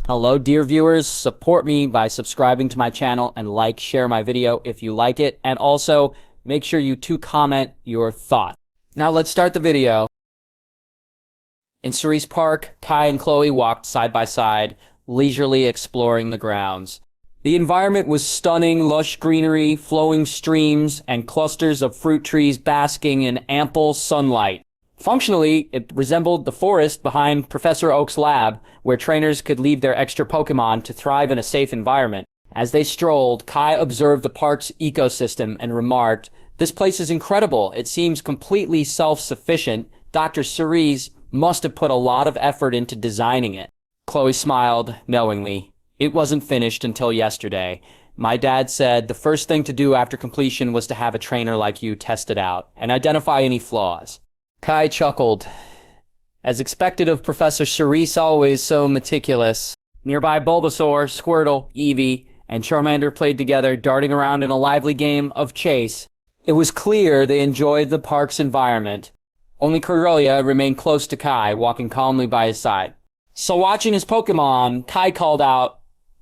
Hello, dear viewers. Support me by subscribing to my channel and share my video if you like it. And also, make sure you comment your thoughts. Now let's start the video. In Cerise Park, Kai and Chloe walked side by side, leisurely exploring the grounds. The environment was stunning, lush greenery, flowing streams, and clusters of fruit trees basking in ample sunlight. Functionally, it resembled the forest behind Professor Oak's lab, where trainers could leave their extra Pokémon to thrive in a safe environment. As they strolled, Kai observed the park's ecosystem and remarked, "This place is incredible. It seems completely self-sufficient. Dr. Cerise must have put a lot of effort into designing it." Chloe smiled knowingly. "It wasn't finished until yesterday. My dad said the first thing to do after completion was to have a trainer like you test it out and identify any flaws." Kai chuckled. As expected of Professor Cerise, always so meticulous. Nearby Bulbasaur, Squirtle, Eevee, and Charmander played together, darting around in a lively game of chase. It was clear they enjoyed the park's environment. Only Kirilia remained close to Kai, walking calmly by his side. So watching his Pokémon, Kai called out,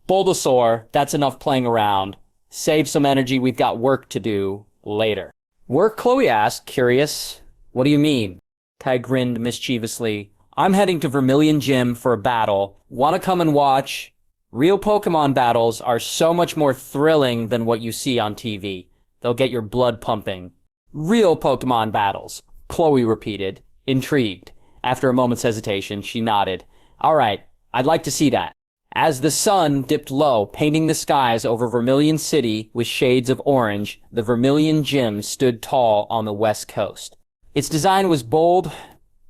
"Bulbasaur, that's enough playing around. Save some energy, we've got work to do later." "Work?" Chloe asked, curious. "What do you mean?" Kai grinned mischievously. "I'm heading to Vermilion Gym for a battle. Want to come and watch? Real Pokémon battles are so much more thrilling than what you see on TV. They'll get your blood pumping." "Real Pokémon battles," Chloe repeated, intrigued. After a moment's hesitation, she nodded. "All right, I'd like to see that." As the sun dipped low, painting the skies over Vermilion City with shades of orange, the Vermilion Gym stood tall on the west coast. Its design was bold,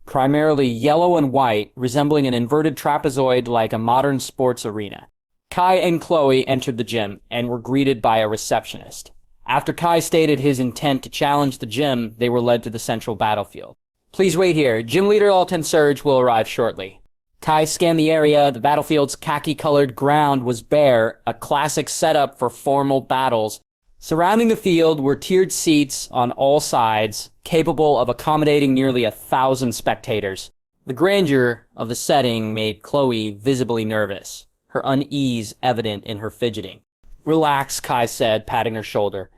primarily yellow and white, resembling an inverted trapezoid like a modern sports arena. Kai and Chloe entered the gym and were greeted by a receptionist. After Kai stated his intent to challenge the gym, they were led to the central battlefield. "Please wait here. Gym leader Alton Surge will arrive shortly." Kai scanned the area. The battlefield's khaki-colored ground was bare, a classic setup for formal battles. Surrounding the field were tiered seats on all sides, capable of accommodating nearly 1,000 spectators. The grandeur of the setting made Chloe visibly nervous, her unease evident in her fidgeting. "Relax," Kai said, patting her shoulder.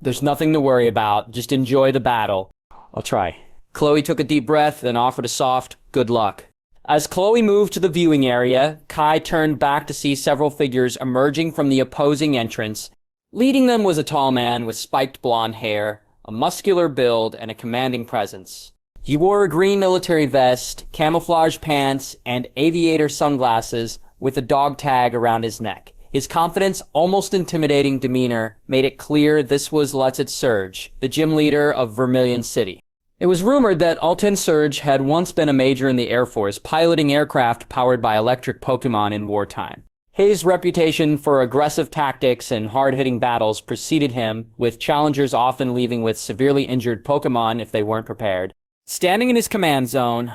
"There's nothing to worry about. Just enjoy the battle." "I'll try." Chloe took a deep breath and offered a soft, "Good luck." As Chloe moved to the viewing area, Kai turned back to see several figures emerging from the opposing entrance. Leading them was a tall man with spiked blonde hair, a muscular build, and a commanding presence. He wore a green military vest, camouflage pants, and aviator sunglasses with a dog tag around his neck. His confident, almost intimidating demeanor made it clear this was Alton Surge, the gym leader of Vermilion City. It was rumored that Alton Surge had once been a major in the Air Force, piloting aircraft powered by electric Pokémon in wartime. His reputation for aggressive tactics and hard-hitting battles preceded him, with challengers often leaving with severely injured Pokémon if they weren't prepared. Standing in his command zone,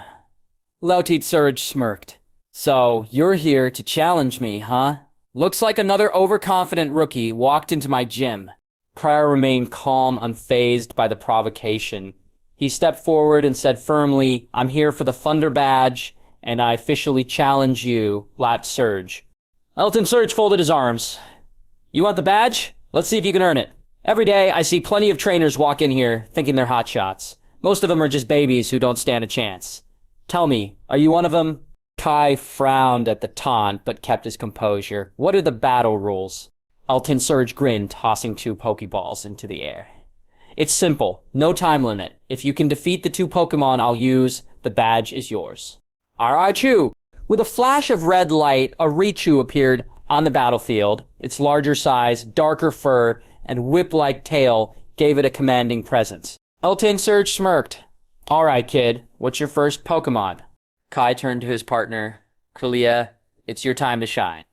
Alton Surge smirked. "So, you're here to challenge me, huh? Looks like another overconfident rookie walked into my gym." Pryor remained calm, unfazed by the provocation. He stepped forward and said firmly, "I'm here for the Thunder Badge, and I officially challenge you, Alton Surge." Alton Surge folded his arms. "You want the badge? Let's see if you can earn it. Every day, I see plenty of trainers walk in here thinking they're hotshots. Most of them are just babies who don't stand a chance. Tell me, are you one of them?" Kai frowned at the taunt, but kept his composure. "What are the battle rules?" Alton Surge grinned, tossing 2 Pokeballs into the air. "It's simple. No time limit. If you can defeat the 2 Pokémon I'll use, the badge is yours." Raichu! With a flash of red light, a Raichu appeared on the battlefield. Its larger size, darker fur, and whip-like tail gave it a commanding presence. Alton Surge smirked. "All right, kid. What's your first Pokémon?" Kai turned to his partner. "Kirilia, it's your time to shine."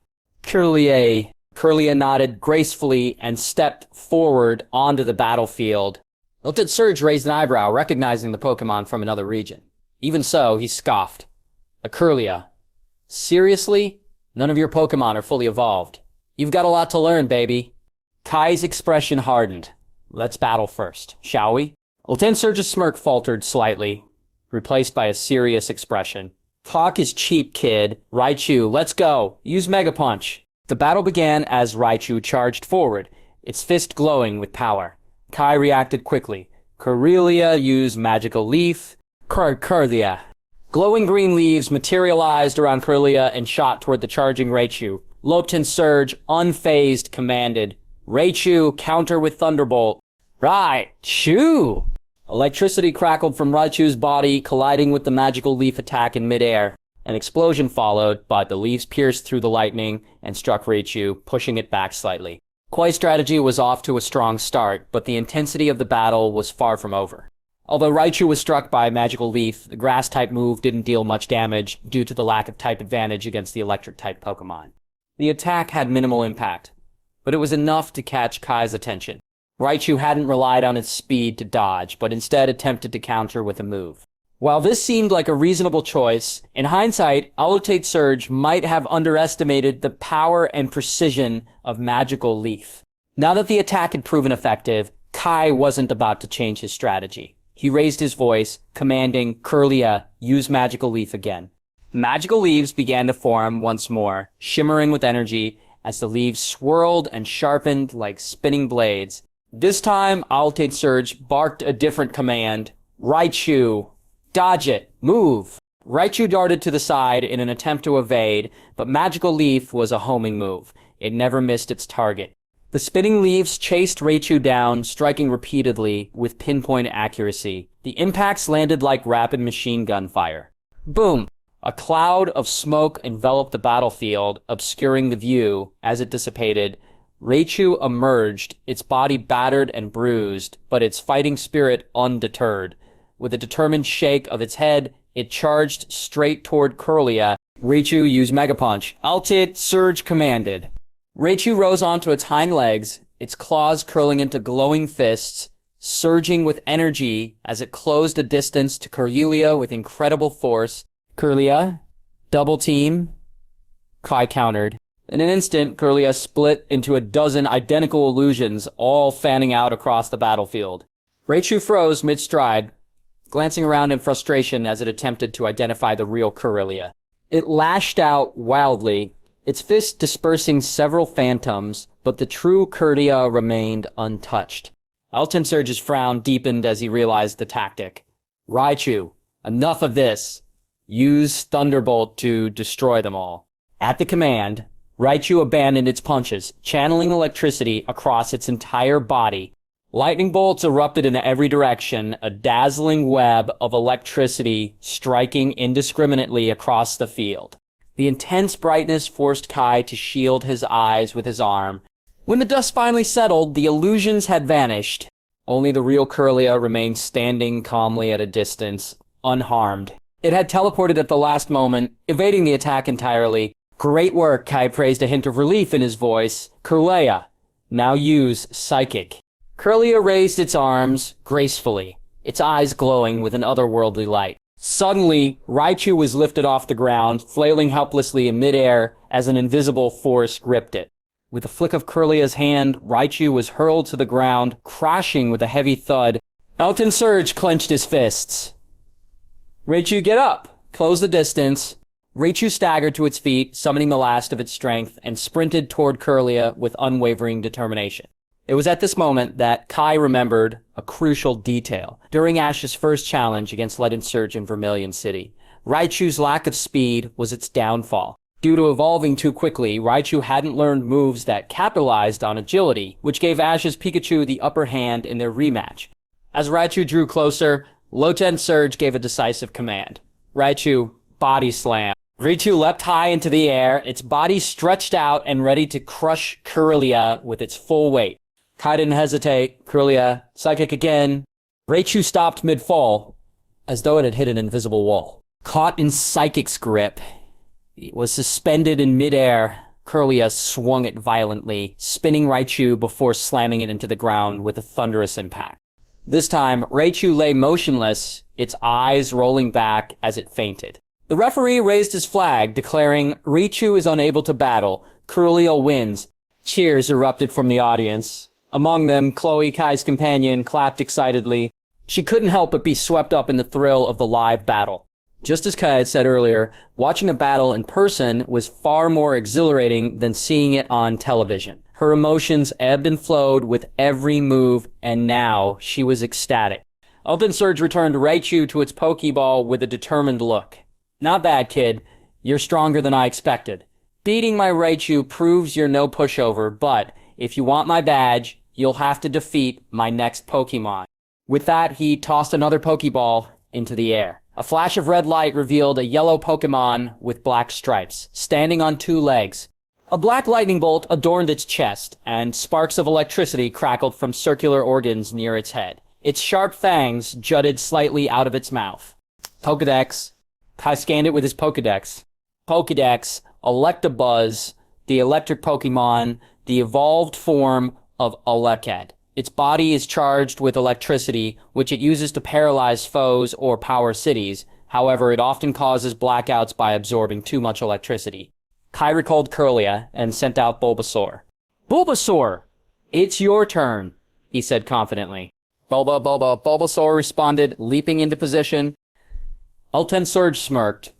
Kirilia nodded gracefully and stepped forward onto the battlefield. Alton Surge raised an eyebrow, recognizing the Pokémon from another region. Even so, he scoffed. "A Kirilia. Seriously? None of your Pokémon are fully evolved. You've got a lot to learn, baby." Kai's expression hardened. "Let's battle first, shall we?" Alton Surge's smirk faltered slightly, replaced by a serious expression. Talk is cheap, kid. Raichu, let's go. Use Mega Punch. The battle began as Raichu charged forward, its fist glowing with power. Kai reacted quickly. Kirilia used Magical Leaf. Kirilia. Glowing green leaves materialized around Kirilia and shot toward the charging Raichu. Lopton Surge, unfazed, commanded. Raichu, counter with Thunderbolt. Raichu! Electricity crackled from Raichu's body, colliding with the Magical Leaf attack in midair. An explosion followed, but the leaves pierced through the lightning and struck Raichu, pushing it back slightly. Kai's strategy was off to a strong start, but the intensity of the battle was far from over. Although Raichu was struck by a Magical Leaf, the Grass-type move didn't deal much damage due to the lack of type advantage against the Electric-type Pokémon. The attack had minimal impact, but it was enough to catch Kai's attention. Raichu hadn't relied on its speed to dodge, but instead attempted to counter with a move. While this seemed like a reasonable choice, in hindsight, Alotate Surge might have underestimated the power and precision of Magical Leaf. Now that the attack had proven effective, Kai wasn't about to change his strategy. He raised his voice, commanding Kirilia, use Magical Leaf again. Magical leaves began to form once more, shimmering with energy as the leaves swirled and sharpened like spinning blades. This time, Alotate Surge barked a different command. Raichu, dodge it, move. Raichu darted to the side in an attempt to evade, but Magical Leaf was a homing move. It never missed its target. The spinning leaves chased Raichu down, striking repeatedly with pinpoint accuracy. The impacts landed like rapid machine gun fire. Boom! A cloud of smoke enveloped the battlefield, obscuring the view. As it dissipated, Raichu emerged, its body battered and bruised, but its fighting spirit undeterred. With a determined shake of its head, it charged straight toward Kirilia. Raichu used Mega Punch. Alotate Surge commanded. Raichu rose onto its hind legs, its claws curling into glowing fists, surging with energy as it closed a distance to Kirilia with incredible force. Kirilia, double team. Kai countered. In an instant, Kirilia split into a dozen identical illusions, all fanning out across the battlefield. Raichu froze mid-stride, glancing around in frustration as it attempted to identify the real Kirilia. It lashed out wildly, its fist dispersing several phantoms, but the true Kirilia remained untouched. Alotate Surge's frown deepened as he realized the tactic. Raichu, enough of this. Use Thunderbolt to destroy them all. At the command, Raichu abandoned its punches, channeling electricity across its entire body. Lightning bolts erupted in every direction, a dazzling web of electricity striking indiscriminately across the field. The intense brightness forced Kai to shield his eyes with his arm. When the dust finally settled, the illusions had vanished. Only the real Kirilia remained standing calmly at a distance, unharmed. It had teleported at the last moment, evading the attack entirely. Great work, Kai praised, a hint of relief in his voice. Kirilia, now use Psychic. Kirilia raised its arms gracefully, its eyes glowing with an otherworldly light. Suddenly, Raichu was lifted off the ground, flailing helplessly in midair as an invisible force gripped it. With a flick of Kirilia's hand, Raichu was hurled to the ground, crashing with a heavy thud. Alotate Surge clenched his fists. Raichu, get up! Close the distance. Raichu staggered to its feet, summoning the last of its strength, and sprinted toward Kirilia with unwavering determination. It was at this moment that Kai remembered a crucial detail. During Ash's first challenge against Legend Surge in Vermilion City, Raichu's lack of speed was its downfall. Due to evolving too quickly, Raichu hadn't learned moves that capitalized on agility, which gave Ash's Pikachu the upper hand in their rematch. As Raichu drew closer, Alotate Surge gave a decisive command. Raichu, body slam. Raichu leapt high into the air, its body stretched out and ready to crush Kirilia with its full weight. Kai didn't hesitate. Kirilia, Psychic again. Raichu stopped mid-fall, as though it had hit an invisible wall. Caught in Psychic's grip, it was suspended in midair. Kirilia swung it violently, spinning Raichu before slamming it into the ground with a thunderous impact. This time, Raichu lay motionless, its eyes rolling back as it fainted. The referee raised his flag, declaring, Raichu is unable to battle. Kirilia wins. Cheers erupted from the audience. Among them, Chloe, Kai's companion, clapped excitedly. She couldn't help but be swept up in the thrill of the live battle. Just as Kai had said earlier, watching a battle in person was far more exhilarating than seeing it on television. Her emotions ebbed and flowed with every move, and now she was ecstatic. Ultimate Surge returned Raichu to its Pokeball with a determined look. Not bad, kid. You're stronger than I expected. Beating my Raichu proves you're no pushover, but if you want my badge, you'll have to defeat my next Pokemon. With that, he tossed another Pokeball into the air. A flash of red light revealed a yellow Pokemon with black stripes, standing on 2 legs. A black lightning bolt adorned its chest, and sparks of electricity crackled from circular organs near its head. Its sharp fangs jutted slightly out of its mouth. Pokedex. Kai scanned it with his Pokedex. Pokedex, Electabuzz, the electric Pokemon, the evolved form of Eleked. Its body is charged with electricity, which it uses to paralyze foes or power cities. However, it often causes blackouts by absorbing too much electricity. Kai recalled Kirilia and sent out Bulbasaur. Bulbasaur! It's your turn, he said confidently. Bulbasaur responded, leaping into position. Ultimate Surge smirked.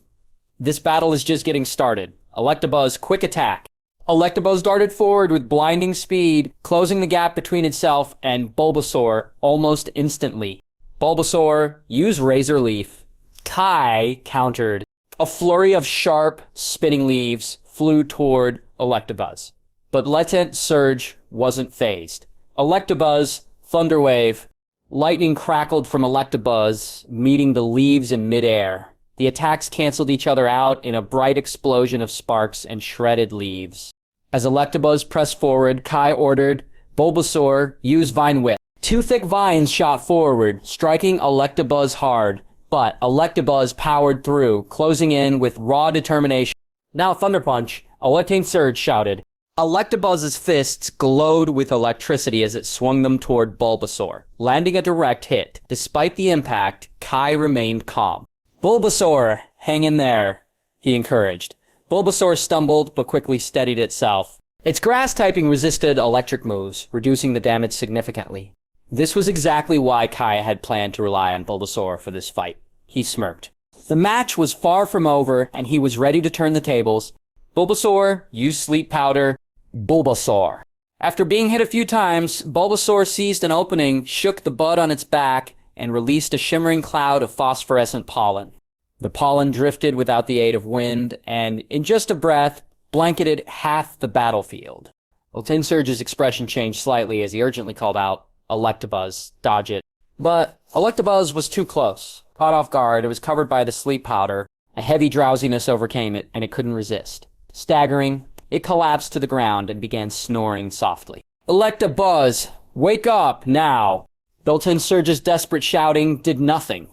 This battle is just getting started. Electabuzz, quick attack. Electabuzz darted forward with blinding speed, closing the gap between itself and Bulbasaur almost instantly. Bulbasaur, use Razor Leaf. Kai countered. A flurry of sharp, spinning leaves flew toward Electabuzz. But Ultimate Surge wasn't phased. Electabuzz, Thunder Wave. Lightning crackled from Electabuzz, meeting the leaves in midair. The attacks canceled each other out in a bright explosion of sparks and shredded leaves. As Electabuzz pressed forward, Kai ordered, Bulbasaur, use Vine Whip. 2 thick vines shot forward, striking Electabuzz hard, but Electabuzz powered through, closing in with raw determination. Now Thunder Punch, Ultimate Surge shouted. Electabuzz's fists glowed with electricity as it swung them toward Bulbasaur, landing a direct hit. Despite the impact, Kai remained calm. Bulbasaur, hang in there, he encouraged. Bulbasaur stumbled, but quickly steadied itself. Its grass typing resisted electric moves, reducing the damage significantly. This was exactly why Kai had planned to rely on Bulbasaur for this fight. He smirked. The match was far from over, and he was ready to turn the tables. Bulbasaur, use Sleep Powder. Bulbasaur. After being hit a few times, Bulbasaur seized an opening, shook the bud on its back, and released a shimmering cloud of phosphorescent pollen. The pollen drifted without the aid of wind, and, in just a breath, blanketed half the battlefield. Ultimate Surge's expression changed slightly as he urgently called out, Electabuzz, dodge it. But Electabuzz was too close. Caught off guard, it was covered by the sleep powder. A heavy drowsiness overcame it, and it couldn't resist. Staggering, it collapsed to the ground and began snoring softly. Electabuzz, wake up, now! Ultimate Surge's desperate shouting did nothing.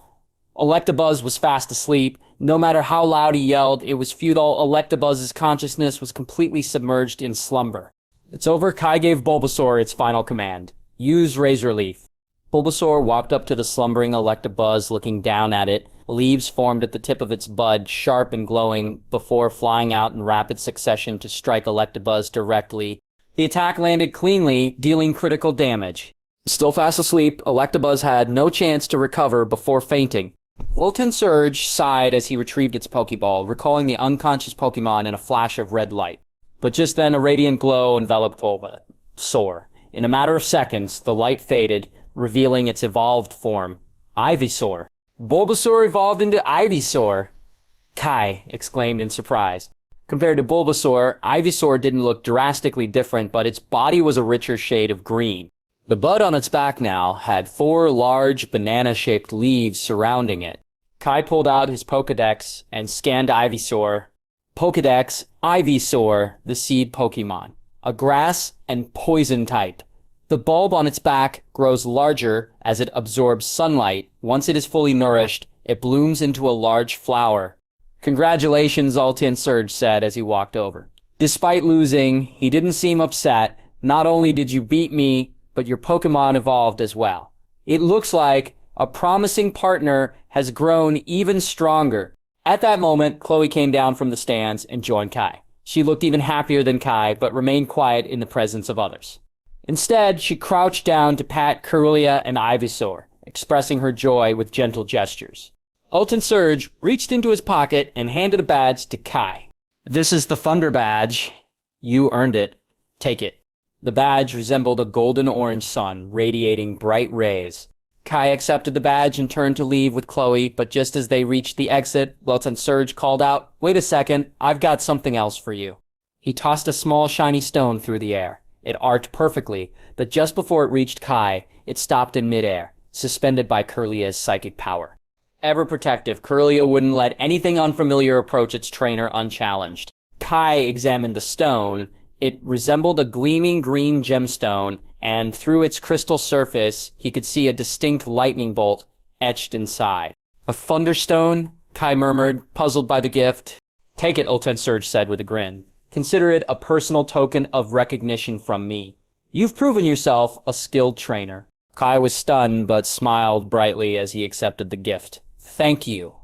Electabuzz was fast asleep. No matter how loud he yelled, it was futile. Electabuzz's consciousness was completely submerged in slumber. It's over. Kai gave Bulbasaur its final command. Use Razor Leaf. Bulbasaur walked up to the slumbering Electabuzz, looking down at it. Leaves formed at the tip of its bud, sharp and glowing, before flying out in rapid succession to strike Electabuzz directly. The attack landed cleanly, dealing critical damage. Still fast asleep, Electabuzz had no chance to recover before fainting. Ultimate Surge sighed as he retrieved its Pokeball, recalling the unconscious Pokemon in a flash of red light. But just then, a radiant glow enveloped Bulbasaur. In a matter of seconds, the light faded, revealing its evolved form, Ivysaur. Bulbasaur evolved into Ivysaur! Kai exclaimed in surprise. Compared to Bulbasaur, Ivysaur didn't look drastically different, but its body was a richer shade of green. The bud on its back now had 4 large banana-shaped leaves surrounding it. Kai pulled out his Pokedex and scanned Ivysaur. Pokedex, Ivysaur, the seed Pokemon. A grass and poison type. The bulb on its back grows larger as it absorbs sunlight. Once it is fully nourished, it blooms into a large flower. Congratulations, Ultimate Surge said as he walked over. Despite losing, he didn't seem upset. Not only did you beat me, but your Pokemon evolved as well. It looks like a promising partner has grown even stronger. At that moment, Chloe came down from the stands and joined Kai. She looked even happier than Kai, but remained quiet in the presence of others. Instead, she crouched down to pat Kirilia and Ivysaur, expressing her joy with gentle gestures. Alton Surge reached into his pocket and handed a badge to Kai. "This is the Thunder Badge. You earned it. Take it." The badge resembled a golden-orange sun, radiating bright rays. Kai accepted the badge and turned to leave with Chloe, but just as they reached the exit, Alton Surge called out, "Wait a second, I've got something else for you." He tossed a small shiny stone through the air. It arced perfectly, but just before it reached Kai, it stopped in midair, suspended by Kirilia's psychic power. Ever protective, Kirilia wouldn't let anything unfamiliar approach its trainer unchallenged. Kai examined the stone. It resembled a gleaming green gemstone, and through its crystal surface, he could see a distinct lightning bolt etched inside. "A thunderstone?" Kai murmured, puzzled by the gift. "Take it," Alton Surge said with a grin. "Consider it a personal token of recognition from me. You've proven yourself a skilled trainer." Kai was stunned, but smiled brightly as he accepted the gift. "Thank you.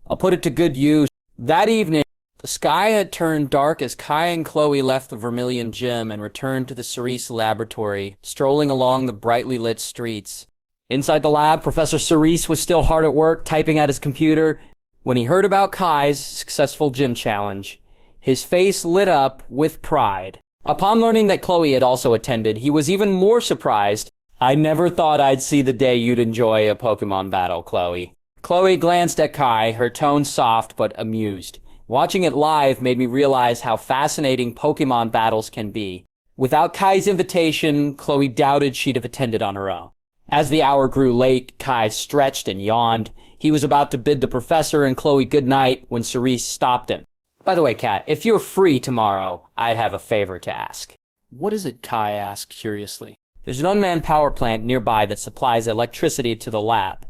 I'll put it to good use." That evening, the sky had turned dark as Kai and Chloe left the Vermilion Gym and returned to the Cerise laboratory, strolling along the brightly lit streets. Inside the lab, Professor Cerise was still hard at work, typing at his computer, when he heard about Kai's successful gym challenge. His face lit up with pride. Upon learning that Chloe had also attended, he was even more surprised. "I never thought I'd see the day you'd enjoy a Pokémon battle, Chloe." Chloe glanced at Kai, her tone soft but amused. "Watching it live made me realize how fascinating Pokémon battles can be." Without Kai's invitation, Chloe doubted she'd have attended on her own. As the hour grew late, Kai stretched and yawned. He was about to bid the professor and Chloe good night when Cerise stopped him. "By the way, Kat, if you're free tomorrow, I have a favor to ask." "What is it?" Kai asked curiously. "There's an unmanned power plant nearby that supplies electricity to the lab.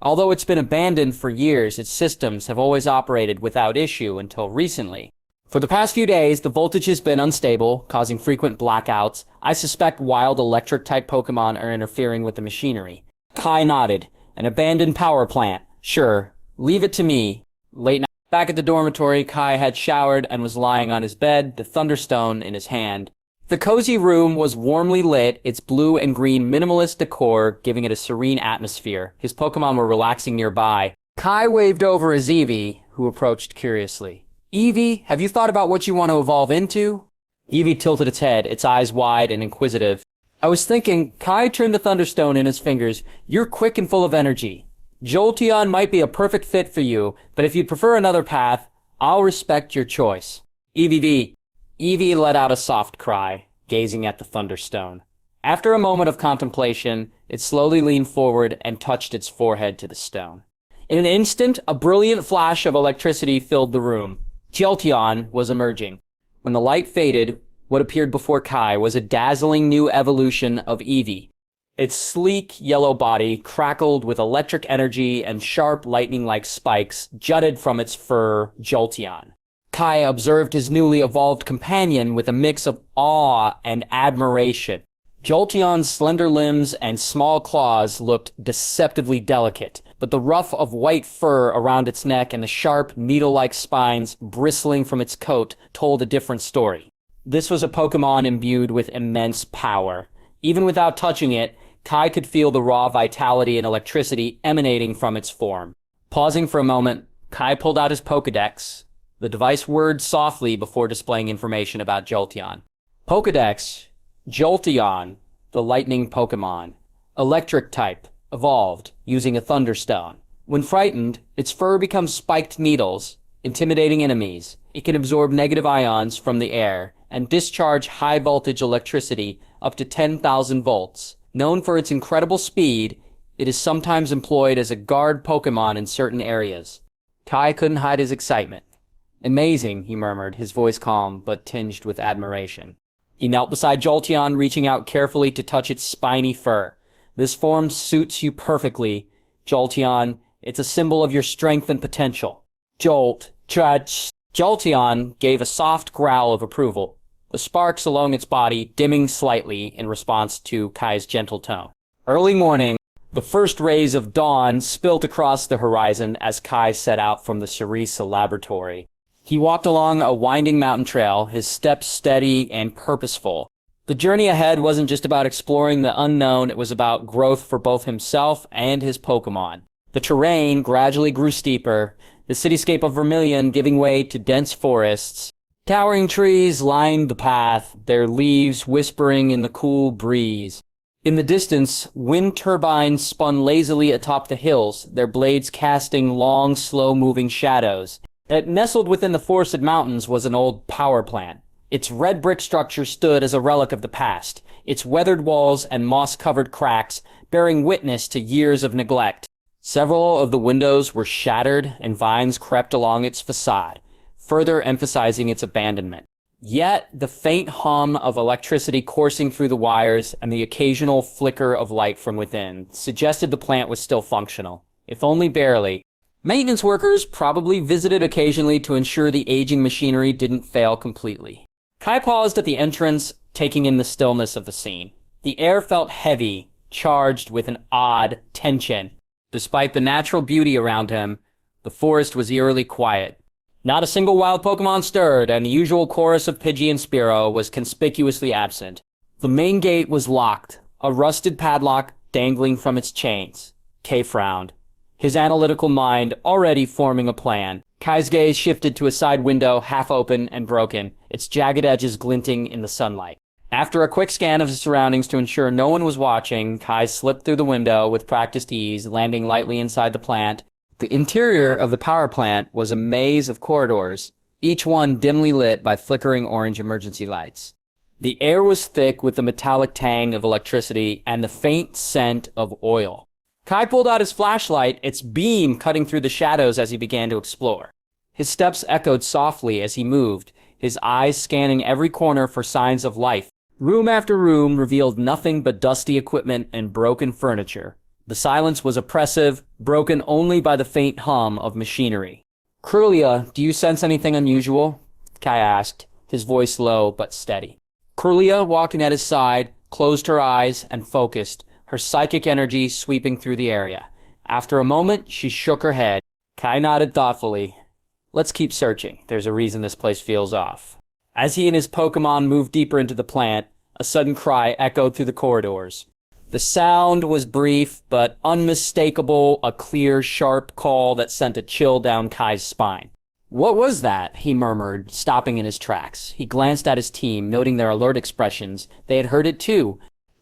Although it's been abandoned for years, its systems have always operated without issue until recently. For the past few days, the voltage has been unstable, causing frequent blackouts. I suspect wild electric-type Pokémon are interfering with the machinery." Kai nodded. "An abandoned power plant. Sure. Leave it to me." Late night. Back at the dormitory, Kai had showered and was lying on his bed, the Thunderstone in his hand. The cozy room was warmly lit, its blue and green minimalist decor giving it a serene atmosphere. His Pokémon were relaxing nearby. Kai waved over his Eevee, who approached curiously. "Eevee, have you thought about what you want to evolve into?" Eevee tilted its head, its eyes wide and inquisitive. "I was thinking," Kai turned the Thunderstone in his fingers, "you're quick and full of energy. Jolteon might be a perfect fit for you, but if you'd prefer another path, I'll respect your choice." "Eevee." Eevee let out a soft cry, gazing at the Thunderstone. After a moment of contemplation, it slowly leaned forward and touched its forehead to the stone. In an instant, a brilliant flash of electricity filled the room. Jolteon was emerging. When the light faded, what appeared before Kai was a dazzling new evolution of Eevee. Its sleek yellow body crackled with electric energy and sharp lightning-like spikes jutted from its fur. Jolteon. Kai observed his newly evolved companion with a mix of awe and admiration. Jolteon's slender limbs and small claws looked deceptively delicate, but the ruff of white fur around its neck and the sharp, needle-like spines bristling from its coat told a different story. This was a Pokémon imbued with immense power. Even without touching it, Kai could feel the raw vitality and electricity emanating from its form. Pausing for a moment, Kai pulled out his Pokédex. The device whirred softly before displaying information about Jolteon. Pokédex, Jolteon, the lightning Pokémon. Electric type, evolved, using a Thunderstone. When frightened, its fur becomes spiked needles, intimidating enemies. It can absorb negative ions from the air and discharge high-voltage electricity up to 10,000 volts. Known for its incredible speed, it is sometimes employed as a guard Pokémon in certain areas. Kai couldn't hide his excitement. "Amazing," he murmured, his voice calm but tinged with admiration. He knelt beside Jolteon, reaching out carefully to touch its spiny fur. "This form suits you perfectly, Jolteon. It's a symbol of your strength and potential." Jolteon gave a soft growl of approval, the sparks along its body dimming slightly in response to Kai's gentle tone. Early morning, the first rays of dawn spilt across the horizon as Kai set out from the Cerise laboratory. He walked along a winding mountain trail, his steps steady and purposeful. The journey ahead wasn't just about exploring the unknown, it was about growth for both himself and his Pokémon. The terrain gradually grew steeper, the cityscape of Vermilion giving way to dense forests. Towering trees lined the path, their leaves whispering in the cool breeze. In the distance, wind turbines spun lazily atop the hills, their blades casting long, slow-moving shadows. Nestled within the forested mountains was an old power plant. Its red brick structure stood as a relic of the past, its weathered walls and moss-covered cracks bearing witness to years of neglect. Several of the windows were shattered, and vines crept along its facade, further emphasizing its abandonment. Yet, the faint hum of electricity coursing through the wires and the occasional flicker of light from within suggested the plant was still functional, if only barely. Maintenance workers probably visited occasionally to ensure the aging machinery didn't fail completely. Kai paused at the entrance, taking in the stillness of the scene. The air felt heavy, charged with an odd tension. Despite the natural beauty around him, the forest was eerily quiet. Not a single wild Pokémon stirred, and the usual chorus of Pidgey and Spearow was conspicuously absent. The main gate was locked, a rusted padlock dangling from its chains. Kay frowned, his analytical mind already forming a plan. Kai's gaze shifted to a side window, half open and broken, its jagged edges glinting in the sunlight. After a quick scan of his surroundings to ensure no one was watching, Kai slipped through the window with practiced ease, landing lightly inside the plant. The interior of the power plant was a maze of corridors, each one dimly lit by flickering orange emergency lights. The air was thick with the metallic tang of electricity and the faint scent of oil. Kai pulled out his flashlight, its beam cutting through the shadows as he began to explore. His steps echoed softly as he moved, his eyes scanning every corner for signs of life. Room after room revealed nothing but dusty equipment and broken furniture. The silence was oppressive, broken only by the faint hum of machinery. "Kirilia, do you sense anything unusual?" Kai asked, his voice low but steady. Kirilia, walking at his side, closed her eyes and focused, her psychic energy sweeping through the area. After a moment, she shook her head. Kai nodded thoughtfully. "Let's keep searching. There's a reason this place feels off." As he and his Pokémon moved deeper into the plant, a sudden cry echoed through the corridors. The sound was brief, but unmistakable, a clear, sharp call that sent a chill down Kai's spine. "What was that?" he murmured, stopping in his tracks. He glanced at his team, noting their alert expressions. They had heard it too.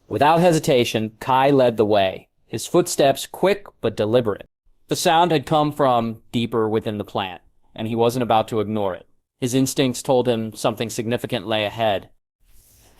Without hesitation, Kai led the way, his footsteps quick but deliberate. The sound had come from deeper within the plant, and he wasn't about to ignore it. His instincts told him something significant lay ahead.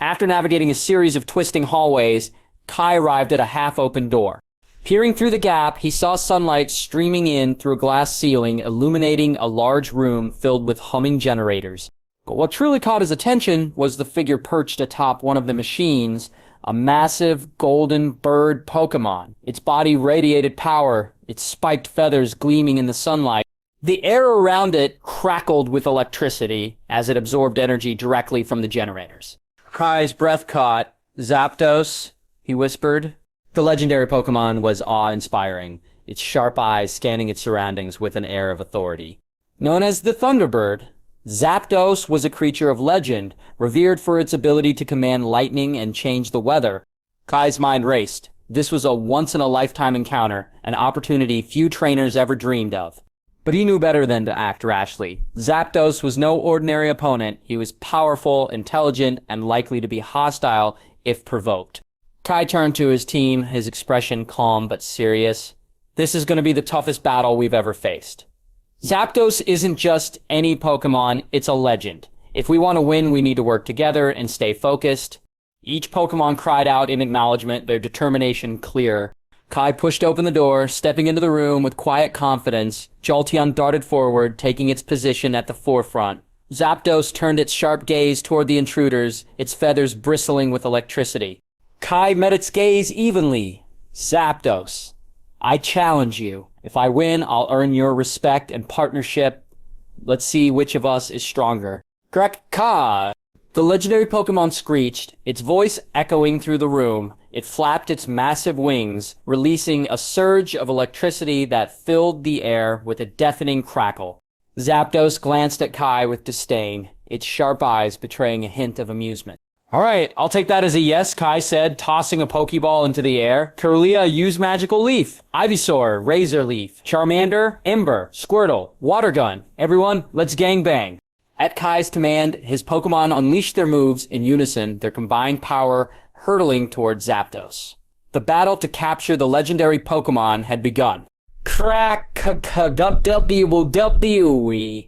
After navigating a series of twisting hallways, Kai arrived at a half-open door. Peering through the gap, he saw sunlight streaming in through a glass ceiling, illuminating a large room filled with humming generators. But what truly caught his attention was the figure perched atop one of the machines, a massive golden bird Pokémon. Its body radiated power, its spiked feathers gleaming in the sunlight. The air around it crackled with electricity as it absorbed energy directly from the generators. Kai's breath caught. "Zapdos," he whispered. The legendary Pokémon was awe-inspiring, its sharp eyes scanning its surroundings with an air of authority. Known as the Thunderbird, Zapdos was a creature of legend, revered for its ability to command lightning and change the weather. Kai's mind raced. This was a once-in-a-lifetime encounter, an opportunity few trainers ever dreamed of. But he knew better than to act rashly. Zapdos was no ordinary opponent. He was powerful, intelligent, and likely to be hostile if provoked. Kai turned to his team, his expression calm but serious. "This is going to be the toughest battle we've ever faced. Zapdos isn't just any Pokemon, it's a legend. If we want to win, we need to work together and stay focused." Each Pokemon cried out in acknowledgement, their determination clear. Kai pushed open the door, stepping into the room with quiet confidence. Jolteon darted forward, taking its position at the forefront. Zapdos turned its sharp gaze toward the intruders, its feathers bristling with electricity. Kai met its gaze evenly. "Zapdos, I challenge you. If I win, I'll earn your respect and partnership. Let's see which of us is stronger." "Crack-ka!" The legendary Pokemon screeched, its voice echoing through the room. It flapped its massive wings, releasing a surge of electricity that filled the air with a deafening crackle. Zapdos glanced at Kai with disdain, its sharp eyes betraying a hint of amusement. Alright, I'll take that as a yes, Kai said, tossing a Pokeball into the air. Kirilia, use Magical Leaf. Ivysaur, Razor Leaf. Charmander, Ember. Squirtle, Water Gun. Everyone, let's gangbang. At Kai's command, his Pokemon unleashed their moves in unison, their combined power hurtling toward Zapdos. The battle to capture the legendary Pokemon had begun. Crack-w-w-w.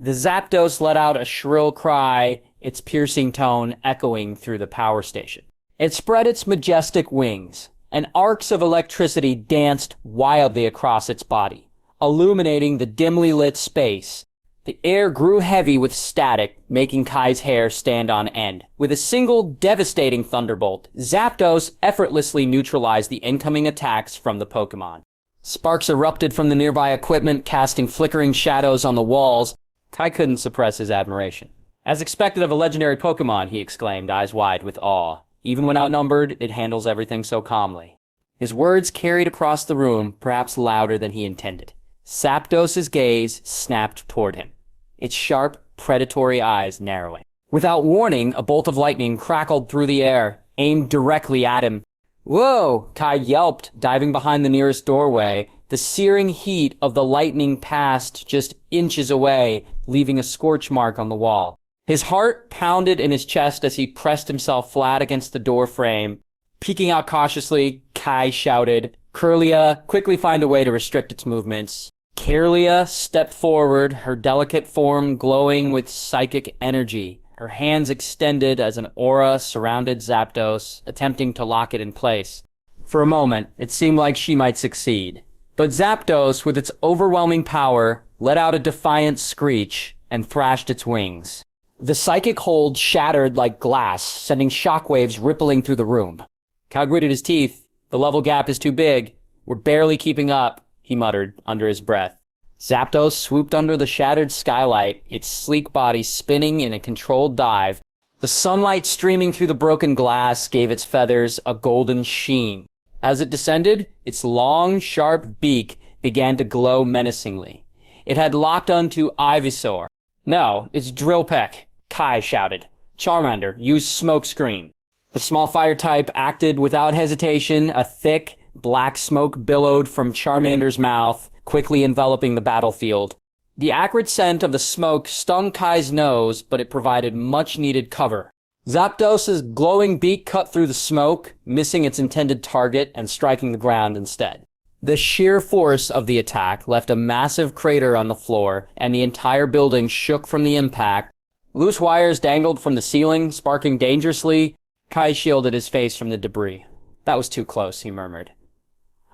The Zapdos let out a shrill cry, its piercing tone echoing through the power station. It spread its majestic wings, and arcs of electricity danced wildly across its body, illuminating the dimly lit space. The air grew heavy with static, making Kai's hair stand on end. With a single devastating thunderbolt, Zapdos effortlessly neutralized the incoming attacks from the Pokemon. Sparks erupted from the nearby equipment, casting flickering shadows on the walls. Kai couldn't suppress his admiration. As expected of a legendary Pokemon, he exclaimed, eyes wide with awe. Even when outnumbered, it handles everything so calmly. His words carried across the room, perhaps louder than he intended. Zapdos' gaze snapped toward him, its sharp, predatory eyes narrowing. Without warning, a bolt of lightning crackled through the air, aimed directly at him. Whoa! Kai yelped, diving behind the nearest doorway. The searing heat of the lightning passed just inches away, leaving a scorch mark on the wall. His heart pounded in his chest as he pressed himself flat against the door frame. Peeking out cautiously, Kai shouted, Kirilia, quickly find a way to restrict its movements. Kirilia stepped forward, her delicate form glowing with psychic energy. Her hands extended as an aura surrounded Zapdos, attempting to lock it in place. For a moment, it seemed like she might succeed. But Zapdos, with its overwhelming power, let out a defiant screech and thrashed its wings. The psychic hold shattered like glass, sending shockwaves rippling through the room. Cal gritted his teeth. The level gap is too big. We're barely keeping up, he muttered under his breath. Zapdos swooped under the shattered skylight, its sleek body spinning in a controlled dive. The sunlight streaming through the broken glass gave its feathers a golden sheen. As it descended, its long, sharp beak began to glow menacingly. It had locked onto Ivysaur. No, it's Drill Peck, Kai shouted. Charmander, use Smoke Screen. The small fire type acted without hesitation. A thick, black smoke billowed from Charmander's mouth, quickly enveloping the battlefield. The acrid scent of the smoke stung Kai's nose, but it provided much-needed cover. Zapdos' glowing beak cut through the smoke, missing its intended target and striking the ground instead. The sheer force of the attack left a massive crater on the floor, and the entire building shook from the impact. Loose wires dangled from the ceiling, sparking dangerously. Kai shielded his face from the debris. That was too close, he murmured.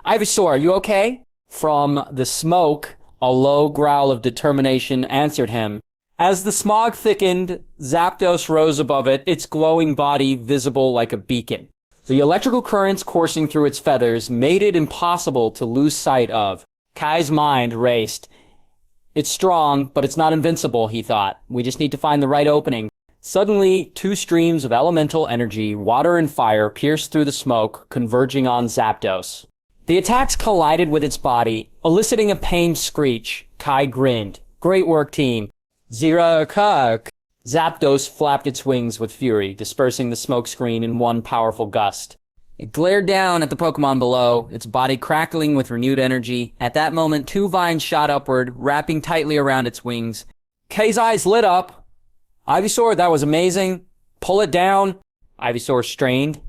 Ivysaur, are you okay? From the smoke, a low growl of determination answered him. As the smog thickened, Zapdos rose above it, its glowing body visible like a beacon. The electrical currents coursing through its feathers made it impossible to lose sight of. Kai's mind raced. It's strong, but it's not invincible, he thought. We just need to find the right opening. Suddenly, two streams of elemental energy, water and fire, pierced through the smoke, converging on Zapdos. The attacks collided with its body, eliciting a pained screech. Kai grinned. Great work, team. Zira Kuk. Zapdos flapped its wings with fury, dispersing the smoke screen in one powerful gust. It glared down at the Pokemon below, its body crackling with renewed energy. At that moment, two vines shot upward, wrapping tightly around its wings. Kai's eyes lit up. Ivysaur, that was amazing. Pull it down. Ivysaur strained,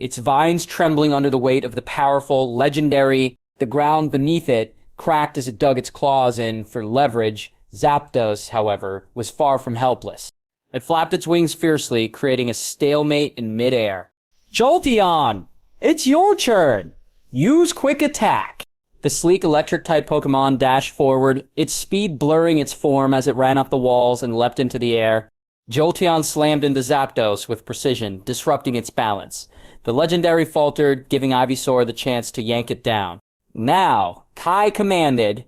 its vines trembling under the weight of the powerful, legendary. The ground beneath it cracked as it dug its claws in for leverage. Zapdos, however, was far from helpless. It flapped its wings fiercely, creating a stalemate in midair. Jolteon! It's your turn! Use Quick Attack! The sleek electric-type Pokemon dashed forward, its speed blurring its form as it ran up the walls and leapt into the air. Jolteon slammed into Zapdos with precision, disrupting its balance. The legendary faltered, giving Ivysaur the chance to yank it down. Now, Kai commanded,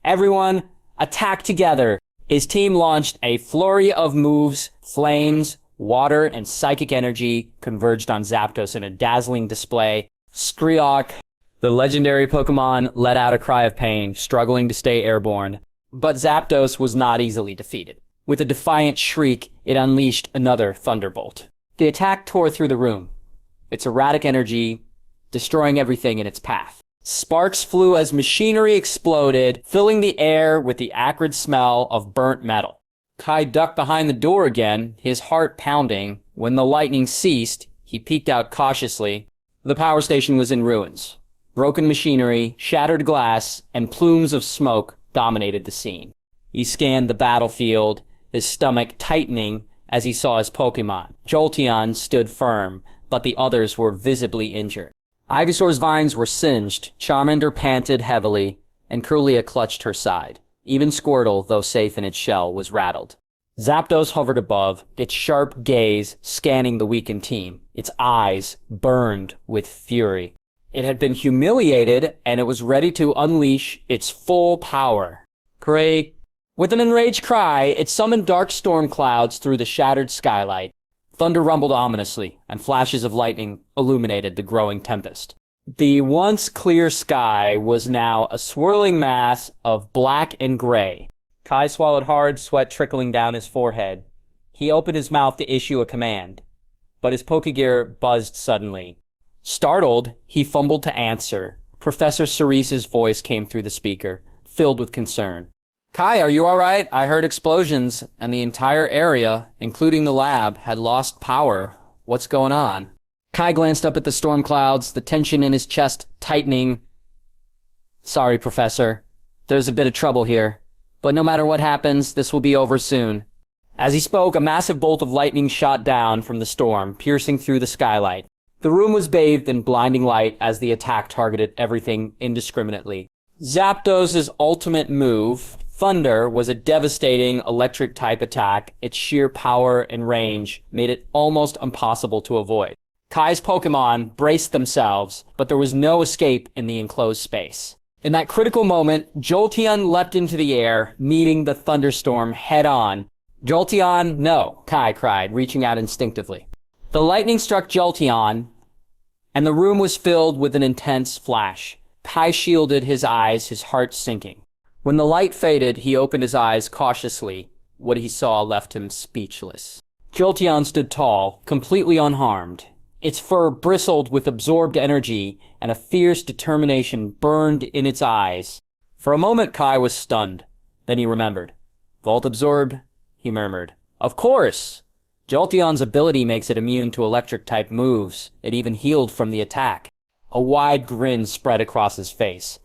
everyone, attack together. His team launched a flurry of moves. Flames, water, and psychic energy converged on Zapdos in a dazzling display. Skriok, the legendary Pokemon, let out a cry of pain, struggling to stay airborne. But Zapdos was not easily defeated. With a defiant shriek, it unleashed another thunderbolt. The attack tore through the room, its erratic energy destroying everything in its path. Sparks flew as machinery exploded, filling the air with the acrid smell of burnt metal. Kai ducked behind the door again, his heart pounding. When the lightning ceased, he peeked out cautiously. The power station was in ruins. Broken machinery, shattered glass, and plumes of smoke dominated the scene. He scanned the battlefield, his stomach tightening as he saw his Pokémon. Jolteon stood firm, but the others were visibly injured. Ivysaur's vines were singed, Charmander panted heavily, and Kirilia clutched her side. Even Squirtle, though safe in its shell, was rattled. Zapdos hovered above, its sharp gaze scanning the weakened team. Its eyes burned with fury. It had been humiliated, and it was ready to unleash its full power. Cray! With an enraged cry, it summoned dark storm clouds through the shattered skylight. Thunder rumbled ominously, and flashes of lightning illuminated the growing tempest. The once clear sky was now a swirling mass of black and gray. Kai swallowed hard, sweat trickling down his forehead. He opened his mouth to issue a command, but his Pokégear buzzed suddenly. Startled, he fumbled to answer. Professor Cerise's voice came through the speaker, filled with concern. Kai, are you all right? I heard explosions, and the entire area, including the lab, had lost power. What's going on? Kai glanced up at the storm clouds, the tension in his chest tightening. Sorry, Professor. There's a bit of trouble here. But no matter what happens, this will be over soon. As he spoke, a massive bolt of lightning shot down from the storm, piercing through the skylight. The room was bathed in blinding light as the attack targeted everything indiscriminately. Zapdos' ultimate move, Thunder, was a devastating electric-type attack. Its sheer power and range made it almost impossible to avoid. Kai's Pokémon braced themselves, but there was no escape in the enclosed space. In that critical moment, Jolteon leapt into the air, meeting the thunderstorm head-on. Jolteon, no, Kai cried, reaching out instinctively. The lightning struck Jolteon, and the room was filled with an intense flash. Kai shielded his eyes, his heart sinking. When the light faded, he opened his eyes cautiously. What he saw left him speechless. Jolteon stood tall, completely unharmed. Its fur bristled with absorbed energy, and a fierce determination burned in its eyes. For a moment, Kai was stunned. Then he remembered. Vault absorbed, he murmured. Of course! Jolteon's ability makes it immune to electric-type moves. It even healed from the attack. A wide grin spread across his face.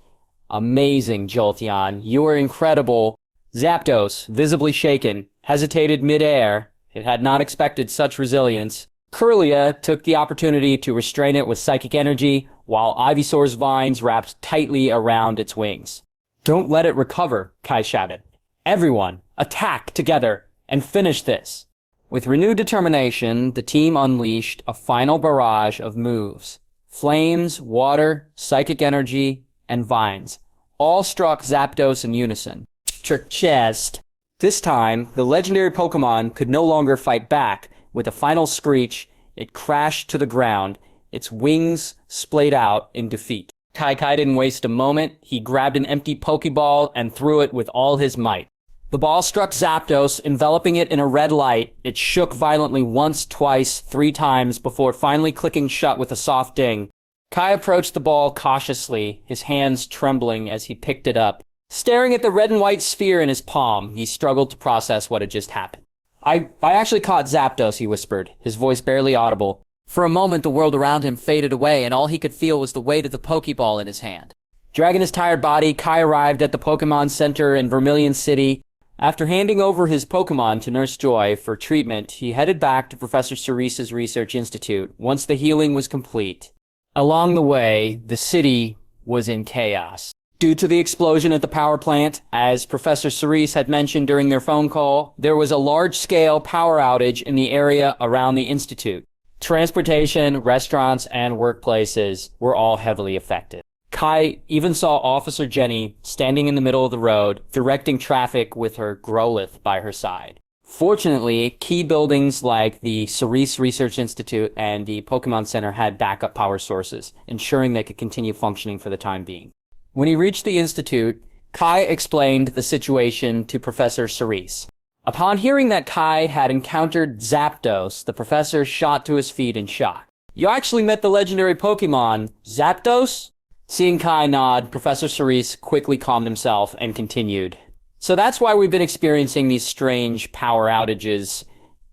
Amazing, Jolteon. You are incredible. Zapdos, visibly shaken, hesitated mid-air. It had not expected such resilience. Kirilia took the opportunity to restrain it with psychic energy, while Ivysaur's vines wrapped tightly around its wings. Don't let it recover, Kai shouted. Everyone, attack together and finish this. With renewed determination, the team unleashed a final barrage of moves. Flames, water, psychic energy, and vines. All struck Zapdos in unison. Trick chest. This time, the legendary Pokémon could no longer fight back. With a final screech, it crashed to the ground, its wings splayed out in defeat. Kai didn't waste a moment. He grabbed an empty Pokeball and threw it with all his might. The ball struck Zapdos, enveloping it in a red light. It shook violently once, twice, 3 times before finally clicking shut with a soft ding. Kai approached the ball cautiously, his hands trembling as he picked it up. Staring at the red and white sphere in his palm, he struggled to process what had just happened. I actually caught Zapdos, he whispered, his voice barely audible. For a moment, the world around him faded away, and all he could feel was the weight of the Pokeball in his hand. Dragging his tired body, Kai arrived at the Pokémon Center in Vermilion City. After handing over his Pokémon to Nurse Joy for treatment, he headed back to Professor Cerise's research institute once the healing was complete. Along the way, the city was in chaos. Due to the explosion at the power plant, as Professor Cerise had mentioned during their phone call, there was a large-scale power outage in the area around the institute. Transportation, restaurants, and workplaces were all heavily affected. Kai even saw Officer Jenny standing in the middle of the road, directing traffic with her Growlithe by her side. Fortunately, key buildings like the Cerise Research Institute and the Pokémon Center had backup power sources, ensuring they could continue functioning for the time being. When he reached the Institute, Kai explained the situation to Professor Cerise. Upon hearing that Kai had encountered Zapdos, the professor shot to his feet in shock. You actually met the legendary Pokémon, Zapdos? Seeing Kai nod, Professor Cerise quickly calmed himself and continued. So that's why we've been experiencing these strange power outages.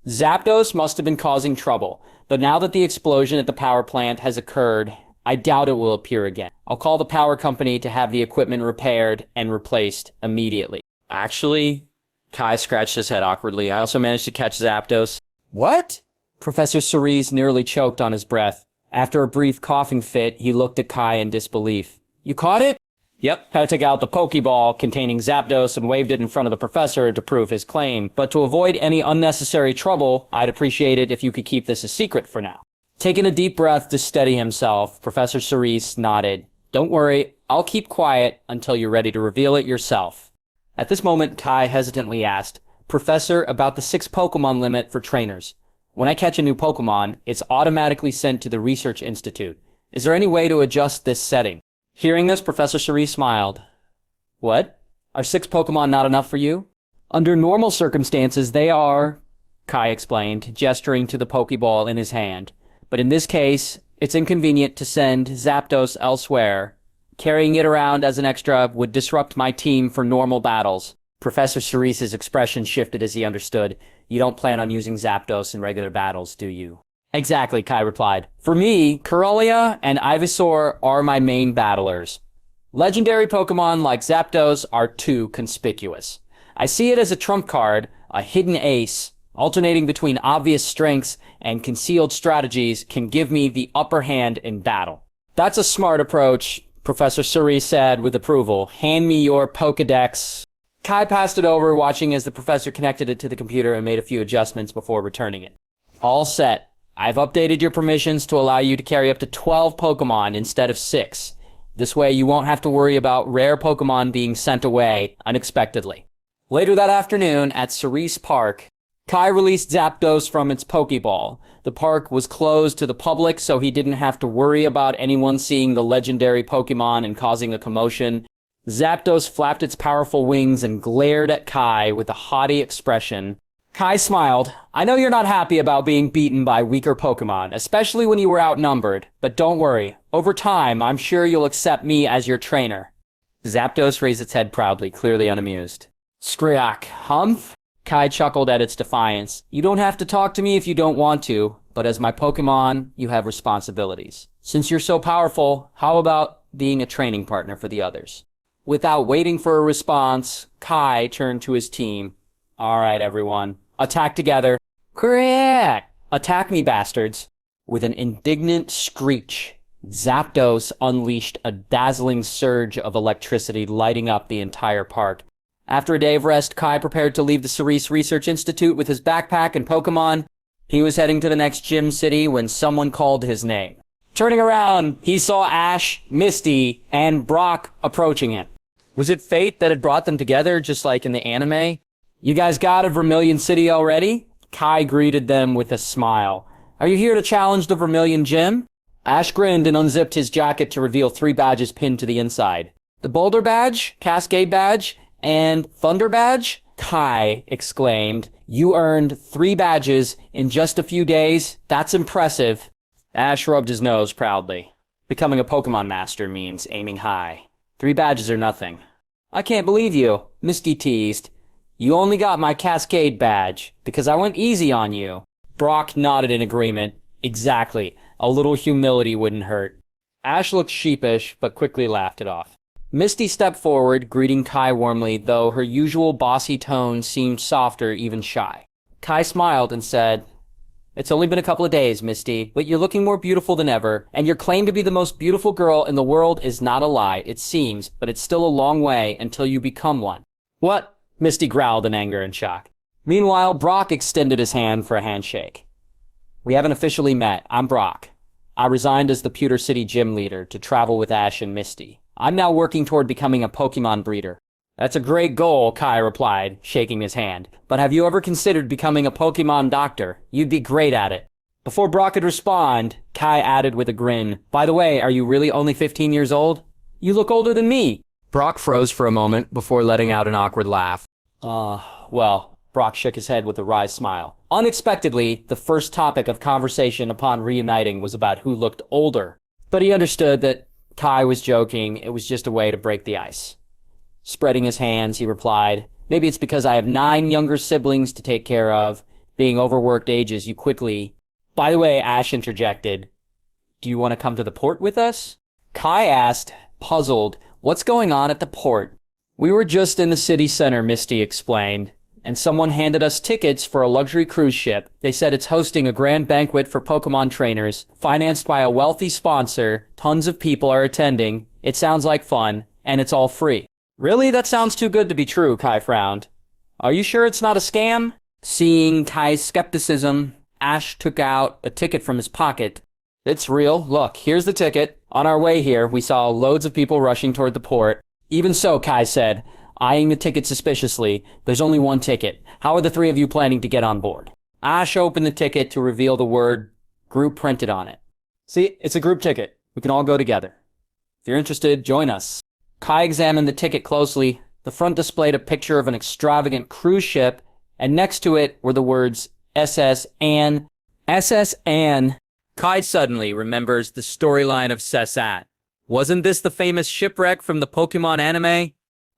Zapdos must have been causing trouble, but now that the explosion at the power plant has occurred, I doubt it will appear again. I'll call the power company to have the equipment repaired and replaced immediately. Actually, Kai scratched his head awkwardly. I also managed to catch Zapdos. What? Professor Cerise nearly choked on his breath. After a brief coughing fit, he looked at Kai in disbelief. You caught it? Yep. I took out the Pokeball containing Zapdos and waved it in front of the professor to prove his claim. But to avoid any unnecessary trouble, I'd appreciate it if you could keep this a secret for now. Taking a deep breath to steady himself, Professor Cerise nodded. Don't worry, I'll keep quiet until you're ready to reveal it yourself. At this moment, Kai hesitantly asked, Professor, about the 6 Pokemon limit for trainers. When I catch a new Pokemon, it's automatically sent to the Research Institute. Is there any way to adjust this setting? Hearing this, Professor Cerise smiled. What? Are 6 Pokemon not enough for you? Under normal circumstances, they are, Kai explained, gesturing to the Pokeball in his hand. But in this case, it's inconvenient to send Zapdos elsewhere. Carrying it around as an extra would disrupt my team for normal battles. Professor Cerise's expression shifted as he understood. You don't plan on using Zapdos in regular battles, do you? Exactly, Kai replied. For me, Kirilia and Ivysaur are my main battlers. Legendary Pokemon like Zapdos are too conspicuous. I see it as a trump card, a hidden ace. Alternating between obvious strengths and concealed strategies can give me the upper hand in battle. That's a smart approach, Professor Cerise said with approval. Hand me your Pokedex. Kai passed it over, watching as the professor connected it to the computer and made a few adjustments before returning it. All set. I've updated your permissions to allow you to carry up to 12 Pokemon instead of 6. This way you won't have to worry about rare Pokemon being sent away unexpectedly. Later that afternoon at Cerise Park, Kai released Zapdos from its Pokeball. The park was closed to the public, so he didn't have to worry about anyone seeing the legendary Pokemon and causing a commotion. Zapdos flapped its powerful wings and glared at Kai with a haughty expression. Kai smiled. I know you're not happy about being beaten by weaker Pokemon, especially when you were outnumbered, but don't worry. Over time, I'm sure you'll accept me as your trainer. Zapdos raised its head proudly, clearly unamused. Skriak, humph? Kai chuckled at its defiance. You don't have to talk to me if you don't want to, but as my Pokemon, you have responsibilities. Since you're so powerful, how about being a training partner for the others? Without waiting for a response, Kai turned to his team. All right, everyone. Attack together. Correct! Attack me, bastards. With an indignant screech, Zapdos unleashed a dazzling surge of electricity lighting up the entire park. After a day of rest, Kai prepared to leave the Cerise Research Institute with his backpack and Pokemon. He was heading to the next gym city when someone called his name. Turning around, he saw Ash, Misty, and Brock approaching him. Was it fate that had brought them together, just like in the anime? You guys got a Vermilion City already? Kai greeted them with a smile. Are you here to challenge the Vermilion Gym? Ash grinned and unzipped his jacket to reveal 3 badges pinned to the inside. The Boulder Badge, Cascade Badge, and Thunder Badge? Kai exclaimed. You earned 3 badges in just a few days? That's impressive. Ash rubbed his nose proudly. Becoming a Pokemon Master means aiming high. 3 badges are nothing. I can't believe you, Misty teased. You only got my Cascade Badge, because I went easy on you. Brock nodded in agreement. Exactly. A little humility wouldn't hurt. Ash looked sheepish, but quickly laughed it off. Misty stepped forward, greeting Kai warmly, though her usual bossy tone seemed softer, even shy. Kai smiled and said, It's only been a couple of days, Misty, but you're looking more beautiful than ever, and your claim to be the most beautiful girl in the world is not a lie, it seems, but it's still a long way until you become one. What? Misty growled in anger and shock. Meanwhile, Brock extended his hand for a handshake. We haven't officially met. I'm Brock. I resigned as the Pewter City gym leader to travel with Ash and Misty. I'm now working toward becoming a Pokemon breeder. That's a great goal, Kai replied, shaking his hand. But have you ever considered becoming a Pokemon doctor? You'd be great at it. Before Brock could respond, Kai added with a grin, By the way, are you really only 15 years old? You look older than me. Brock froze for a moment before letting out an awkward laugh. Well, Brock shook his head with a wry smile. Unexpectedly, the first topic of conversation upon reuniting was about who looked older. But he understood that Kai was joking. It was just a way to break the ice. Spreading his hands, he replied, "Maybe it's because I have 9 younger siblings to take care of. Being overworked ages you quickly." By the way, Ash interjected, "Do you want to come to the port with us?" Kai asked, puzzled, "What's going on at the port?" "We were just in the city center," Misty explained, "and someone handed us tickets for a luxury cruise ship. They said it's hosting a grand banquet for Pokemon trainers, financed by a wealthy sponsor. Tons of people are attending. It sounds like fun, and it's all free." "Really? That sounds too good to be true," Kai frowned. "Are you sure it's not a scam?" Seeing Kai's skepticism, Ash took out a ticket from his pocket. "It's real. Look, here's the ticket. On our way here, we saw loads of people rushing toward the port." "Even so," Kai said, eyeing the ticket suspiciously, "there's only one ticket. How are the 3 of you planning to get on board?" Ash opened the ticket to reveal the word group printed on it. "See, it's a group ticket. We can all go together. If you're interested, join us." Kai examined the ticket closely. The front displayed a picture of an extravagant cruise ship, and next to it were the words SS Anne. SS Anne. Kai suddenly remembers the storyline of Cessat. Wasn't this the famous Shipwreck from the Pokémon anime?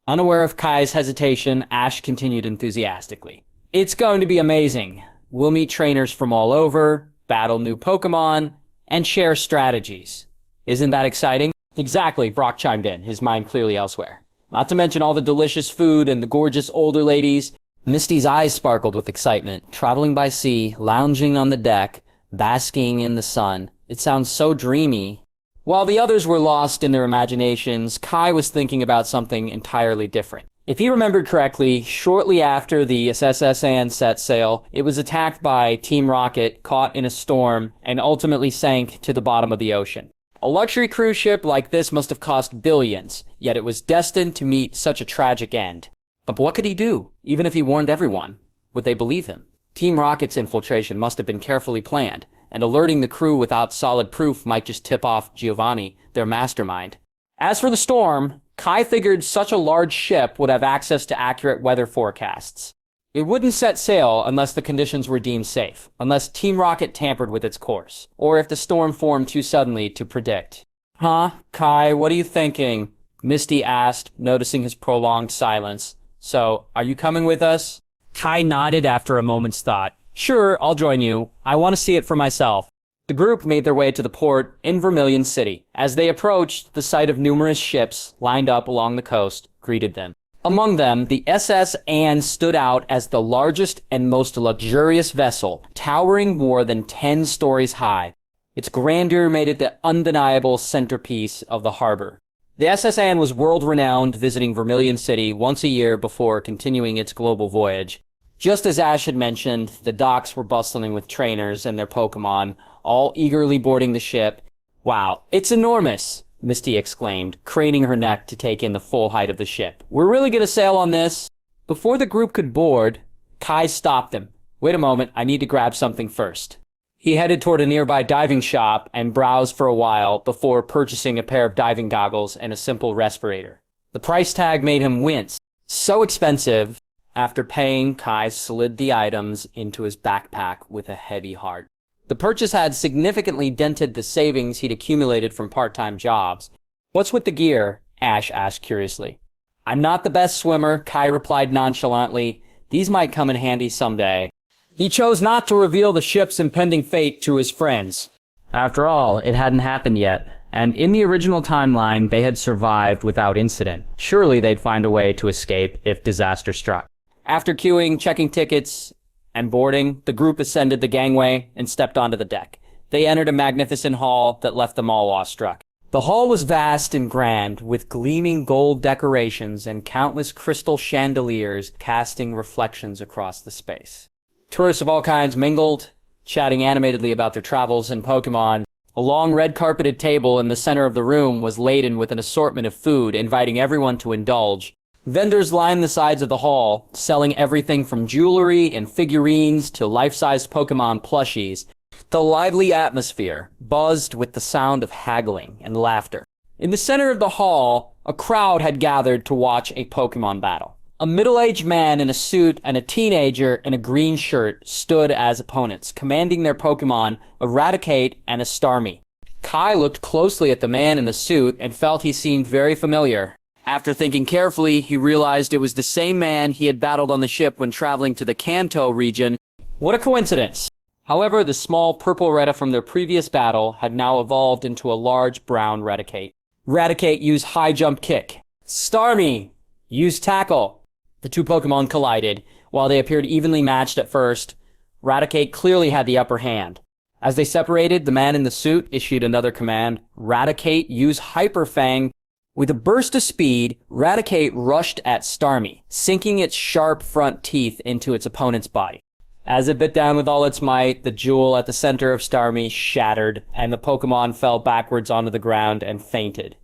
Unaware of Kai's hesitation, Ash continued enthusiastically. "It's going to be amazing. We'll meet trainers from all over, battle new Pokémon, and share strategies. Isn't that exciting?" "Exactly," Brock chimed in, his mind clearly elsewhere. "Not to mention all the delicious food and the gorgeous older ladies." Misty's eyes sparkled with excitement. Traveling by sea, lounging on the deck, basking in the sun. It sounds so dreamy. While the others were lost in their imaginations, Kai was thinking about something entirely different. If he remembered correctly, shortly after the SS Anne set sail, it was attacked by Team Rocket, caught in a storm, and ultimately sank to the bottom of the ocean. A luxury cruise ship like this must have cost billions, yet it was destined to meet such a tragic end. But what could he do? Even if he warned everyone, would they believe him? Team Rocket's infiltration must have been carefully planned, and alerting the crew without solid proof might just tip off Giovanni, their mastermind. As for the storm, Kai figured such a large ship would have access to accurate weather forecasts. It wouldn't set sail unless the conditions were deemed safe, unless Team Rocket tampered with its course, or if the storm formed too suddenly to predict. "Huh? Kai, what are you thinking?" Misty asked, noticing his prolonged silence. "So, are you coming with us?" Kai nodded after a moment's thought. "Sure, I'll join you. I want to see it for myself." The group made their way to the port in Vermilion City. As they approached, the sight of numerous ships lined up along the coast greeted them. Among them, the SS Anne stood out as the largest and most luxurious vessel, towering more than 10 stories high. Its grandeur made it the undeniable centerpiece of the harbor. The SS Anne was world-renowned, visiting Vermilion City once a year before continuing its global voyage. Just as Ash had mentioned, the docks were bustling with trainers and their Pokémon, all eagerly boarding the ship. "Wow, it's enormous!" Misty exclaimed, craning her neck to take in the full height of the ship. "We're really gonna sail on this?" Before the group could board, Kai stopped them. "Wait a moment, I need to grab something first." He headed toward a nearby diving shop and browsed for a while before purchasing a pair of diving goggles and a simple respirator. The price tag made him wince. So expensive. After paying, Kai slid the items into his backpack with a heavy heart. The purchase had significantly dented the savings he'd accumulated from part-time jobs. "What's with the gear?" Ash asked curiously. "I'm not the best swimmer," Kai replied nonchalantly. "These might come in handy someday." He chose not to reveal the ship's impending fate to his friends. After all, it hadn't happened yet, and in the original timeline, they had survived without incident. Surely they'd find a way to escape if disaster struck. After queuing, checking tickets, and boarding, the group ascended the gangway and stepped onto the deck. They entered a magnificent hall that left them all awestruck. The hall was vast and grand, with gleaming gold decorations and countless crystal chandeliers casting reflections across the space. Tourists of all kinds mingled, chatting animatedly about their travels and Pokémon. A long red-carpeted table in the center of the room was laden with an assortment of food, inviting everyone to indulge. Vendors lined the sides of the hall, selling everything from jewelry and figurines to life-sized Pokémon plushies. The lively atmosphere buzzed with the sound of haggling and laughter. In the center of the hall, a crowd had gathered to watch a Pokémon battle. A middle-aged man in a suit and a teenager in a green shirt stood as opponents, commanding their Pokémon Eradicate and a Starmie. Kai looked closely at the man in the suit and felt he seemed very familiar. After thinking carefully, he realized it was the same man he had battled on the ship when traveling to the Kanto region. What a coincidence! However, the small purple Retta from their previous battle had now evolved into a large brown Raticate. Raticate used High Jump Kick. Starmie used Tackle. The two Pokemon collided. While they appeared evenly matched at first, Raticate clearly had the upper hand. As they separated, the man in the suit issued another command. Raticate used Hyper Fang. With a burst of speed, Raticate rushed at Starmie, sinking its sharp front teeth into its opponent's body. As it bit down with all its might, the jewel at the center of Starmie shattered, and the Pokemon fell backwards onto the ground and fainted.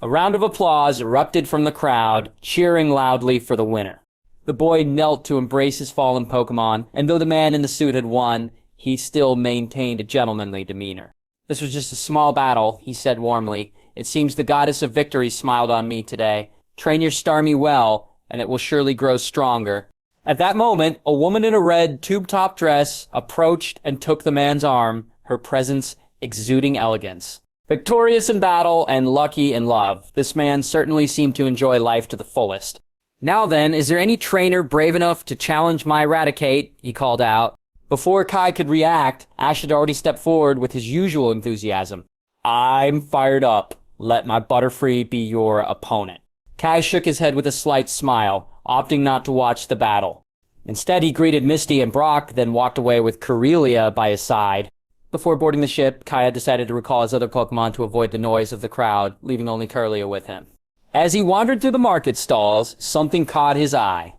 A round of applause erupted from the crowd, cheering loudly for the winner. The boy knelt to embrace his fallen Pokemon, and though the man in the suit had won, he still maintained a gentlemanly demeanor. This was just a small battle, he said warmly. It seems the goddess of victory smiled on me today. Train your Starmie well, and it will surely grow stronger. At that moment, a woman in a red tube-top dress approached and took the man's arm, her presence exuding elegance. Victorious in battle and lucky in love, this man certainly seemed to enjoy life to the fullest. Now then, is there any trainer brave enough to challenge my Raticate? He called out. Before Kai could react, Ash had already stepped forward with his usual enthusiasm. I'm fired up. Let my Butterfree be your opponent. Kai shook his head with a slight smile, opting not to watch the battle. Instead, he greeted Misty and Brock, then walked away with Kirilia by his side. Before boarding the ship, Kai had decided to recall his other Pokemon to avoid the noise of the crowd, leaving only Kirilia with him. As he wandered through the market stalls, something caught his eye.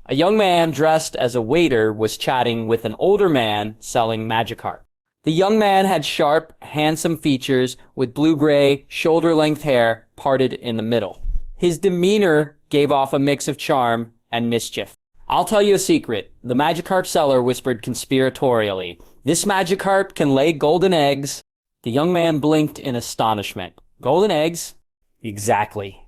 A young man dressed as a waiter was chatting with an older man selling Magikarp. The young man had sharp, handsome features with blue-gray, shoulder-length hair parted in the middle. His demeanor gave off a mix of charm and mischief. I'll tell you a secret, the Magikarp seller whispered conspiratorially. This Magikarp can lay golden eggs. The young man blinked in astonishment. Golden eggs? Exactly,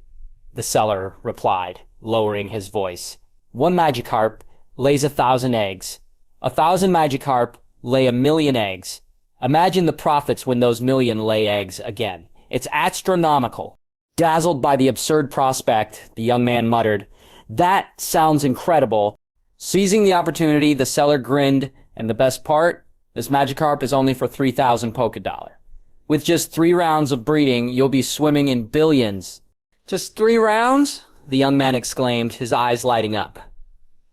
the seller replied, lowering his voice. One Magikarp lays 1,000 eggs. 1,000 Magikarp lay 1,000,000 eggs. Imagine the profits when those million lay eggs again. It's astronomical. Dazzled by the absurd prospect, the young man muttered, That sounds incredible. Seizing the opportunity, the seller grinned, and the best part? This Magikarp is only for 3,000 Pokédollar. With just 3 rounds of breeding, you'll be swimming in billions. Just 3 rounds? The young man exclaimed, his eyes lighting up.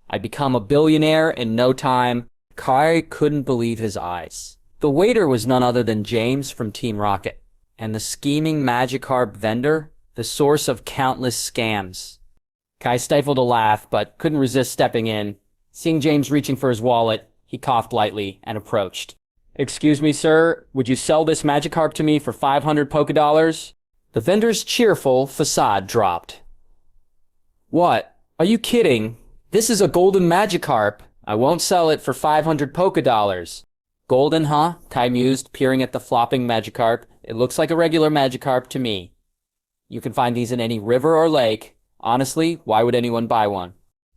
I'd become a billionaire in no time. Kai couldn't believe his eyes. The waiter was none other than James from Team Rocket, and the scheming Magikarp vendor, the source of countless scams. Kai stifled a laugh, but couldn't resist stepping in. Seeing James reaching for his wallet, he coughed lightly and approached. Excuse me, sir, would you sell this Magikarp to me for 500 Pokédollars? The vendor's cheerful facade dropped. What? Are you kidding? This is a golden Magikarp. I won't sell it for 500 Pokédollars. Golden, huh? Kai mused, peering at the flopping Magikarp. It looks like a regular Magikarp to me. You can find these in any river or lake. Honestly, why would anyone buy one?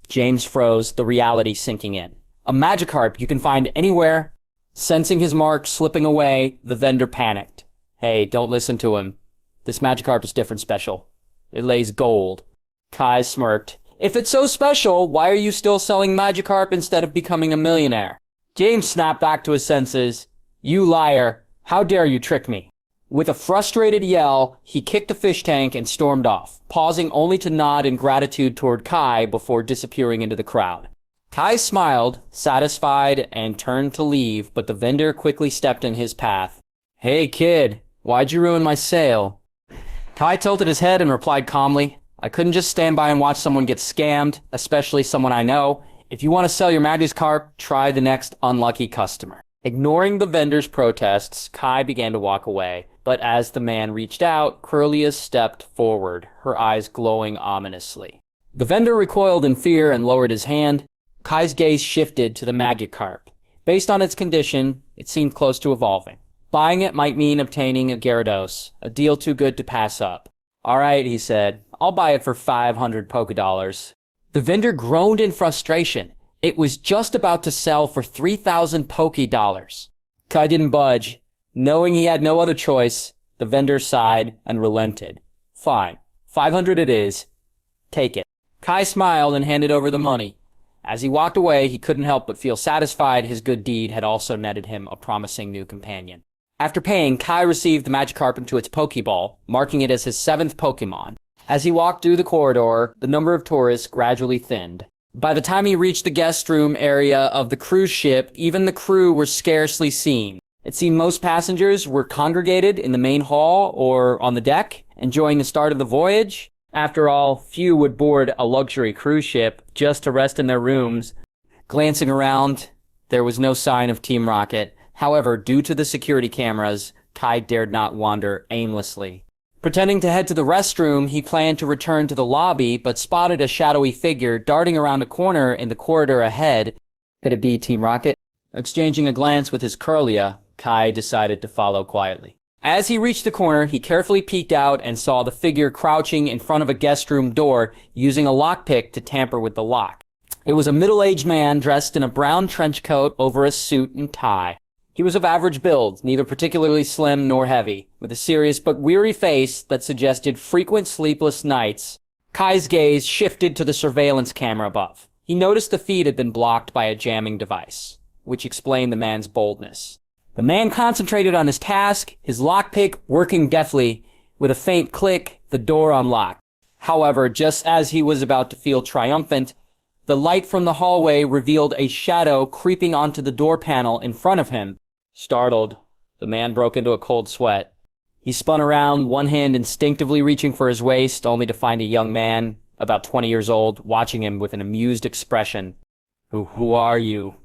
James froze, the reality sinking in. A Magikarp you can find anywhere. Sensing his mark slipping away, the vendor panicked. Hey, don't listen to him. This Magikarp is different special. It lays gold. Kai smirked. If it's so special, why are you still selling Magikarp instead of becoming a millionaire? James snapped back to his senses. You liar. How dare you trick me? With a frustrated yell, he kicked a fish tank and stormed off, pausing only to nod in gratitude toward Kai before disappearing into the crowd. Kai smiled, satisfied, and turned to leave, but the vendor quickly stepped in his path. Hey kid, why'd you ruin my sale? Kai tilted his head and replied calmly, I couldn't just stand by and watch someone get scammed, especially someone I know. If you want to sell your Magikarp, try the next unlucky customer. Ignoring the vendor's protests, Kai began to walk away, but as the man reached out, Kirilia stepped forward, her eyes glowing ominously. The vendor recoiled in fear and lowered his hand. Kai's gaze shifted to the Magikarp. Based on its condition, it seemed close to evolving. Buying it might mean obtaining a Gyarados, a deal too good to pass up. All right, he said. I'll buy it for 500 Pokédollars. The vendor groaned in frustration. It was just about to sell for 3,000 Poké dollars. Kai didn't budge. Knowing he had no other choice, the vendor sighed and relented. Fine, 500 it is. Take it. Kai smiled and handed over the money. As he walked away, he couldn't help but feel satisfied his good deed had also netted him a promising new companion. After paying, Kai received the Magikarp into its Pokeball, marking it as his 7th Pokemon. As he walked through the corridor, the number of tourists gradually thinned. By the time he reached the guest room area of the cruise ship, even the crew were scarcely seen. It seemed most passengers were congregated in the main hall or on the deck, enjoying the start of the voyage. After all, few would board a luxury cruise ship just to rest in their rooms. Glancing around, there was no sign of Team Rocket. However, due to the security cameras, Kai dared not wander aimlessly. Pretending to head to the restroom, he planned to return to the lobby, but spotted a shadowy figure darting around a corner in the corridor ahead. Could it be Team Rocket? Exchanging a glance with his Kirilia, Kai decided to follow quietly. As he reached the corner, he carefully peeked out and saw the figure crouching in front of a guest room door, using a lockpick to tamper with the lock. It was a middle-aged man dressed in a brown trench coat over a suit and tie. He was of average build, neither particularly slim nor heavy, with a serious but weary face that suggested frequent sleepless nights. Kai's gaze shifted to the surveillance camera above. He noticed the feed had been blocked by a jamming device, which explained the man's boldness. The man concentrated on his task, his lockpick working deftly. With a faint click, the door unlocked. However, just as he was about to feel triumphant, the light from the hallway revealed a shadow creeping onto the door panel in front of him. Startled, the man broke into a cold sweat. He spun around, one hand instinctively reaching for his waist, only to find a young man, about 20 years old, watching him with an amused expression. Who are you?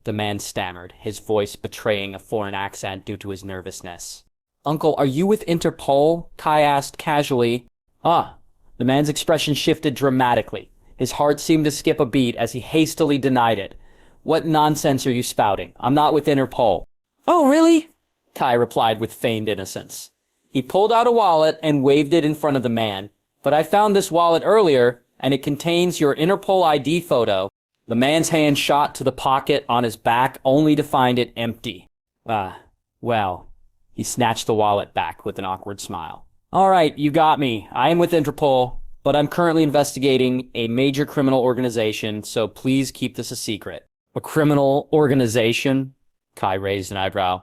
The man stammered, his voice betraying a foreign accent due to his nervousness. Uncle, are you with Interpol? Kai asked casually. The man's expression shifted dramatically. His heart seemed to skip a beat as he hastily denied it. What nonsense are you spouting? I'm not with Interpol. Oh, really? Kai replied with feigned innocence. He pulled out a wallet and waved it in front of the man. But I found this wallet earlier, and it contains your Interpol ID photo. The man's hand shot to the pocket on his back, only to find it empty. Well, he snatched the wallet back with an awkward smile. All right, you got me. I am with Interpol, but I'm currently investigating a major criminal organization, so please keep this a secret. A criminal organization? Kai raised an eyebrow.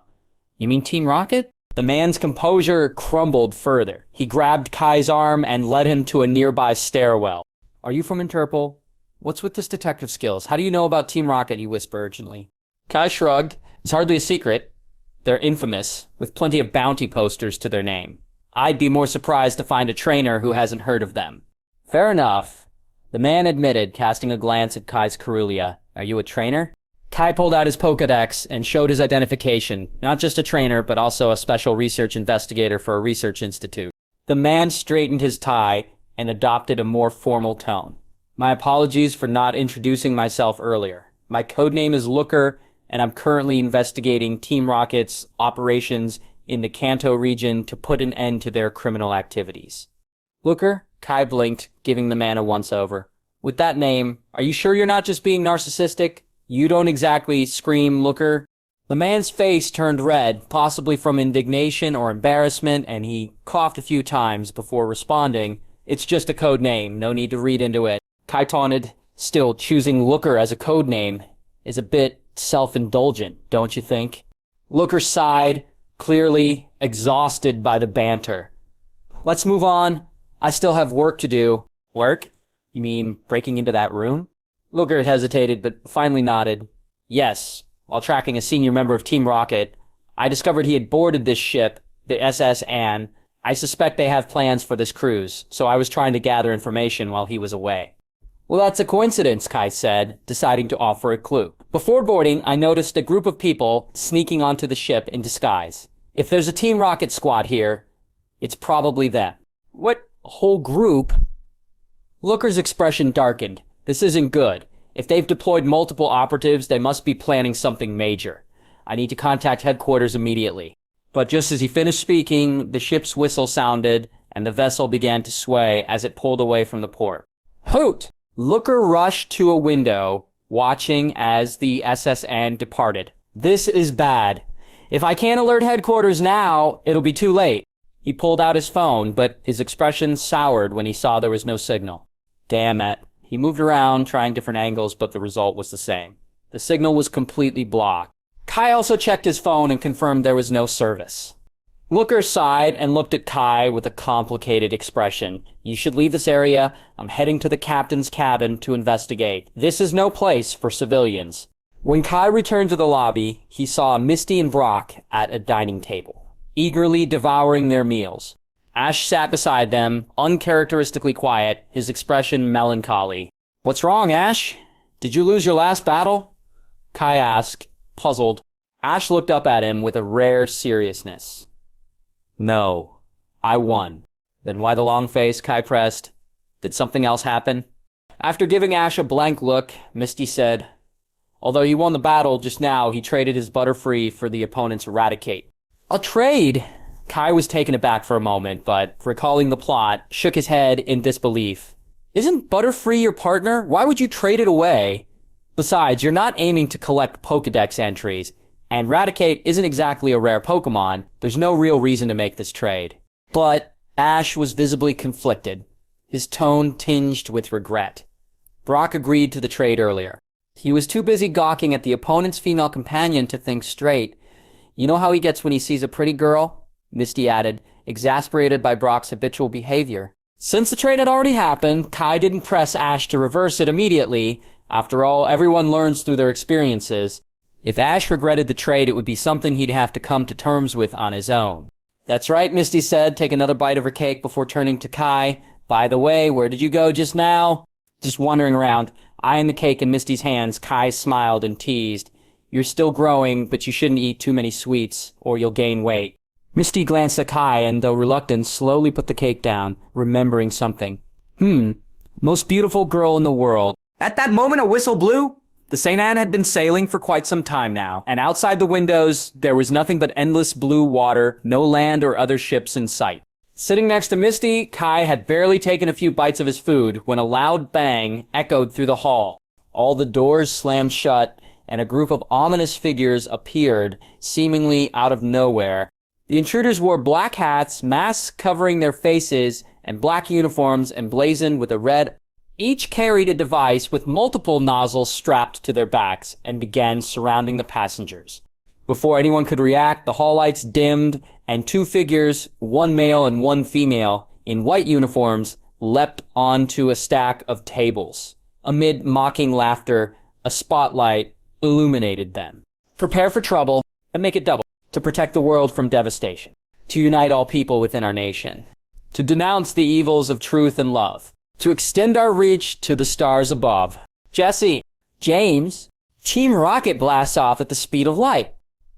You mean Team Rocket? The man's composure crumbled further. He grabbed Kai's arm and led him to a nearby stairwell. Are you from Interpol? What's with this detective skills? How do you know about Team Rocket? He whispered urgently. Kai shrugged. It's hardly a secret. They're infamous, with plenty of bounty posters to their name. I'd be more surprised to find a trainer who hasn't heard of them. Fair enough. The man admitted, casting a glance at Kai's Kirilia. Are you a trainer? Kai pulled out his Pokédex and showed his identification. Not just a trainer, but also a special research investigator for a research institute. The man straightened his tie and adopted a more formal tone. My apologies for not introducing myself earlier. My codename is Looker, and I'm currently investigating Team Rocket's operations in the Kanto region to put an end to their criminal activities. Looker? Kai blinked, giving the man a once-over. With that name, are you sure you're not just being narcissistic? You don't exactly scream Looker. The man's face turned red, possibly from indignation or embarrassment, and he coughed a few times before responding. It's just a code name, no need to read into it. Kai taunted. Still, choosing Looker as a code name is a bit self-indulgent, don't you think? Looker sighed, clearly exhausted by the banter. Let's move on. I still have work to do. Work? You mean breaking into that room? Looker hesitated, but finally nodded. Yes. While tracking a senior member of Team Rocket, I discovered he had boarded this ship, the SS Anne. I suspect they have plans for this cruise, so I was trying to gather information while he was away. Well, that's a coincidence, Kai said, deciding to offer a clue. Before boarding, I noticed a group of people sneaking onto the ship in disguise. If there's a Team Rocket squad here, it's probably them. What whole group? Looker's expression darkened. This isn't good. If they've deployed multiple operatives, they must be planning something major. I need to contact headquarters immediately. But just as he finished speaking, the ship's whistle sounded, and the vessel began to sway as it pulled away from the port. Hoot! Looker rushed to a window, watching as the SSN departed. This is bad. If I can't alert headquarters now, it'll be too late. He pulled out his phone, but his expression soured when he saw there was no signal. Damn it. He moved around, trying different angles, but the result was the same. The signal was completely blocked. Kai also checked his phone and confirmed there was no service. Looker sighed and looked at Kai with a complicated expression. You should leave this area. I'm heading to the captain's cabin to investigate. This is no place for civilians. When Kai returned to the lobby, he saw Misty and Brock at a dining table, eagerly devouring their meals. Ash sat beside them, uncharacteristically quiet, his expression melancholy. What's wrong, Ash? Did you lose your last battle? Kai asked, puzzled. Ash looked up at him with a rare seriousness. No, I won. Then why the long face? Kai pressed. Did something else happen? After giving Ash a blank look, Misty said, although he won the battle just now, he traded his Butterfree for the opponent's Eradicate. A trade? Kai was taken aback for a moment, but, recalling the plot, shook his head in disbelief. Isn't Butterfree your partner? Why would you trade it away? Besides, you're not aiming to collect Pokedex entries, and Eradicate isn't exactly a rare Pokemon. There's no real reason to make this trade. But Ash was visibly conflicted, his tone tinged with regret. Brock agreed to the trade earlier. He was too busy gawking at the opponent's female companion to think straight. You know how he gets when he sees a pretty girl? Misty added, exasperated by Brock's habitual behavior. Since the trade had already happened, Kai didn't press Ash to reverse it immediately. After all, everyone learns through their experiences. If Ash regretted the trade, it would be something he'd have to come to terms with on his own. That's right, Misty said, take another bite of her cake before turning to Kai. By the way, where did you go just now? Just wandering around. Eyeing the cake in Misty's hands, Kai smiled and teased. You're still growing, but you shouldn't eat too many sweets, or you'll gain weight. Misty glanced at Kai and, though reluctant, slowly put the cake down, remembering something. Most beautiful girl in the world. At that moment, a whistle blew. The St. Anne had been sailing for quite some time now, and outside the windows, there was nothing but endless blue water, no land or other ships in sight. Sitting next to Misty, Kai had barely taken a few bites of his food when a loud bang echoed through the hall. All the doors slammed shut, and a group of ominous figures appeared, seemingly out of nowhere. The intruders wore black hats, masks covering their faces, and black uniforms emblazoned with a red. Each carried a device with multiple nozzles strapped to their backs and began surrounding the passengers. Before anyone could react, the hall lights dimmed, and two figures, one male and one female, in white uniforms, leapt onto a stack of tables. Amid mocking laughter, a spotlight illuminated them. Prepare for trouble, and make it double. To protect the world from devastation. To unite all people within our nation. To denounce the evils of truth and love. To extend our reach to the stars above. Jesse, James, Team Rocket blasts off at the speed of light.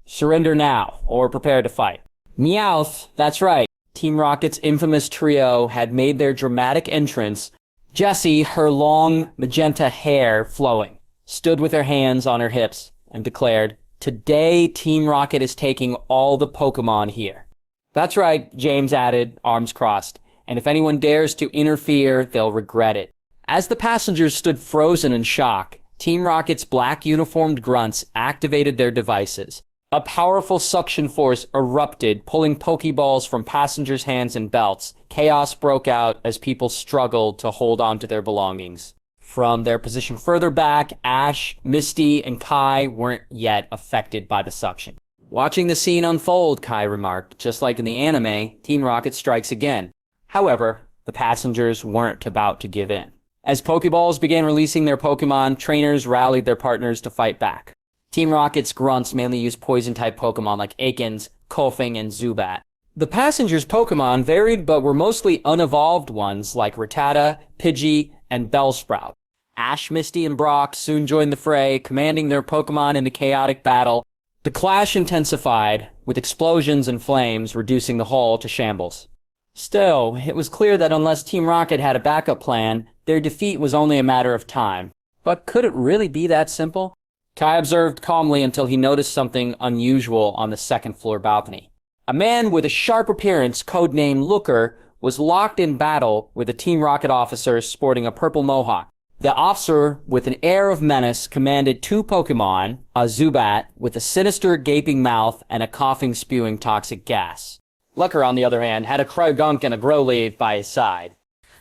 Surrender now, or prepare to fight. Meowth, that's right. Team Rocket's infamous trio had made their dramatic entrance. Jessie, her long magenta hair flowing, stood with her hands on her hips and declared, today, Team Rocket is taking all the Pokémon here. That's right, James added, arms crossed. And if anyone dares to interfere, they'll regret it. As the passengers stood frozen in shock, Team Rocket's black uniformed grunts activated their devices. A powerful suction force erupted, pulling Pokeballs from passengers' hands and belts. Chaos broke out as people struggled to hold on to their belongings. From their position further back, Ash, Misty, and Kai weren't yet affected by the suction. Watching the scene unfold, Kai remarked, just like in the anime, Team Rocket strikes again. However, the passengers weren't about to give in. As Pokeballs began releasing their Pokemon, trainers rallied their partners to fight back. Team Rocket's grunts mainly used poison-type Pokemon like Aikens, Koffing, and Zubat. The passengers' Pokemon varied but were mostly unevolved ones like Rattata, Pidgey, and Bellsprout. Ash, Misty, and Brock soon joined the fray, commanding their Pokemon in a chaotic battle. The clash intensified, with explosions and flames reducing the hall to shambles. Still, it was clear that unless Team Rocket had a backup plan, their defeat was only a matter of time. But could it really be that simple? Kai observed calmly until he noticed something unusual on the second-floor balcony. A man with a sharp appearance, codenamed Looker, was locked in battle with a Team Rocket officer sporting a purple mohawk. The officer, with an air of menace, commanded 2 Pokémon, a Zubat with a sinister gaping mouth and a coughing spewing toxic gas. Looker, on the other hand, had a Crygunk and a Growlithe by his side.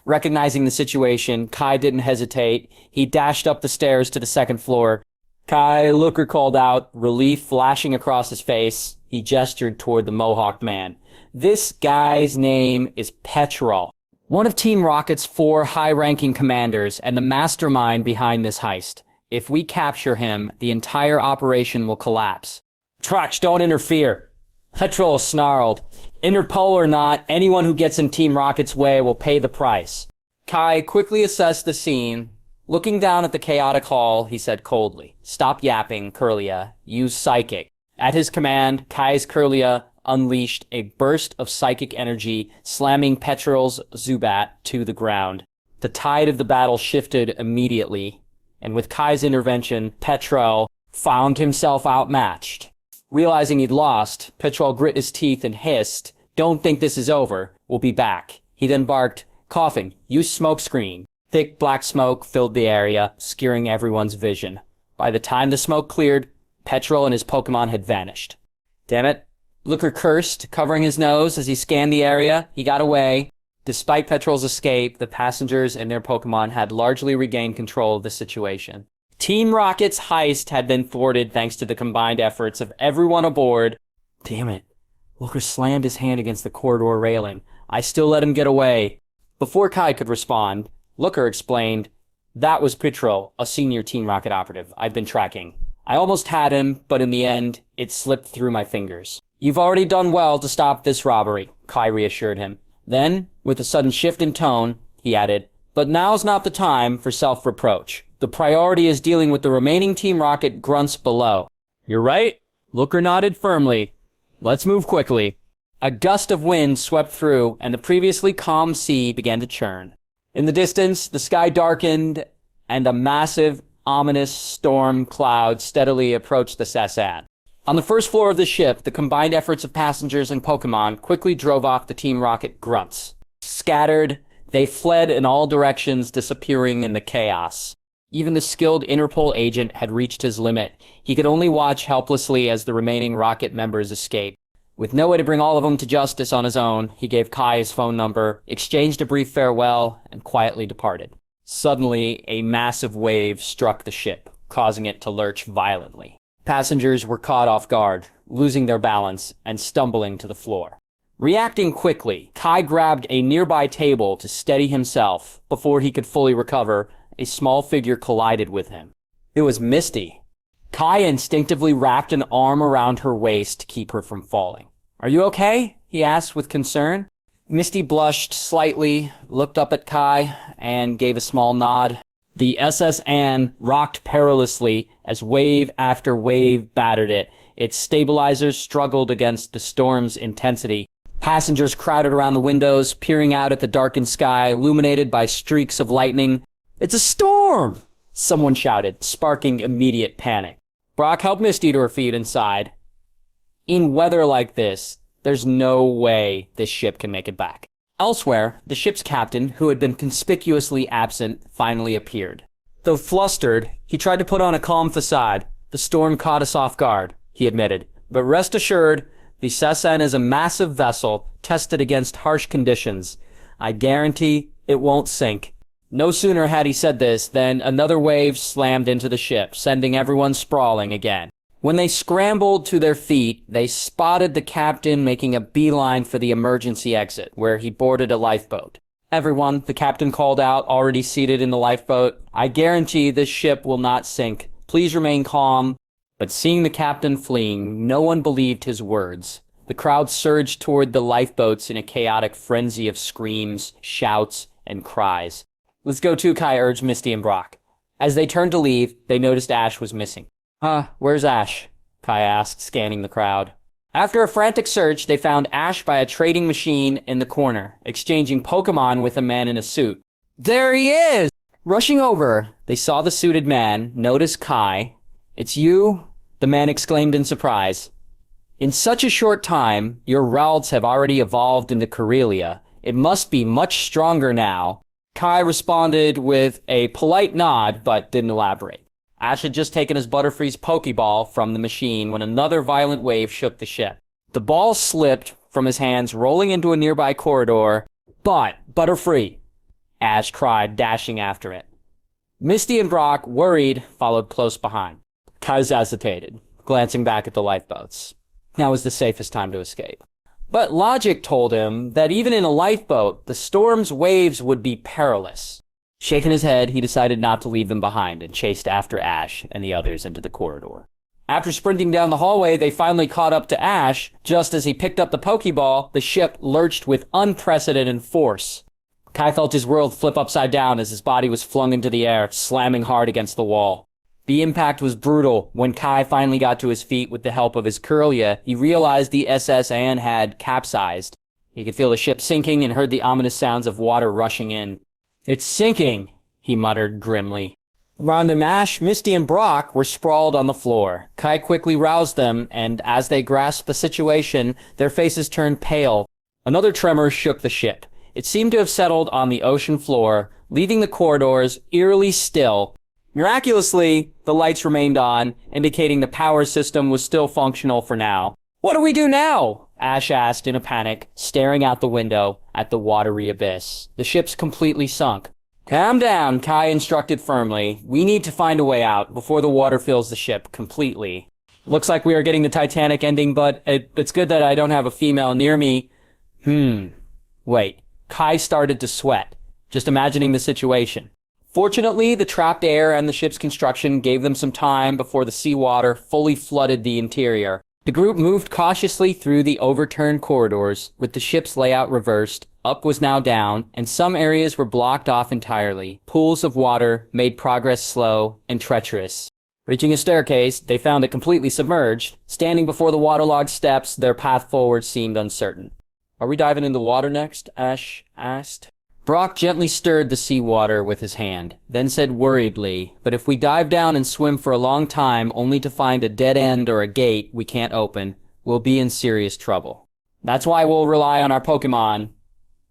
Recognizing the situation, Kai didn't hesitate. He dashed up the stairs to the 2nd floor. Kai, Looker called out, relief flashing across his face. He gestured toward the Mohawked man. This guy's name is Petrol, one of Team Rocket's 4 high-ranking commanders and the mastermind behind this heist. If we capture him, the entire operation will collapse. Trox, don't interfere. Petrol snarled. Interpol or not, anyone who gets in Team Rocket's way will pay the price. Kai quickly assessed the scene. Looking down at the chaotic hall, he said coldly, "Stop yapping, Kirilia. Use Psychic." At his command, Kai's Kirilia unleashed a burst of psychic energy, slamming Petrol's Zubat to the ground. The tide of the battle shifted immediately, and with Kai's intervention, Petrol found himself outmatched. Realizing he'd lost, Petrol grit his teeth and hissed, "Don't think this is over. We'll be back." He then barked, coughing, "Use smoke screen." Thick black smoke filled the area, obscuring everyone's vision. By the time the smoke cleared, Petrol and his Pokemon had vanished. Damn it. Looker cursed, covering his nose as he scanned the area. He got away. Despite Petrol's escape, the passengers and their Pokemon had largely regained control of the situation. Team Rocket's heist had been thwarted thanks to the combined efforts of everyone aboard. Damn it. Looker slammed his hand against the corridor railing. I still let him get away. Before Kai could respond, Looker explained, "That was Petrol, a senior Team Rocket operative I've been tracking. I almost had him, but in the end, it slipped through my fingers." "You've already done well to stop this robbery," Kai reassured him. Then, with a sudden shift in tone, he added, "But now's not the time for self-reproach. The priority is dealing with the remaining Team Rocket grunts below." "You're right." Looker nodded firmly. "Let's move quickly." A gust of wind swept through, and the previously calm sea began to churn. In the distance, the sky darkened, and a massive, ominous storm cloud steadily approached the Sassan. On the 1st floor of the ship, the combined efforts of passengers and Pokemon quickly drove off the Team Rocket grunts. Scattered, they fled in all directions, disappearing in the chaos. Even the skilled Interpol agent had reached his limit. He could only watch helplessly as the remaining Rocket members escaped. With no way to bring all of them to justice on his own, he gave Kai his phone number, exchanged a brief farewell, and quietly departed. Suddenly, a massive wave struck the ship, causing it to lurch violently. Passengers were caught off guard, losing their balance and stumbling to the floor. Reacting quickly, Kai grabbed a nearby table to steady himself. Before he could fully recover, a small figure collided with him. It was Misty. Kai instinctively wrapped an arm around her waist to keep her from falling. "Are you okay?" he asked with concern. Misty blushed slightly, looked up at Kai, and gave a small nod. The SS Anne rocked perilously as wave after wave battered it. Its stabilizers struggled against the storm's intensity. Passengers crowded around the windows, peering out at the darkened sky, illuminated by streaks of lightning. "It's a storm!" someone shouted, sparking immediate panic. Brock helped Misty to her feet inside. In weather like this, there's no way this ship can make it back. Elsewhere, the ship's captain, who had been conspicuously absent, finally appeared. Though flustered, he tried to put on a calm facade. "The storm caught us off guard," he admitted. "But rest assured, the Sassan is a massive vessel, tested against harsh conditions. I guarantee it won't sink." No sooner had he said this than another wave slammed into the ship, sending everyone sprawling again. When they scrambled to their feet, they spotted the captain making a beeline for the emergency exit, where he boarded a lifeboat. "Everyone," the captain called out, already seated in the lifeboat, "I guarantee this ship will not sink. Please remain calm." But seeing the captain fleeing, no one believed his words. The crowd surged toward the lifeboats in a chaotic frenzy of screams, shouts, and cries. "Let's go too," Kai urged Misty and Brock. As they turned to leave, they noticed Ash was missing. Where's Ash?" Kai asked, scanning the crowd. After a frantic search, they found Ash by a trading machine in the corner, exchanging Pokemon with a man in a suit. "There he is!" Rushing over, they saw the suited man, noticed Kai. "It's you?" the man exclaimed in surprise. "In such a short time, your Ralts have already evolved into Kirilia. It must be much stronger now." Kai responded with a polite nod, but didn't elaborate. Ash had just taken his Butterfree's Pokeball from the machine when another violent wave shook the ship. The ball slipped from his hands, rolling into a nearby corridor. But, Butterfree! Ash cried, dashing after it. Misty and Brock, worried, followed close behind. Kai hesitated, glancing back at the lifeboats. Now was the safest time to escape. But logic told him that even in a lifeboat, the storm's waves would be perilous. Shaking his head, he decided not to leave them behind and chased after Ash and the others into the corridor. After sprinting down the hallway, they finally caught up to Ash. Just as he picked up the Pokeball, the ship lurched with unprecedented force. Kai felt his world flip upside down as his body was flung into the air, slamming hard against the wall. The impact was brutal. When Kai finally got to his feet with the help of his Kirilia, he realized the SS Anne had capsized. He could feel the ship sinking and heard the ominous sounds of water rushing in. "It's sinking," he muttered grimly. Around him, Ash, Misty, and Brock were sprawled on the floor. Kai quickly roused them, and as they grasped the situation, their faces turned pale. Another tremor shook the ship. It seemed to have settled on the ocean floor, leaving the corridors eerily still. Miraculously, the lights remained on, indicating the power system was still functional for now. "What do we do now?" Ash asked in a panic, staring out the window at the watery abyss. The ship's completely sunk. "Calm down," Kai instructed firmly. "We need to find a way out before the water fills the ship completely. Looks like we are getting the Titanic ending, but it's good that I don't have a female near me." Wait. Kai started to sweat, just imagining the situation. Fortunately, the trapped air and the ship's construction gave them some time before the seawater fully flooded the interior. The group moved cautiously through the overturned corridors, with the ship's layout reversed. Up was now down, and some areas were blocked off entirely. Pools of water made progress slow and treacherous. Reaching a staircase, they found it completely submerged. Standing before the waterlogged steps, their path forward seemed uncertain. "Are we diving into the water next?" Ash asked. Brock gently stirred the seawater with his hand, then said worriedly, "But if we dive down and swim for a long time only to find a dead end or a gate we can't open, we'll be in serious trouble. That's why we'll rely on our Pokémon,"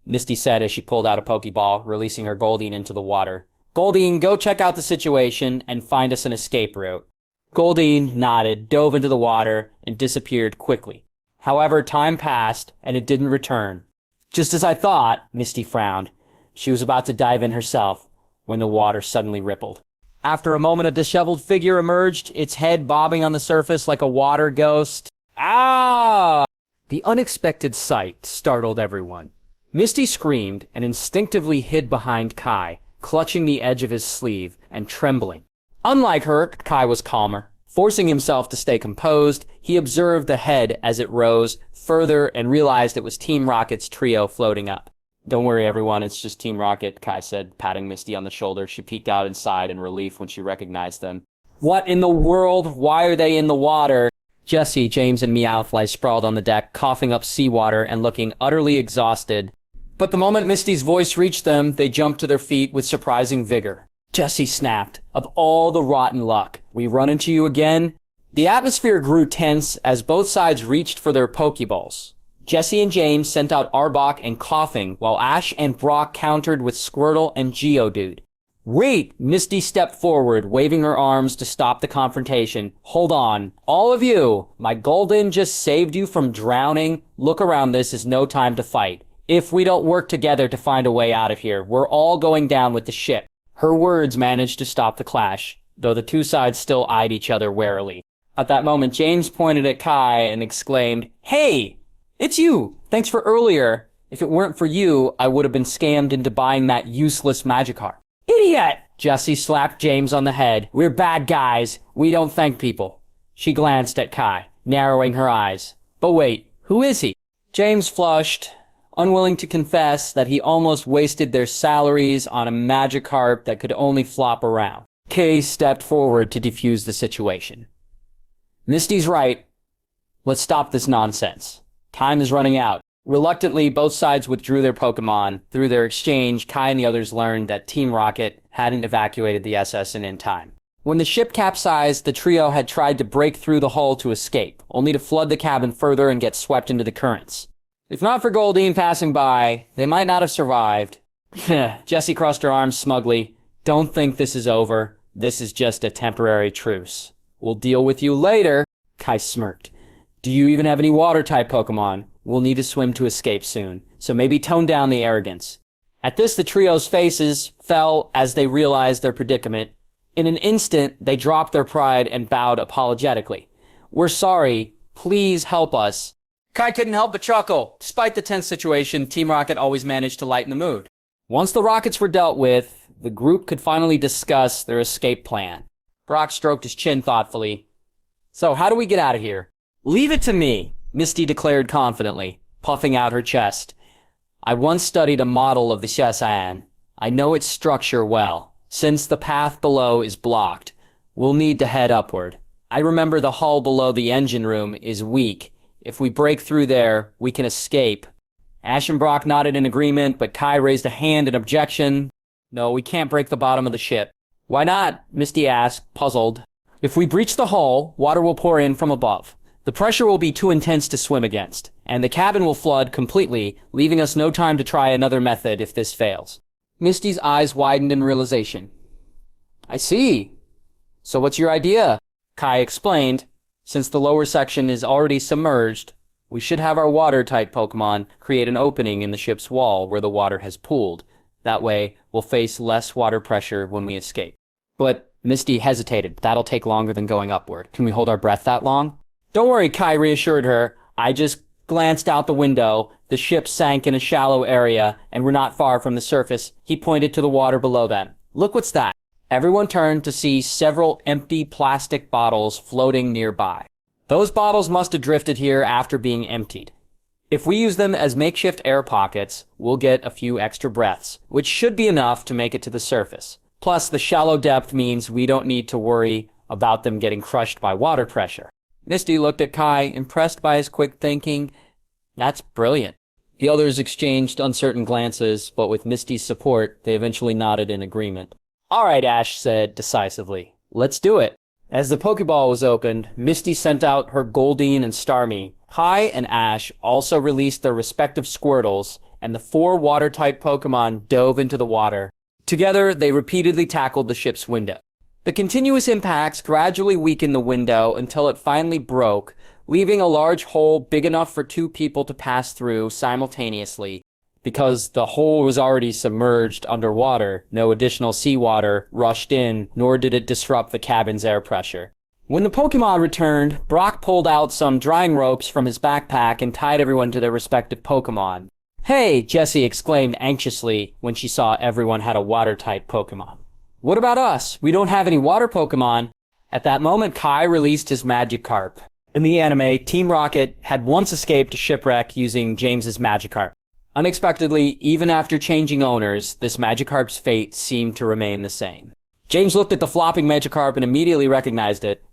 Misty said as she pulled out a Pokeball, releasing her Goldeen into the water. "Goldeen, go check out the situation and find us an escape route." Goldeen nodded, dove into the water, and disappeared quickly. However, time passed, and it didn't return. "Just as I thought," Misty frowned. She was about to dive in herself, when the water suddenly rippled. After a moment, a disheveled figure emerged, its head bobbing on the surface like a water ghost. "Ah!" The unexpected sight startled everyone. Misty screamed and instinctively hid behind Kai, clutching the edge of his sleeve and trembling. Unlike her, Kai was calmer. Forcing himself to stay composed, he observed the head as it rose further and realized it was Team Rocket's trio floating up. "Don't worry, everyone, it's just Team Rocket," Kai said, patting Misty on the shoulder. She peeked out inside in relief when she recognized them. "What in the world? Why are they in the water?" Jessie, James, and Meowth lay sprawled on the deck, coughing up seawater and looking utterly exhausted. But the moment Misty's voice reached them, they jumped to their feet with surprising vigor. Jessie snapped, "Of all the rotten luck, we run into you again?" The atmosphere grew tense as both sides reached for their Pokeballs. Jessie and James sent out Arbok and Coughing, while Ash and Brock countered with Squirtle and Geodude. "Wait!" Misty stepped forward, waving her arms to stop the confrontation. "Hold on. All of you! My Golden just saved you from drowning. Look around, this is no time to fight. If we don't work together to find a way out of here, we're all going down with the ship." Her words managed to stop the clash, though the two sides still eyed each other warily. At that moment, James pointed at Kai and exclaimed, "Hey! It's you! Thanks for earlier. If it weren't for you, I would have been scammed into buying that useless Magikarp." "Idiot!" Jessie slapped James on the head. "We're bad guys. We don't thank people." She glanced at Kai, narrowing her eyes. "But wait, who is he?" James flushed, unwilling to confess that he almost wasted their salaries on a Magikarp that could only flop around. Kay stepped forward to defuse the situation. "Misty's right. Let's stop this nonsense. Time is running out." Reluctantly, both sides withdrew their Pokémon. Through their exchange, Kai and the others learned that Team Rocket hadn't evacuated the SS in time. When the ship capsized, the trio had tried to break through the hull to escape, only to flood the cabin further and get swept into the currents. If not for Goldeen passing by, they might not have survived. Jessie crossed her arms smugly. Don't think this is over. This is just a temporary truce. We'll deal with you later. Kai smirked. Do you even have any water-type Pokemon? We'll need to swim to escape soon, so maybe tone down the arrogance. At this, the trio's faces fell as they realized their predicament. In an instant, they dropped their pride and bowed apologetically. We're sorry. Please help us. Kai couldn't help but chuckle. Despite the tense situation, Team Rocket always managed to lighten the mood. Once the Rockets were dealt with, the group could finally discuss their escape plan. Brock stroked his chin thoughtfully. So, how do we get out of here? Leave it to me, Misty declared confidently, puffing out her chest. I once studied a model of the Chessan. I know its structure well. Since the path below is blocked, we'll need to head upward. I remember the hull below the engine room is weak. If we break through there, we can escape. Ash and Brock nodded in agreement, but Kai raised a hand in objection. No, we can't break the bottom of the ship. Why not? Misty asked, puzzled. If we breach the hull, water will pour in from above. The pressure will be too intense to swim against, and the cabin will flood completely, leaving us no time to try another method if this fails. Misty's eyes widened in realization. I see. So what's your idea? Kai explained. Since the lower section is already submerged, we should have our water-type Pokemon create an opening in the ship's wall where the water has pooled. That way, we'll face less water pressure when we escape. But Misty hesitated. That'll take longer than going upward. Can we hold our breath that long? Don't worry, Kai reassured her. I just glanced out the window. The ship sank in a shallow area, and we're not far from the surface. He pointed to the water below them. Look what's that? Everyone turned to see several empty plastic bottles floating nearby. Those bottles must have drifted here after being emptied. If we use them as makeshift air pockets, we'll get a few extra breaths, which should be enough to make it to the surface. Plus, the shallow depth means we don't need to worry about them getting crushed by water pressure. Misty looked at Kai, impressed by his quick thinking. That's brilliant. The others exchanged uncertain glances, but with Misty's support, they eventually nodded in agreement. All right, Ash said decisively. Let's do it. As the Pokeball was opened, Misty sent out her Goldeen and Starmie. Kai and Ash also released their respective Squirtles, and the 4 water-type Pokemon dove into the water. Together, they repeatedly tackled the ship's window. The continuous impacts gradually weakened the window until it finally broke, leaving a large hole big enough for 2 people to pass through simultaneously. Because the hole was already submerged underwater, no additional seawater rushed in, nor did it disrupt the cabin's air pressure. When the Pokemon returned, Brock pulled out some drying ropes from his backpack and tied everyone to their respective Pokemon. Hey, Jessie exclaimed anxiously when she saw everyone had a water-type Pokemon. What about us? We don't have any water Pokemon. At that moment, Kai released his Magikarp. In the anime, Team Rocket had once escaped a shipwreck using James's Magikarp. Unexpectedly, even after changing owners, this Magikarp's fate seemed to remain the same. James looked at the flopping Magikarp and immediately recognized it.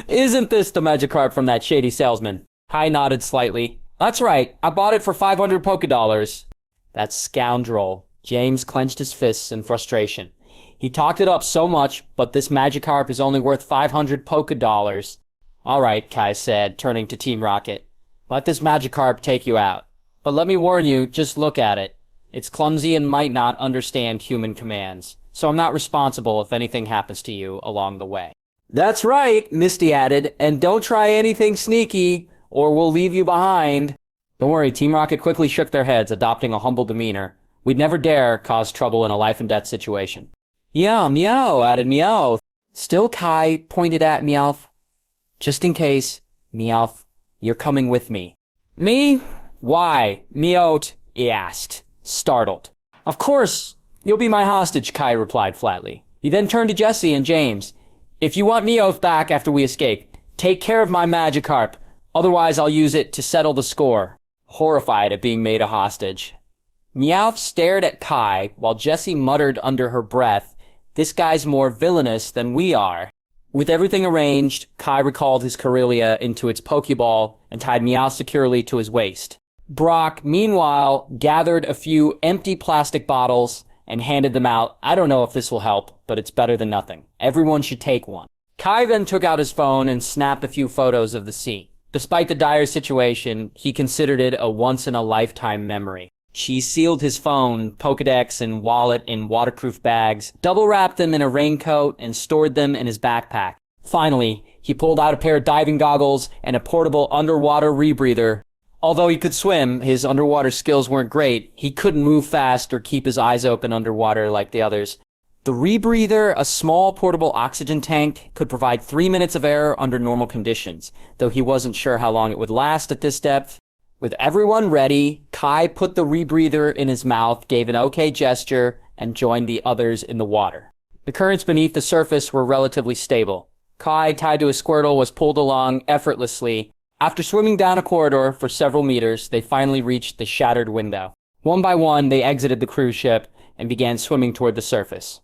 Isn't this the Magikarp from that shady salesman? Kai nodded slightly. That's right, I bought it for 500 Pokédollars. That scoundrel. James clenched his fists in frustration. He talked it up so much, but this Magikarp is only worth 500 Pokédollars. All right, Kai said, turning to Team Rocket. Let this Magikarp take you out. But let me warn you, just look at it. It's clumsy and might not understand human commands, so I'm not responsible if anything happens to you along the way. That's right, Misty added, and don't try anything sneaky, or we'll leave you behind. Don't worry, Team Rocket quickly shook their heads, adopting a humble demeanor. We'd never dare cause trouble in a life-and-death situation. Yeah, Meow, added Meowth. Still Kai pointed at Meowth. Just in case, Meowth, you're coming with me. Me? Why? Meowth, he asked, startled. Of course, you'll be my hostage, Kai replied flatly. He then turned to Jessie and James. If you want Meowth back after we escape, take care of my Magikarp. Otherwise, I'll use it to settle the score. Horrified at being made a hostage. Meowth stared at Kai while Jessie muttered under her breath, this guy's more villainous than we are. With everything arranged, Kai recalled his Kirilia into its Pokeball and tied Meowth securely to his waist. Brock, meanwhile, gathered a few empty plastic bottles and handed them out. I don't know if this will help, but it's better than nothing. Everyone should take one. Kai then took out his phone and snapped a few photos of the scene. Despite the dire situation, he considered it a once-in-a-lifetime memory. She sealed his phone, Pokedex, and wallet in waterproof bags, double-wrapped them in a raincoat, and stored them in his backpack. Finally, he pulled out a pair of diving goggles and a portable underwater rebreather. Although he could swim, his underwater skills weren't great. He couldn't move fast or keep his eyes open underwater like the others. The rebreather, a small portable oxygen tank, could provide 3 minutes of air under normal conditions, though he wasn't sure how long it would last at this depth. With everyone ready, Kai put the rebreather in his mouth, gave an okay gesture, and joined the others in the water. The currents beneath the surface were relatively stable. Kai, tied to a Squirtle, was pulled along effortlessly. After swimming down a corridor for several meters, they finally reached the shattered window. One by one, they exited the cruise ship and began swimming toward the surface.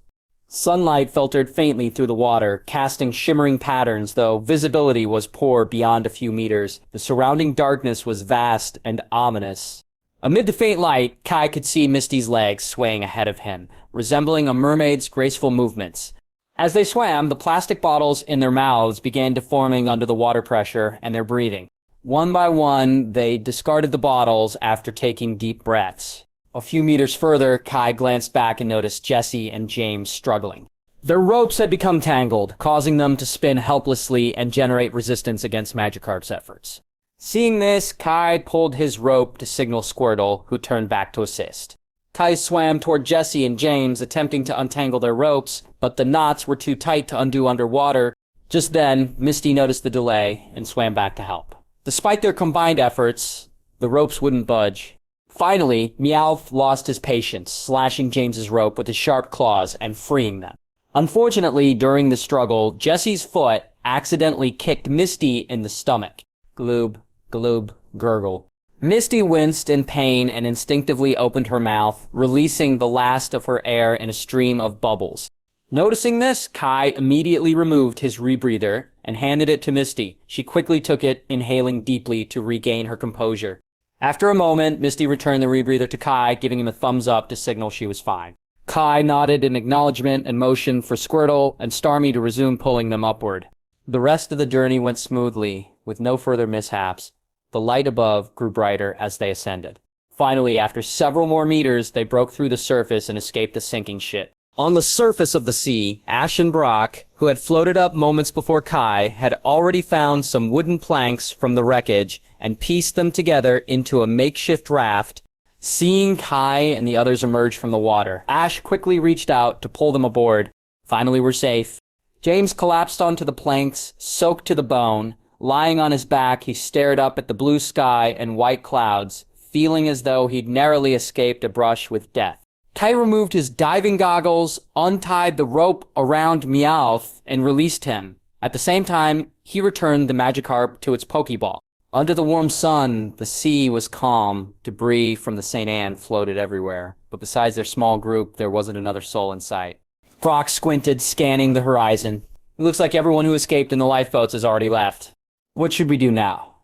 Sunlight filtered faintly through the water, casting shimmering patterns, though visibility was poor beyond a few meters. The surrounding darkness was vast and ominous. Amid the faint light, Kai could see Misty's legs swaying ahead of him, resembling a mermaid's graceful movements. As they swam, the plastic bottles in their mouths began deforming under the water pressure and their breathing. One by one, they discarded the bottles after taking deep breaths. A few meters further, Kai glanced back and noticed Jessie and James struggling. Their ropes had become tangled, causing them to spin helplessly and generate resistance against Magikarp's efforts. Seeing this, Kai pulled his rope to signal Squirtle, who turned back to assist. Kai swam toward Jessie and James, attempting to untangle their ropes, but the knots were too tight to undo underwater. Just then, Misty noticed the delay and swam back to help. Despite their combined efforts, the ropes wouldn't budge. Finally, Meowth lost his patience, slashing James's rope with his sharp claws and freeing them. Unfortunately, during the struggle, Jessie's foot accidentally kicked Misty in the stomach. Gloob, gloob, gurgle. Misty winced in pain and instinctively opened her mouth, releasing the last of her air in a stream of bubbles. Noticing this, Kai immediately removed his rebreather and handed it to Misty. She quickly took it, inhaling deeply to regain her composure. After a moment, Misty returned the rebreather to Kai, giving him a thumbs up to signal she was fine. Kai nodded in acknowledgement and motioned for Squirtle and Starmie to resume pulling them upward. The rest of the journey went smoothly, with no further mishaps. The light above grew brighter as they ascended. Finally, after several more meters, they broke through the surface and escaped the sinking ship. On the surface of the sea, Ash and Brock, who had floated up moments before Kai, had already found some wooden planks from the wreckage and pieced them together into a makeshift raft. Seeing Kai and the others emerge from the water, Ash quickly reached out to pull them aboard. Finally, we're safe. James collapsed onto the planks, soaked to the bone. Lying on his back, he stared up at the blue sky and white clouds, feeling as though he'd narrowly escaped a brush with death. Kai removed his diving goggles, untied the rope around Meowth, and released him. At the same time, he returned the Magikarp to its Pokeball. Under the warm sun, the sea was calm. Debris from the St. Anne floated everywhere, but besides their small group, there wasn't another soul in sight. Brock squinted, scanning the horizon. It looks like everyone who escaped in the lifeboats has already left. What should we do now?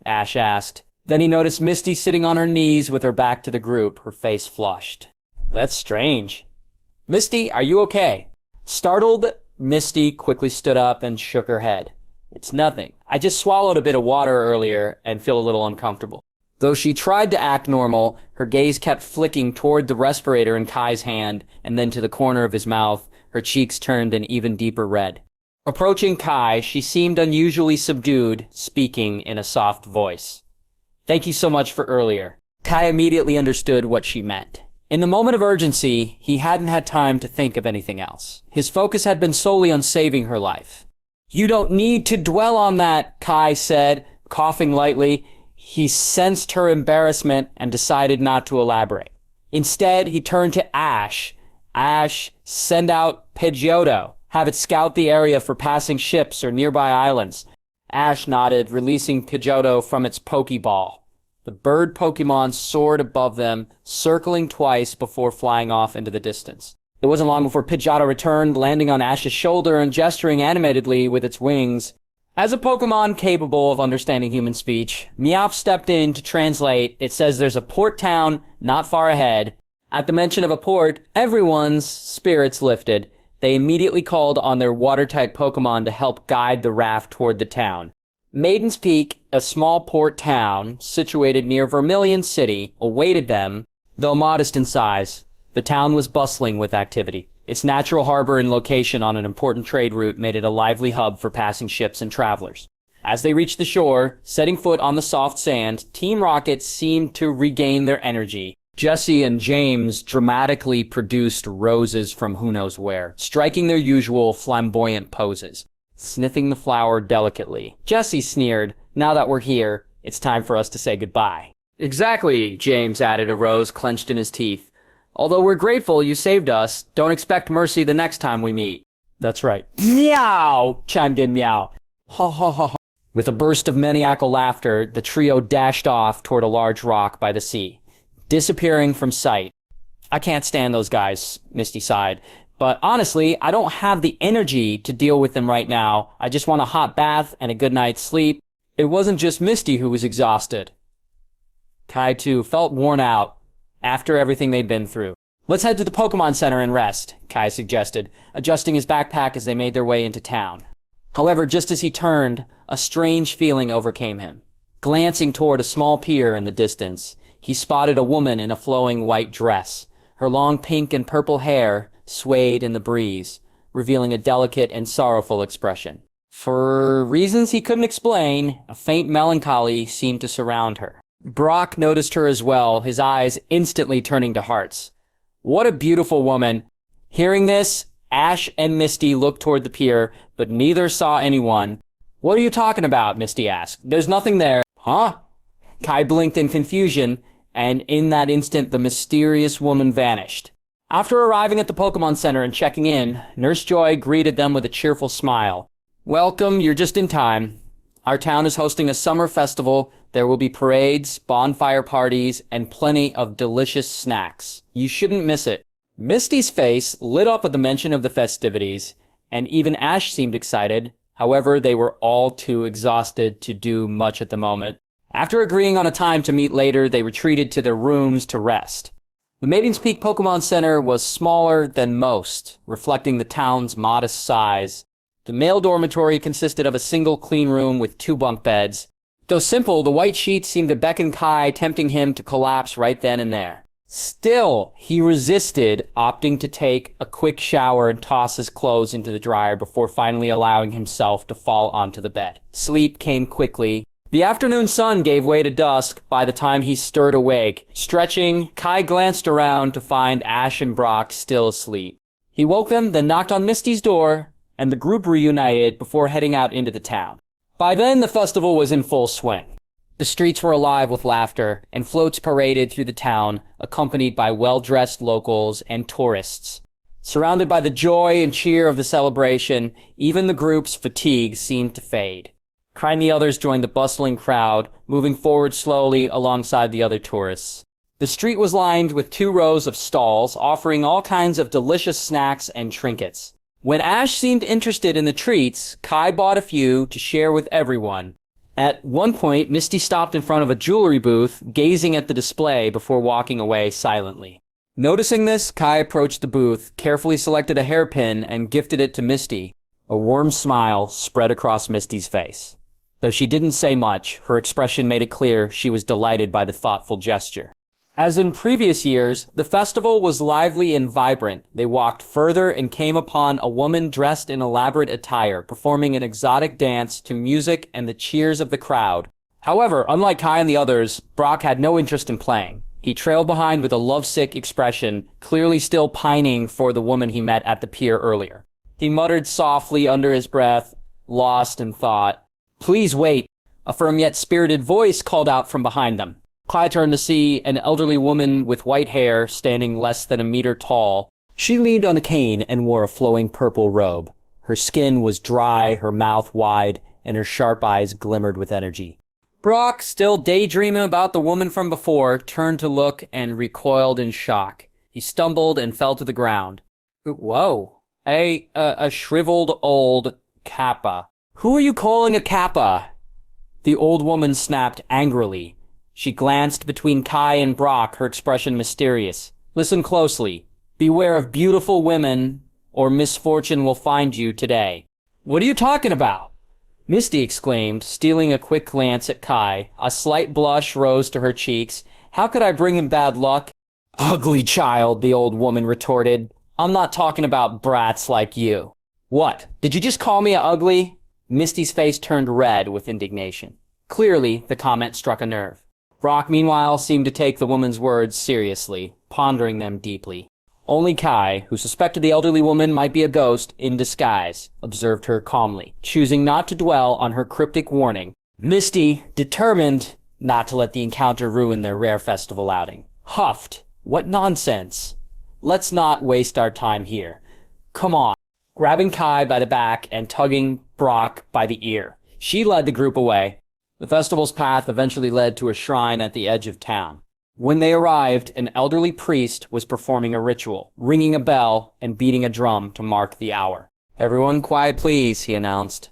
Ash asked. Then he noticed Misty sitting on her knees with her back to the group, her face flushed. That's strange. Misty, are you okay? Startled, Misty quickly stood up and shook her head. It's nothing. I just swallowed a bit of water earlier and feel a little uncomfortable. Though she tried to act normal, her gaze kept flicking toward the respirator in Kai's hand and then to the corner of his mouth. Her cheeks turned an even deeper red. Approaching Kai, she seemed unusually subdued, speaking in a soft voice. Thank you so much for earlier. Kai immediately understood what she meant. In the moment of urgency, he hadn't had time to think of anything else. His focus had been solely on saving her life. You don't need to dwell on that, Kai said, coughing lightly. He sensed her embarrassment and decided not to elaborate. Instead, he turned to Ash. Ash, send out Pidgeotto. Have it scout the area for passing ships or nearby islands. Ash nodded, releasing Pidgeotto from its Pokeball. The bird Pokemon soared above them, circling twice before flying off into the distance. It wasn't long before Pidgeotto returned, landing on Ash's shoulder and gesturing animatedly with its wings. As a Pokemon capable of understanding human speech, Meowth stepped in to translate. It says there's a port town not far ahead. At the mention of a port, everyone's spirits lifted. They immediately called on their water-type Pokemon to help guide the raft toward the town. Maiden's Peak, a small port town situated near Vermilion City, awaited them. Though modest in size, the town was bustling with activity. Its natural harbor and location on an important trade route made it a lively hub for passing ships and travelers. As they reached the shore, setting foot on the soft sand, Team Rocket seemed to regain their energy. Jesse and James dramatically produced roses from who knows where, striking their usual flamboyant poses, sniffing the flower delicately. Jesse sneered, "Now that we're here, it's time for us to say goodbye." "Exactly," James added, a rose clenched in his teeth. "Although we're grateful you saved us, don't expect mercy the next time we meet." "That's right." "Meow!" chimed in Meow. "Ha ha ha ha." With a burst of maniacal laughter, the trio dashed off toward a large rock by the sea, disappearing from sight. "I can't stand those guys," Misty sighed. "But honestly, I don't have the energy to deal with them right now. I just want a hot bath and a good night's sleep." It wasn't just Misty who was exhausted. Kai, too, felt worn out after everything they'd been through. "Let's head to the Pokémon Center and rest," Kai suggested, adjusting his backpack as they made their way into town. However, just as he turned, a strange feeling overcame him. Glancing toward a small pier in the distance, he spotted a woman in a flowing white dress. Her long pink and purple hair swayed in the breeze, revealing a delicate and sorrowful expression. For reasons he couldn't explain, a faint melancholy seemed to surround her. Brock noticed her as well, his eyes instantly turning to hearts. What a beautiful woman. Hearing this, Ash and Misty looked toward the pier, but neither saw anyone. "What are you talking about?" Misty asked. "There's nothing there." "Huh?" Kai blinked in confusion, and in that instant the mysterious woman vanished. After arriving at the Pokémon Center and checking in, Nurse Joy greeted them with a cheerful smile. "Welcome, you're just in time. Our town is hosting a summer festival. There will be parades, bonfire parties, and plenty of delicious snacks. You shouldn't miss it." Misty's face lit up at the mention of the festivities, and even Ash seemed excited. However, they were all too exhausted to do much at the moment. After agreeing on a time to meet later, they retreated to their rooms to rest. The Maiden's Peak Pokémon Center was smaller than most, reflecting the town's modest size. The male dormitory consisted of a single clean room with 2 bunk beds. Though simple, the white sheets seemed to beckon Kai, tempting him to collapse right then and there. Still, he resisted, opting to take a quick shower and toss his clothes into the dryer before finally allowing himself to fall onto the bed. Sleep came quickly. The afternoon sun gave way to dusk by the time he stirred awake. Stretching, Kai glanced around to find Ash and Brock still asleep. He woke them, then knocked on Misty's door, and the group reunited before heading out into the town. By then, the festival was in full swing. The streets were alive with laughter, and floats paraded through the town, accompanied by well-dressed locals and tourists. Surrounded by the joy and cheer of the celebration, even the group's fatigue seemed to fade. Kai and the others joined the bustling crowd, moving forward slowly alongside the other tourists. The street was lined with 2 rows of stalls, offering all kinds of delicious snacks and trinkets. When Ash seemed interested in the treats, Kai bought a few to share with everyone. At one point, Misty stopped in front of a jewelry booth, gazing at the display before walking away silently. Noticing this, Kai approached the booth, carefully selected a hairpin, and gifted it to Misty. A warm smile spread across Misty's face. Though she didn't say much, her expression made it clear she was delighted by the thoughtful gesture. As in previous years, the festival was lively and vibrant. They walked further and came upon a woman dressed in elaborate attire, performing an exotic dance to music and the cheers of the crowd. However, unlike Kai and the others, Brock had no interest in playing. He trailed behind with a lovesick expression, clearly still pining for the woman he met at the pier earlier. He muttered softly under his breath, lost in thought. "Please wait." A firm yet spirited voice called out from behind them. Kai turned to see an elderly woman with white hair standing less than a meter tall. She leaned on a cane and wore a flowing purple robe. Her skin was dry, her mouth wide, and her sharp eyes glimmered with energy. Brock, still daydreaming about the woman from before, turned to look and recoiled in shock. He stumbled and fell to the ground. Whoa. A shriveled old Kappa. "Who are you calling a Kappa?" The old woman snapped angrily. She glanced between Kai and Brock, her expression mysterious. "Listen closely. Beware of beautiful women, or misfortune will find you today." "What are you talking about?" Misty exclaimed, stealing a quick glance at Kai. A slight blush rose to her cheeks. "How could I bring him bad luck?" Ugly child, the old woman retorted. I'm not talking about brats like you. What? Did you just call me ugly? Misty's face turned red with indignation. Clearly, the comment struck a nerve. Brock, meanwhile, seemed to take the woman's words seriously, pondering them deeply. Only Kai, who suspected the elderly woman might be a ghost in disguise, observed her calmly, choosing not to dwell on her cryptic warning. Misty, determined not to let the encounter ruin their rare festival outing, huffed. What nonsense. Let's not waste our time here. Come on. Grabbing Kai by the back and tugging Brock by the ear, she led the group away. The festival's path eventually led to a shrine at the edge of town. When they arrived, an elderly priest was performing a ritual, ringing a bell and beating a drum to mark the hour. Everyone quiet please, he announced.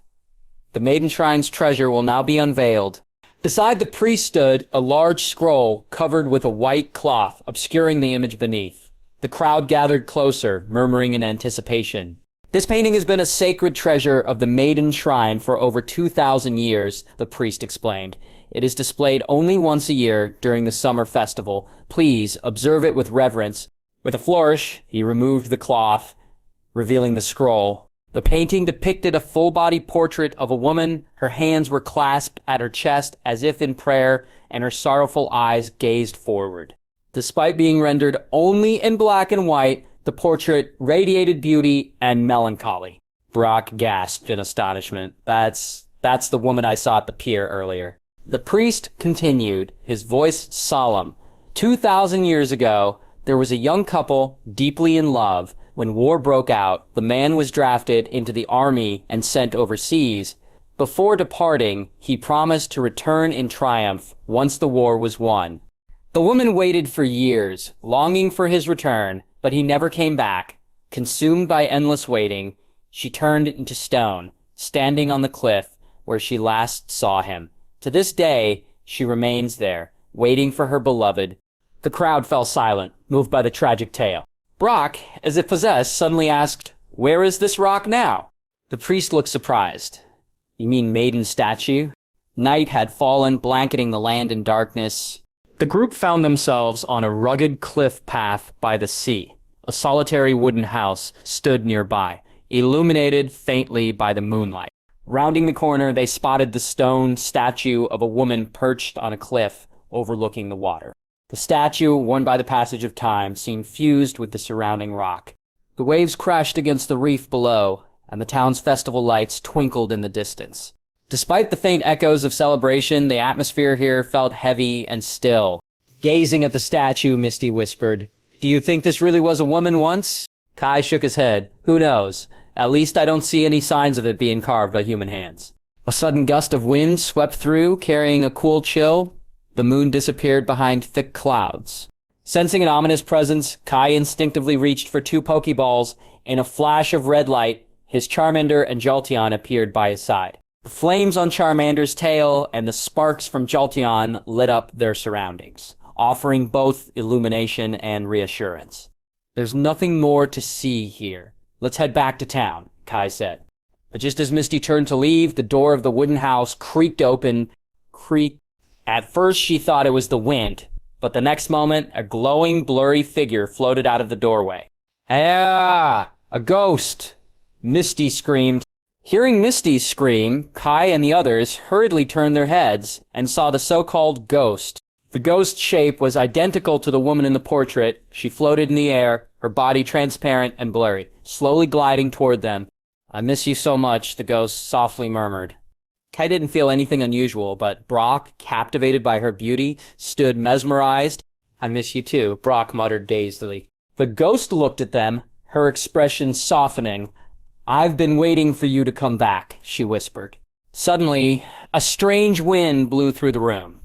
The Maiden Shrine's treasure will now be unveiled. Beside the priest stood a large scroll covered with a white cloth, obscuring the image beneath. The crowd gathered closer, murmuring in anticipation. This painting has been a sacred treasure of the Maiden Shrine for over 2,000 years, the priest explained. It is displayed only once a year during the summer festival. Please observe it with reverence. With a flourish, he removed the cloth, revealing the scroll. The painting depicted a full-body portrait of a woman. Her hands were clasped at her chest as if in prayer, and her sorrowful eyes gazed forward. Despite being rendered only in black and white, the portrait radiated beauty and melancholy. Brock gasped in astonishment. That's the woman I saw at the pier earlier. The priest continued, his voice solemn. 2,000 years ago, there was a young couple deeply in love. When war broke out, the man was drafted into the army and sent overseas. Before departing, he promised to return in triumph once the war was won. The woman waited for years, longing for his return, but he never came back. Consumed by endless waiting, she turned into stone, standing on the cliff where she last saw him. To this day, she remains there, waiting for her beloved. The crowd fell silent, moved by the tragic tale. Brock, as if possessed, suddenly asked, "Where is this rock now?" The priest looked surprised. "You mean Maiden's statue?" Night had fallen, blanketing the land in darkness. The group found themselves on a rugged cliff path by the sea. A solitary wooden house stood nearby, illuminated faintly by the moonlight. Rounding the corner, they spotted the stone statue of a woman perched on a cliff overlooking the water. The statue, worn by the passage of time, seemed fused with the surrounding rock. The waves crashed against the reef below, and the town's festival lights twinkled in the distance. Despite the faint echoes of celebration, the atmosphere here felt heavy and still. Gazing at the statue, Misty whispered, "Do you think this really was a woman once?" Kai shook his head. "Who knows? At least I don't see any signs of it being carved by human hands." A sudden gust of wind swept through, carrying a cool chill. The moon disappeared behind thick clouds. Sensing an ominous presence, Kai instinctively reached for 2 Pokeballs. In a flash of red light, his Charmander and Jolteon appeared by his side. The flames on Charmander's tail and the sparks from Jolteon lit up their surroundings, offering both illumination and reassurance. "There's nothing more to see here. Let's head back to town," Kai said. But just as Misty turned to leave, the door of the wooden house creaked open. At first she thought it was the wind, but the next moment, a glowing, blurry figure floated out of the doorway. "Ah! A ghost!" Misty screamed. Hearing Misty's scream, Kai and the others hurriedly turned their heads and saw the so-called ghost. The ghost's shape was identical to the woman in the portrait. She floated in the air, her body transparent and blurry, slowly gliding toward them. "I miss you so much," the ghost softly murmured. Kai didn't feel anything unusual, but Brock, captivated by her beauty, stood mesmerized. "I miss you too," Brock muttered dazedly. The ghost looked at them, her expression softening. "I've been waiting for you to come back," she whispered. Suddenly, a strange wind blew through the room.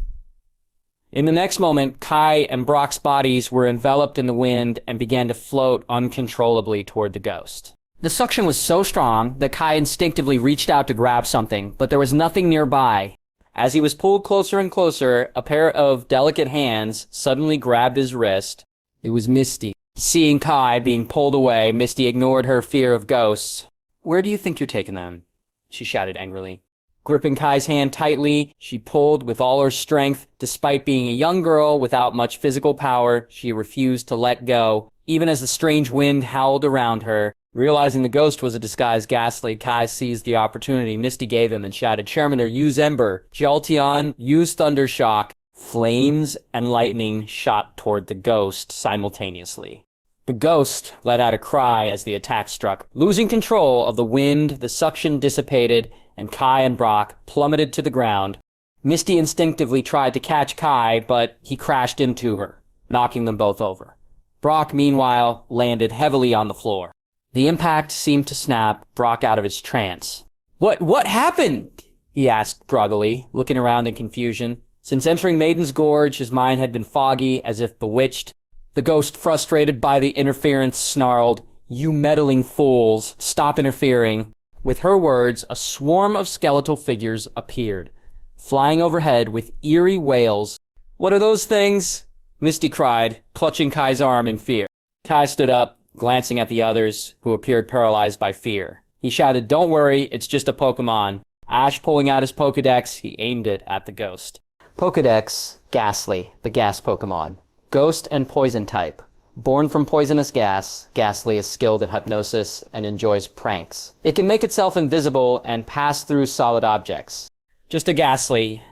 In the next moment, Kai and Brock's bodies were enveloped in the wind and began to float uncontrollably toward the ghost. The suction was so strong that Kai instinctively reached out to grab something, but there was nothing nearby. As he was pulled closer and closer, a pair of delicate hands suddenly grabbed his wrist. It was Misty. Seeing Kai being pulled away, Misty ignored her fear of ghosts. "Where do you think you're taking them?" she shouted angrily. Gripping Kai's hand tightly, she pulled with all her strength. Despite being a young girl without much physical power, she refused to let go, even as the strange wind howled around her. Realizing the ghost was a disguised Gastly, Kai seized the opportunity Misty gave him and shouted, Charmander, use Ember. Jolteon, use Thundershock. Flames and lightning shot toward the ghost simultaneously. The ghost let out a cry as the attack struck. Losing control of the wind, the suction dissipated, and Kai and Brock plummeted to the ground. Misty instinctively tried to catch Kai, but he crashed into her, knocking them both over. Brock, meanwhile, landed heavily on the floor. The impact seemed to snap Brock out of his trance. What happened? He asked groggily, looking around in confusion. Since entering Maiden's Gorge, his mind had been foggy, as if bewitched. The ghost, frustrated by the interference, snarled, You meddling fools, stop interfering. With her words, a swarm of skeletal figures appeared, flying overhead with eerie wails. What are those things? Misty cried, clutching Kai's arm in fear. Kai stood up, glancing at the others, who appeared paralyzed by fear. He shouted, Don't worry, it's just a Pokémon. Ash pulling out his Pokédex, he aimed it at the ghost. Pokédex, Gastly, the gas Pokémon. Ghost and poison type. Born from poisonous gas, Gastly is skilled at hypnosis and enjoys pranks. It can make itself invisible and pass through solid objects. Just a Gastly.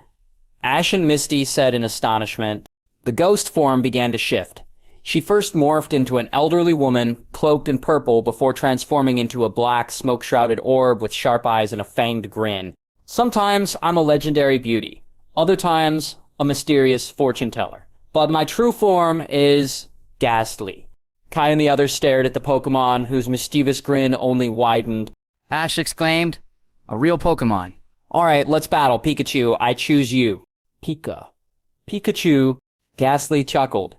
Ash and Misty said in astonishment. The ghost form began to shift. She first morphed into an elderly woman, cloaked in purple, before transforming into a black, smoke-shrouded orb with sharp eyes and a fanged grin. Sometimes I'm a legendary beauty. Other times, a mysterious fortune-teller. But my true form is Gastly. Kai and the others stared at the Pokémon, whose mischievous grin only widened. Ash exclaimed, A real Pokémon. Alright, let's battle, Pikachu. I choose you. Pikachu. Gastly chuckled.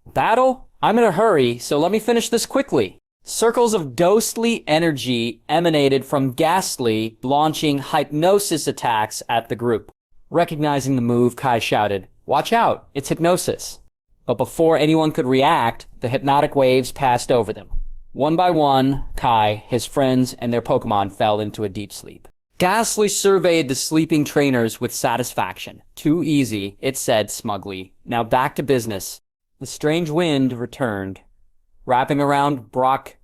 Battle? I'm in a hurry, so let me finish this quickly. Circles of ghostly energy emanated from Gastly, launching hypnosis attacks at the group. Recognizing the move, Kai shouted, Watch out, it's hypnosis. But before anyone could react, the hypnotic waves passed over them. One by one, Kai, his friends, and their Pokémon fell into a deep sleep. Gastly surveyed the sleeping trainers with satisfaction. Too easy, it said smugly. Now back to business. The strange wind returned. Wrapping around Brock,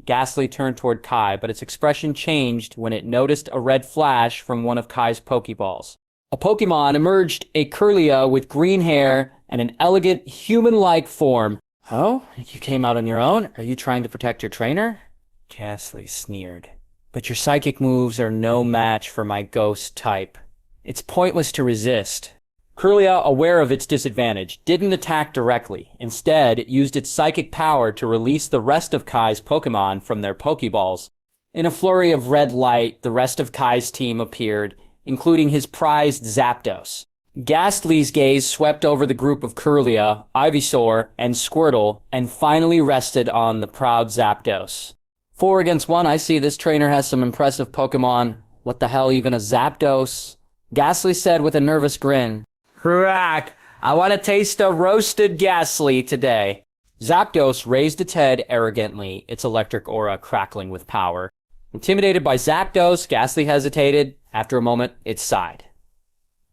Gastly turned toward Kai, but its expression changed when it noticed a red flash from one of Kai's Pokeballs. A Pokemon emerged, a Kirilia with green hair and an elegant, human-like form. Oh, you came out on your own? Are you trying to protect your trainer? Gastly sneered. But your psychic moves are no match for my ghost type. It's pointless to resist. Kirilia, aware of its disadvantage, didn't attack directly. Instead, it used its psychic power to release the rest of Kai's Pokémon from their Pokeballs. In a flurry of red light, the rest of Kai's team appeared, including his prized Zapdos. Gastly's gaze swept over the group of Kirilia, Ivysaur, and Squirtle, and finally rested on the proud Zapdos. 4 against 1, I see this trainer has some impressive Pokémon. What the hell, even a Zapdos? Gastly said with a nervous grin. Crack! I want a taste of roasted Gastly today. Zapdos raised its head arrogantly, its electric aura crackling with power. Intimidated by Zapdos, Gastly hesitated. After a moment, it sighed.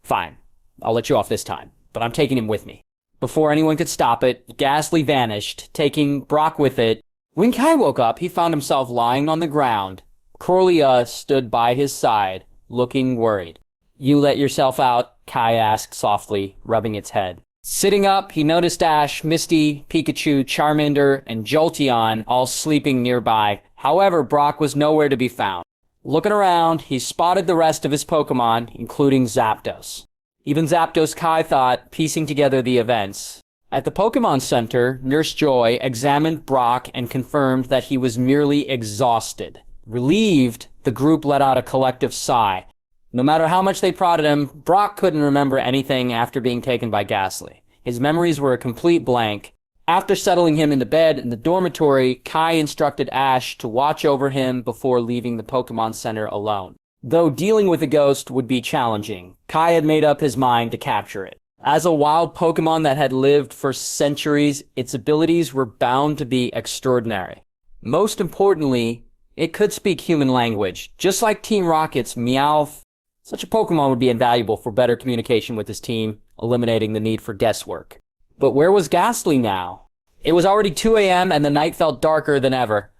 Fine, I'll let you off this time, but I'm taking him with me. Before anyone could stop it, Gastly vanished, taking Brock with it. When Kai woke up, he found himself lying on the ground. Kirilia stood by his side, looking worried. You let yourself out? Kai asked softly, rubbing its head. Sitting up, he noticed Ash, Misty, Pikachu, Charmander, and Jolteon all sleeping nearby. However, Brock was nowhere to be found. Looking around, he spotted the rest of his Pokémon, including Zapdos. Even Zapdos, Kai thought, piecing together the events. At the Pokémon Center, Nurse Joy examined Brock and confirmed that he was merely exhausted. Relieved, the group let out a collective sigh. No matter how much they prodded him, Brock couldn't remember anything after being taken by Gastly. His memories were a complete blank. After settling him into bed in the dormitory, Kai instructed Ash to watch over him before leaving the Pokémon Center alone. Though dealing with the ghost would be challenging, Kai had made up his mind to capture it. As a wild Pokémon that had lived for centuries, its abilities were bound to be extraordinary. Most importantly, it could speak human language, just like Team Rocket's Meowth. Such a Pokemon would be invaluable for better communication with his team, eliminating the need for guesswork. But where was Gastly now? It was already 2 a.m. and the night felt darker than ever.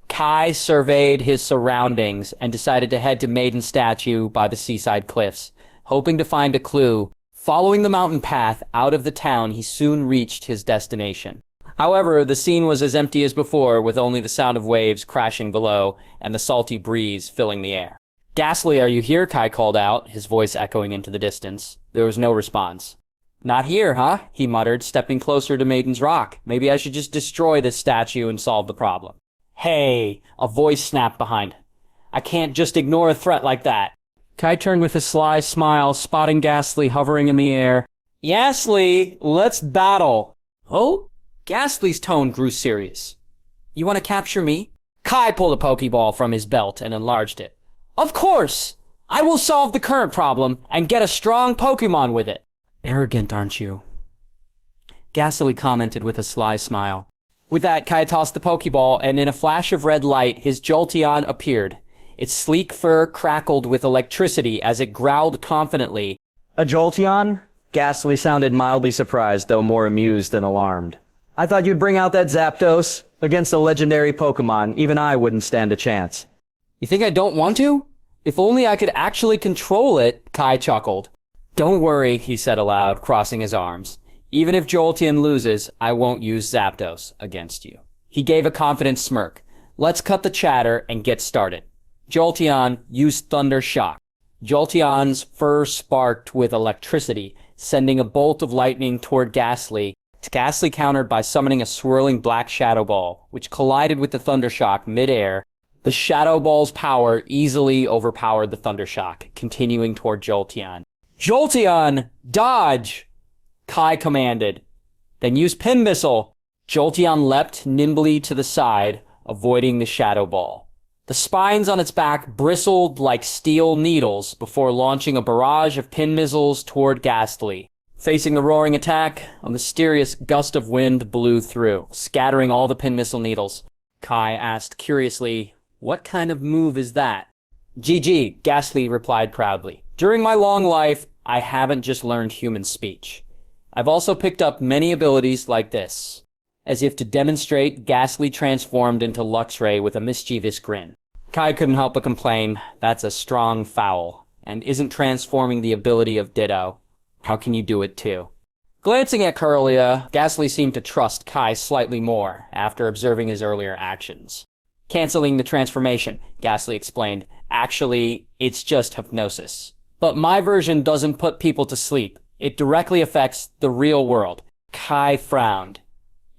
Kai surveyed his surroundings and decided to head to Maiden statue by the seaside cliffs, hoping to find a clue. Following the mountain path out of the town, he soon reached his destination. However, the scene was as empty as before, with only the sound of waves crashing below and the salty breeze filling the air. "Gastly, are you here?" Kai called out, his voice echoing into the distance. There was no response. "Not here, huh?" he muttered, stepping closer to Maiden's rock. "Maybe I should just destroy this statue and solve the problem." "Hey!" a voice snapped behind. "I can't just ignore a threat like that." Kai turned with a sly smile, spotting Gastly hovering in the air. "Gastly, let's battle." "Oh?" Gastly's tone grew serious. "You want to capture me?" Kai pulled a Pokeball from his belt and enlarged it. "Of course! I will solve the current problem and get a strong Pokemon with it." "Arrogant, aren't you?" Gastly commented with a sly smile. With that, Kai tossed the Pokeball, and in a flash of red light, his Jolteon appeared. Its sleek fur crackled with electricity as it growled confidently. "A Jolteon?" Gastly sounded mildly surprised, though more amused than alarmed. "I thought you'd bring out that Zapdos. Against a legendary Pokemon, even I wouldn't stand a chance." "You think I don't want to? If only I could actually control it," Kai chuckled. "Don't worry," he said aloud, crossing his arms. "Even if Jolteon loses, I won't use Zapdos against you." He gave a confident smirk. "Let's cut the chatter and get started." Jolteon used Thunder Shock. Jolteon's fur sparked with electricity, sending a bolt of lightning toward Gastly. Gastly countered by summoning a swirling black Shadow Ball, which collided with the Thunder Shock mid-air. The Shadow Ball's power easily overpowered the Thunder Shock, continuing toward Jolteon. "Jolteon, dodge!" Kai commanded. "Then use Pin Missile." Jolteon leapt nimbly to the side, avoiding the Shadow Ball. The spines on its back bristled like steel needles before launching a barrage of pin missiles toward Gastly. Facing the roaring attack, a mysterious gust of wind blew through, scattering all the pin missile needles. Kai asked curiously, "What kind of move is that?" "GG," Gastly replied proudly. "During my long life, I haven't just learned human speech. I've also picked up many abilities like this." As if to demonstrate, Gastly transformed into Luxray with a mischievous grin. Kai couldn't help but complain, "That's a strong foul, and isn't transforming the ability of Ditto. How can you do it too?" Glancing at Kirilia, Gastly seemed to trust Kai slightly more after observing his earlier actions. "Canceling the transformation," Gastly explained. "Actually, it's just hypnosis. But my version doesn't put people to sleep. It directly affects the real world." Kai frowned.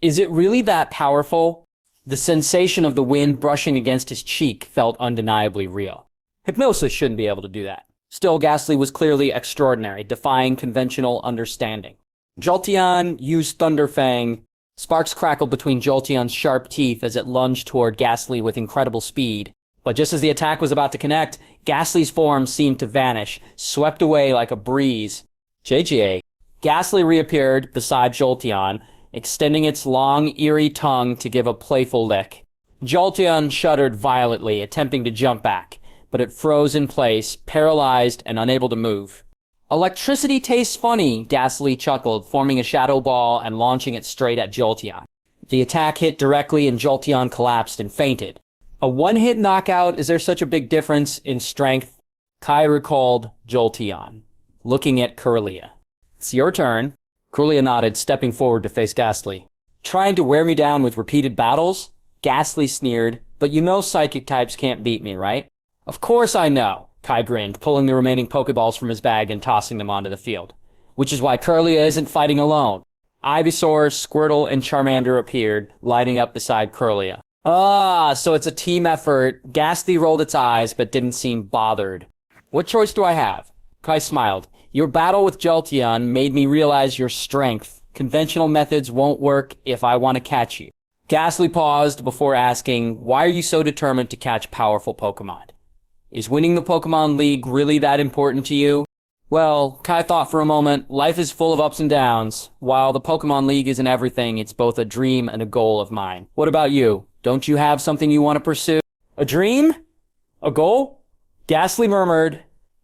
"Is it really that powerful?" The sensation of the wind brushing against his cheek felt undeniably real. Hypnosis shouldn't be able to do that. Still, Gastly was clearly extraordinary, defying conventional understanding. Jolteon used Thunder Fang. Sparks crackled between Jolteon's sharp teeth as it lunged toward Gastly with incredible speed. But just as the attack was about to connect, Gastly's form seemed to vanish, swept away like a breeze. JGA. Gastly reappeared beside Jolteon, extending its long, eerie tongue to give a playful lick. Jolteon shuddered violently, attempting to jump back, but it froze in place, paralyzed and unable to move. "Electricity tastes funny," Gastly chuckled, forming a Shadow Ball and launching it straight at Jolteon. The attack hit directly and Jolteon collapsed and fainted. A one-hit knockout, is there such a big difference in strength? Kai recalled Jolteon, looking at Kirilia. "It's your turn." Kirilia nodded, stepping forward to face Gastly. "Trying to wear me down with repeated battles?" Gastly sneered. "But you know psychic types can't beat me, right?" "Of course I know," Kai grinned, pulling the remaining Pokeballs from his bag and tossing them onto the field. "Which is why Kirilia isn't fighting alone." Ivysaur, Squirtle, and Charmander appeared, lighting up beside Kirilia. "Ah, so it's a team effort." Gastly rolled its eyes, but didn't seem bothered. "What choice do I have?" Kai smiled. "Your battle with Jolteon made me realize your strength. Conventional methods won't work if I want to catch you." Gastly paused before asking, "Why are you so determined to catch powerful Pokemon? Is winning the Pokemon League really that important to you?" "Well," Kai thought for a moment, "life is full of ups and downs. While the Pokemon League isn't everything, it's both a dream and a goal of mine. What about you? Don't you have something you want to pursue?" "A dream? A goal?" Gastly murmured,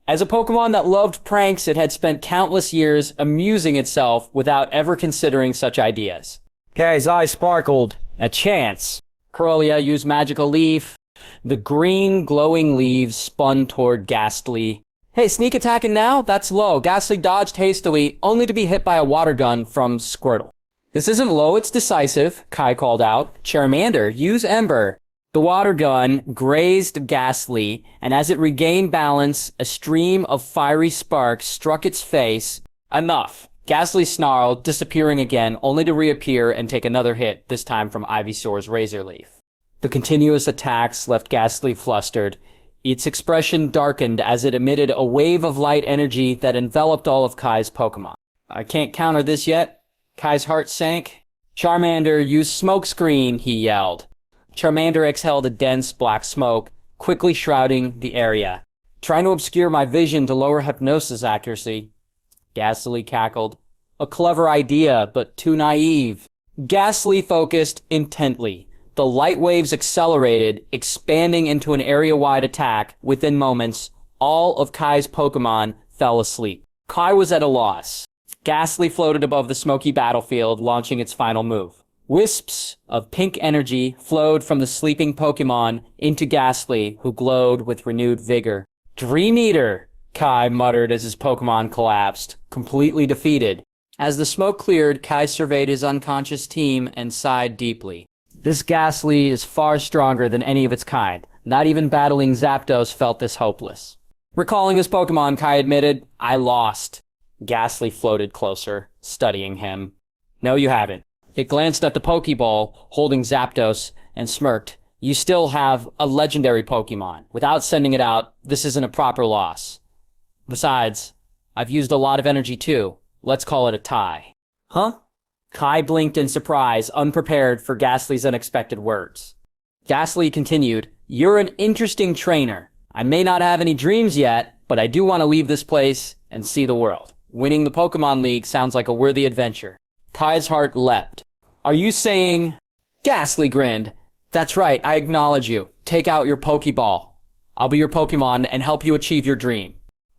As a Pokemon that loved pranks, it had spent countless years amusing itself without ever considering such ideas. Kai's eye sparkled. A chance. Kirilia used Magical Leaf. The green glowing leaves spun toward Gastly. Hey, sneak attacking now? That's low. Gastly dodged hastily, only to be hit by a water gun from Squirtle. This isn't low, it's decisive, Kai called out. Charmander, use Ember. The water gun grazed Gastly, and as it regained balance, a stream of fiery sparks struck its face. Enough. Gastly snarled, disappearing again, only to reappear and take another hit, this time from Ivysaur's Razor Leaf. The continuous attacks left Gastly flustered. Its expression darkened as it emitted a wave of light energy that enveloped all of Kai's Pokemon. I can't counter this yet. Kai's heart sank. Charmander, use Smokescreen, he yelled. Charmander exhaled a dense black smoke, quickly shrouding the area. Trying to obscure my vision to lower hypnosis accuracy. Gastly cackled. A clever idea, but too naive. Gastly focused intently. The light waves accelerated, expanding into an area-wide attack. Within moments, all of Kai's Pokemon fell asleep. Kai was at a loss. Gastly floated above the smoky battlefield, launching its final move. Wisps of pink energy flowed from the sleeping Pokemon into Gastly, who glowed with renewed vigor. Dream Eater, Kai muttered as his Pokemon collapsed, completely defeated. As the smoke cleared, Kai surveyed his unconscious team and sighed deeply. This Gastly is far stronger than any of its kind. Not even battling Zapdos felt this hopeless. Recalling his Pokemon, Kai admitted, I lost. Gastly floated closer, studying him. No, you haven't. It glanced at the Pokeball, holding Zapdos, and smirked. You still have a legendary Pokemon. Without sending it out, this isn't a proper loss. Besides, I've used a lot of energy too. Let's call it a tie. Huh? Kai blinked in surprise, unprepared for Gastly's unexpected words. Gastly continued, You're an interesting trainer. I may not have any dreams yet, but I do want to leave this place and see the world. Winning the Pokemon League sounds like a worthy adventure. Kai's heart leapt. Are you saying... Gastly grinned. That's right, I acknowledge you. Take out your Pokeball. I'll be your Pokemon and help you achieve your dream.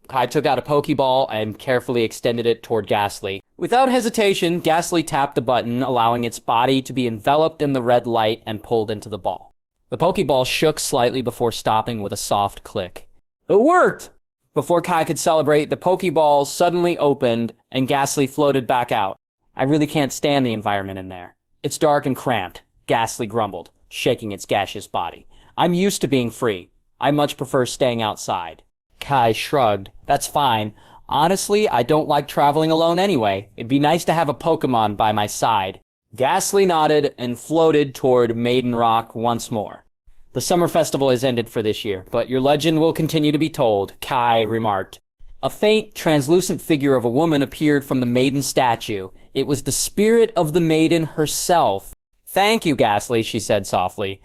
Kai took out a Pokeball and carefully extended it toward Gastly. Without hesitation, Gastly tapped the button, allowing its body to be enveloped in the red light and pulled into the ball. The Pokeball shook slightly before stopping with a soft click. It worked! Before Kai could celebrate, the Pokeball suddenly opened and Gastly floated back out. I really can't stand the environment in there. It's dark and cramped, Gastly grumbled, shaking its gaseous body. I'm used to being free. I much prefer staying outside. Kai shrugged. That's fine. Honestly, I don't like traveling alone anyway. It'd be nice to have a Pokemon by my side. Gastly nodded and floated toward Maiden Rock once more. The summer festival has ended for this year, but your legend will continue to be told, Kai remarked. A faint, translucent figure of a woman appeared from the Maiden statue. It was the spirit of the Maiden herself. Thank you, Gastly, she said softly.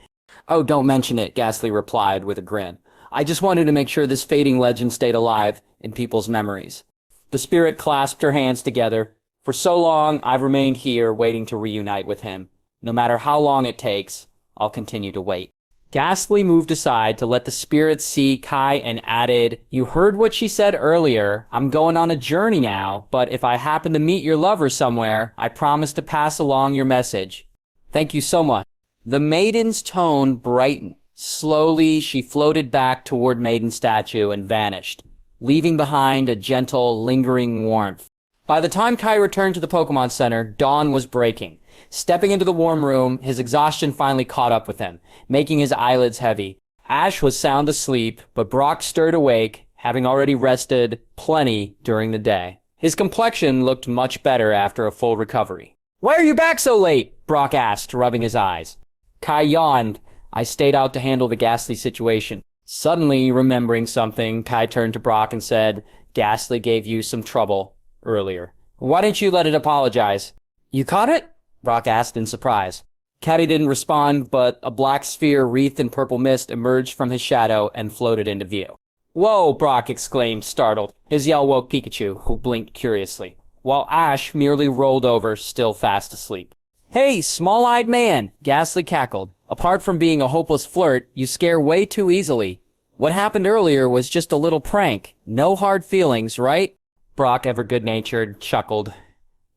Oh, don't mention it, Gastly replied with a grin. I just wanted to make sure this fading legend stayed alive in people's memories. The spirit clasped her hands together. For so long, I've remained here waiting to reunite with him. No matter how long it takes, I'll continue to wait. Gastly moved aside to let the spirit see Kai and added, You heard what she said earlier. I'm going on a journey now, but if I happen to meet your lover somewhere, I promise to pass along your message. Thank you so much. The Maiden's tone brightened. Slowly, she floated back toward Maiden's statue and vanished, leaving behind a gentle, lingering warmth. By the time Kai returned to the Pokemon Center, dawn was breaking. Stepping into the warm room, his exhaustion finally caught up with him, making his eyelids heavy. Ash was sound asleep, but Brock stirred awake, having already rested plenty during the day. His complexion looked much better after a full recovery. Why are you back so late? Brock asked, rubbing his eyes. Kai yawned. I stayed out to handle the Gastly situation. Suddenly, remembering something, Kai turned to Brock and said, Gastly gave you some trouble earlier. Why didn't you let it apologize? You caught it? Brock asked in surprise. Catty didn't respond, but a black sphere wreathed in purple mist emerged from his shadow and floated into view. Whoa, Brock exclaimed, startled. His yell woke Pikachu, who blinked curiously, while Ash merely rolled over, still fast asleep. Hey, small-eyed man, Gastly cackled. Apart from being a hopeless flirt, you scare way too easily. What happened earlier was just a little prank. No hard feelings, right? Brock, ever good-natured, chuckled.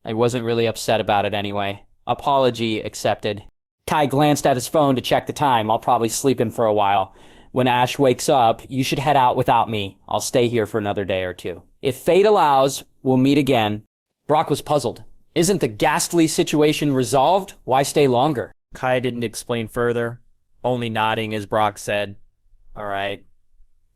I wasn't really upset about it anyway. Apology accepted. Kai glanced at his phone to check the time. I'll probably sleep in for a while. When Ash wakes up, you should head out without me. I'll stay here for another day or two. If fate allows, we'll meet again. Brock was puzzled. Isn't the Gastly situation resolved? Why stay longer? Kai didn't explain further, only nodding as Brock said, "All right,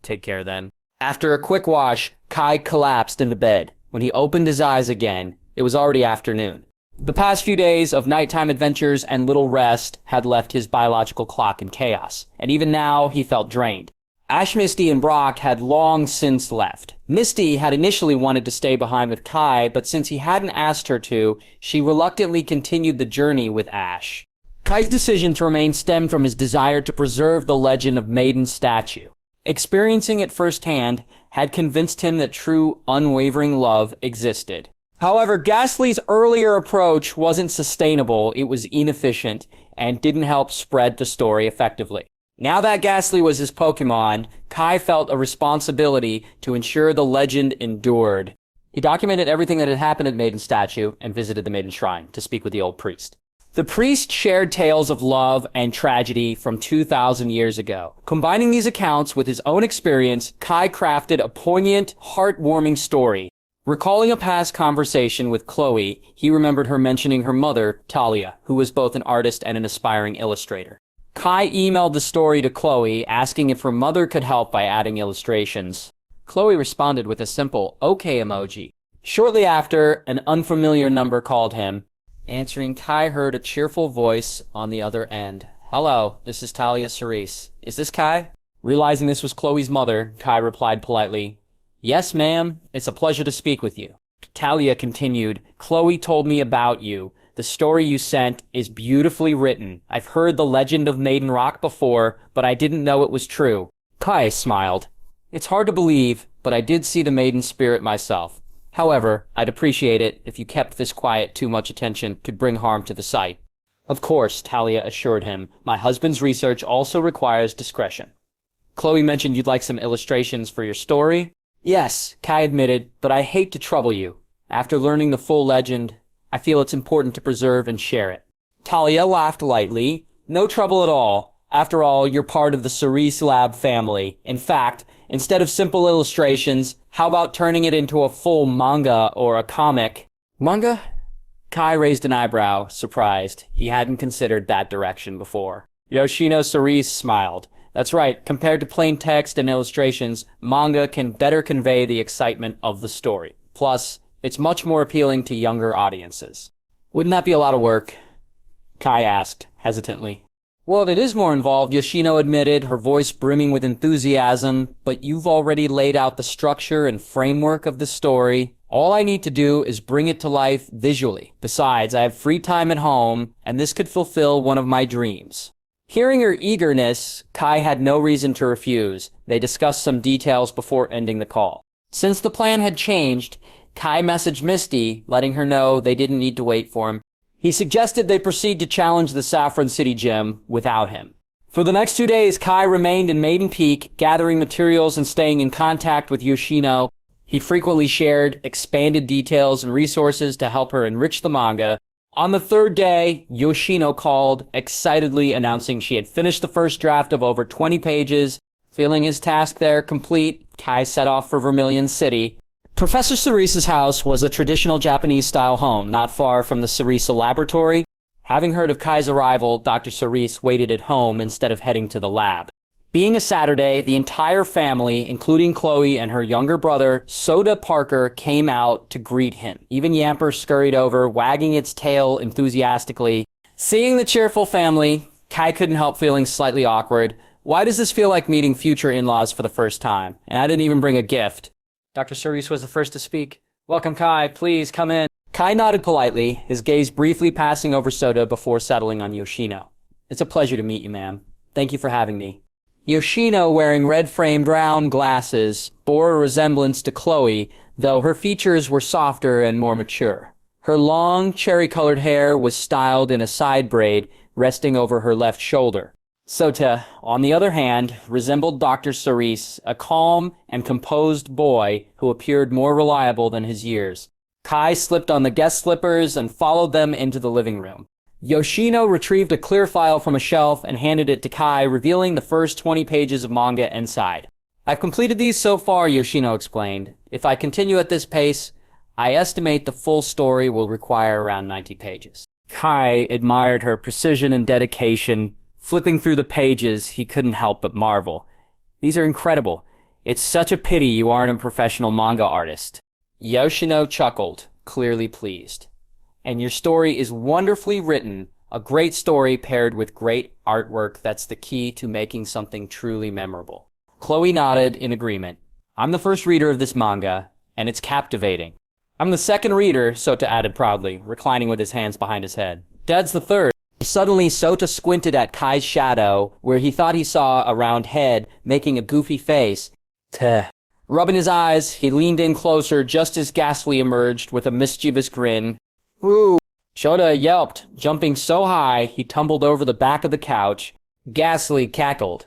take care then." After a quick wash, Kai collapsed into bed. When he opened his eyes again, it was already afternoon. The past few days of nighttime adventures and little rest had left his biological clock in chaos, and even now he felt drained. Ash, Misty, and Brock had long since left. Misty had initially wanted to stay behind with Kai, but since he hadn't asked her to, she reluctantly continued the journey with Ash. Kai's decision to remain stemmed from his desire to preserve the legend of Maiden's statue. Experiencing it firsthand had convinced him that true, unwavering love existed. However, Gastly's earlier approach wasn't sustainable, it was inefficient, and didn't help spread the story effectively. Now that Gastly was his Pokémon, Kai felt a responsibility to ensure the legend endured. He documented everything that had happened at Maiden's statue and visited the Maiden Shrine to speak with the old priest. The priest shared tales of love and tragedy from 2,000 years ago. Combining these accounts with his own experience, Kai crafted a poignant, heartwarming story. Recalling a past conversation with Chloe, he remembered her mentioning her mother, Talia, who was both an artist and an aspiring illustrator. Kai emailed the story to Chloe, asking if her mother could help by adding illustrations. Chloe responded with a simple "okay" emoji. Shortly after, an unfamiliar number called him. Answering, Kai heard a cheerful voice on the other end. "Hello, this is Talia Cerise. Is this Kai?" Realizing this was Chloe's mother, Kai replied politely, "Yes, ma'am. It's a pleasure to speak with you." Talia continued, "Chloe told me about you. The story you sent is beautifully written. I've heard the legend of Maiden Rock before, but I didn't know it was true." Kai smiled. "It's hard to believe, but I did see the Maiden spirit myself. However, I'd appreciate it if you kept this quiet. Too much attention could bring harm to the site." "Of course," Talia assured him. "My husband's research also requires discretion." "Chloe mentioned you'd like some illustrations for your story?" "Yes," Kai admitted, "but I hate to trouble you. After learning the full legend, I feel it's important to preserve and share it." Talia laughed lightly. "No trouble at all. After all, you're part of the Cerise Lab family. In fact, instead of simple illustrations, how about turning it into a full manga or a comic?" "Manga?" Kai raised an eyebrow, surprised. He hadn't considered that direction before. Yoshino Cerise smiled. "That's right, compared to plain text and illustrations, manga can better convey the excitement of the story. Plus, it's much more appealing to younger audiences." "Wouldn't that be a lot of work?" Kai asked, hesitantly. "Well, it is more involved," Yoshino admitted, her voice brimming with enthusiasm, "but you've already laid out the structure and framework of the story. All I need to do is bring it to life visually. Besides, I have free time at home, and this could fulfill one of my dreams." Hearing her eagerness, Kai had no reason to refuse. They discussed some details before ending the call. Since the plan had changed, Kai messaged Misty, letting her know they didn't need to wait for him. He suggested they proceed to challenge the Saffron City Gym without him. For the next 2 days, Kai remained in Maiden Peak, gathering materials and staying in contact with Yoshino. He frequently shared expanded details and resources to help her enrich the manga. On the third day, Yoshino called, excitedly announcing she had finished the first draft of over 20 pages. Feeling his task there complete, Kai set off for Vermilion City. Professor Cerise's house was a traditional Japanese-style home, not far from the Cerise laboratory. Having heard of Kai's arrival, Dr. Cerise waited at home instead of heading to the lab. Being a Saturday, the entire family, including Chloe and her younger brother, Soda Parker, came out to greet him. Even Yamper scurried over, wagging its tail enthusiastically. Seeing the cheerful family, Kai couldn't help feeling slightly awkward. Why does this feel like meeting future in-laws for the first time? And I didn't even bring a gift. Dr. Cerise was the first to speak. "Welcome, Kai. Please, come in." Kai nodded politely, his gaze briefly passing over Soda before settling on Yoshino. "It's a pleasure to meet you, ma'am. Thank you for having me." Yoshino, wearing red-framed round glasses, bore a resemblance to Chloe, though her features were softer and more mature. Her long, cherry-colored hair was styled in a side braid, resting over her left shoulder. Sota, on the other hand, resembled Dr. Cerise, a calm and composed boy who appeared more reliable than his years. Kai slipped on the guest slippers and followed them into the living room. Yoshino retrieved a clear file from a shelf and handed it to Kai, revealing the first 20 pages of manga inside. I've completed these so far, Yoshino explained. If I continue at this pace, I estimate the full story will require around 90 pages. Kai admired her precision and dedication. Flipping through the pages, he couldn't help but marvel. These are incredible. It's such a pity you aren't a professional manga artist. Yoshino chuckled, clearly pleased. And your story is wonderfully written, a great story paired with great artwork that's the key to making something truly memorable. Chloe nodded in agreement. I'm the first reader of this manga, and it's captivating. I'm the second reader, Sota added proudly, reclining with his hands behind his head. Dad's the third. Suddenly, Sota squinted at Kai's shadow, where he thought he saw a round head, making a goofy face. Tuh. Rubbing his eyes, he leaned in closer just as Gastly emerged with a mischievous grin. Woo! Sota yelped, jumping so high he tumbled over the back of the couch. Gastly cackled.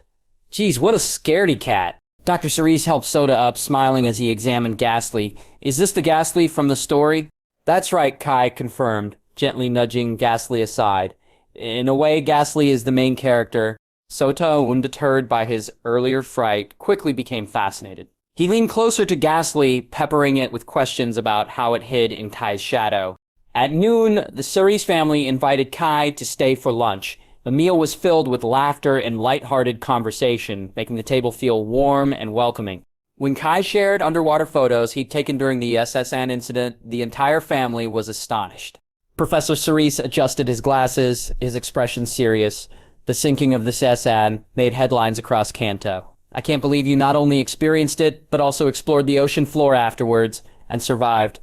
Geez, what a scaredy cat. Dr. Cerise helped Sota up, smiling as he examined Gastly. Is this the Gastly from the story? That's right, Kai confirmed, gently nudging Gastly aside. In a way, Gastly is the main character. Sota, undeterred by his earlier fright, quickly became fascinated. He leaned closer to Gastly, peppering it with questions about how it hid in Kai's shadow. At noon, the Cerise family invited Kai to stay for lunch. The meal was filled with laughter and light-hearted conversation, making the table feel warm and welcoming. When Kai shared underwater photos he'd taken during the SSN incident, the entire family was astonished. Professor Cerise adjusted his glasses, his expression serious. The sinking of the SSN made headlines across Kanto. I can't believe you not only experienced it, but also explored the ocean floor afterwards, and survived.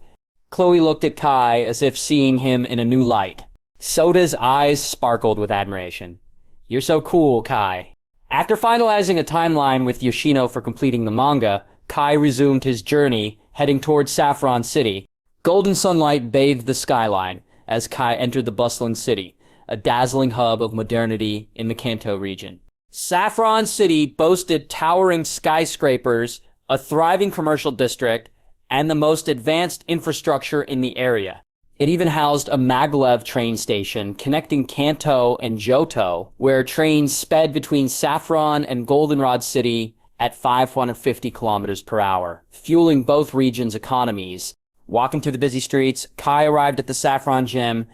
Chloe looked at Kai as if seeing him in a new light. Sota's eyes sparkled with admiration. You're so cool, Kai. After finalizing a timeline with Yoshino for completing the manga, Kai resumed his journey, heading towards Saffron City. Golden sunlight bathed the skyline as Kai entered the bustling city, a dazzling hub of modernity in the Kanto region. Saffron City boasted towering skyscrapers, a thriving commercial district, and the most advanced infrastructure in the area. It even housed a maglev train station connecting Kanto and Johto, where trains sped between Saffron and Goldenrod City at 550 kilometers per hour, fueling both regions' economies. Walking through the busy streets, Kai arrived at the Saffron Gym.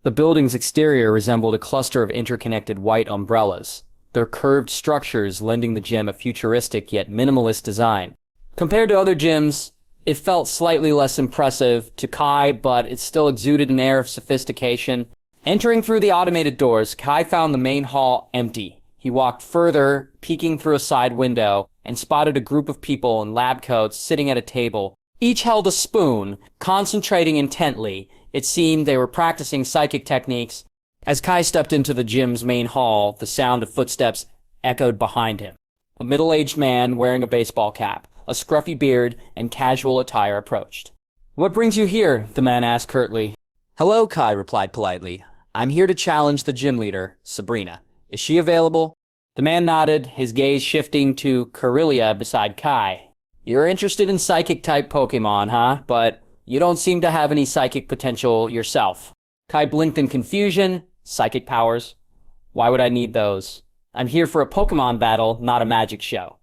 The building's exterior resembled a cluster of interconnected white umbrellas, their curved structures lending the gym a futuristic yet minimalist design. Compared to other gyms, it felt slightly less impressive to Kai, but it still exuded an air of sophistication. Entering through the automated doors, Kai found the main hall empty. He walked further, peeking through a side window, and spotted a group of people in lab coats sitting at a table. Each held a spoon, concentrating intently. It seemed they were practicing psychic techniques. As Kai stepped into the gym's main hall, the sound of footsteps echoed behind him. A middle-aged man wearing a baseball cap, a scruffy beard, and casual attire approached. What brings you here? The man asked curtly. Hello, Kai replied politely. I'm here to challenge the gym leader, Sabrina. Is she available? The man nodded, his gaze shifting to Kirilia beside Kai. You're interested in psychic-type Pokémon, huh? But you don't seem to have any psychic potential yourself. Kai blinked in confusion. Psychic powers? Why would I need those? I'm here for a Pokémon battle, not a magic show.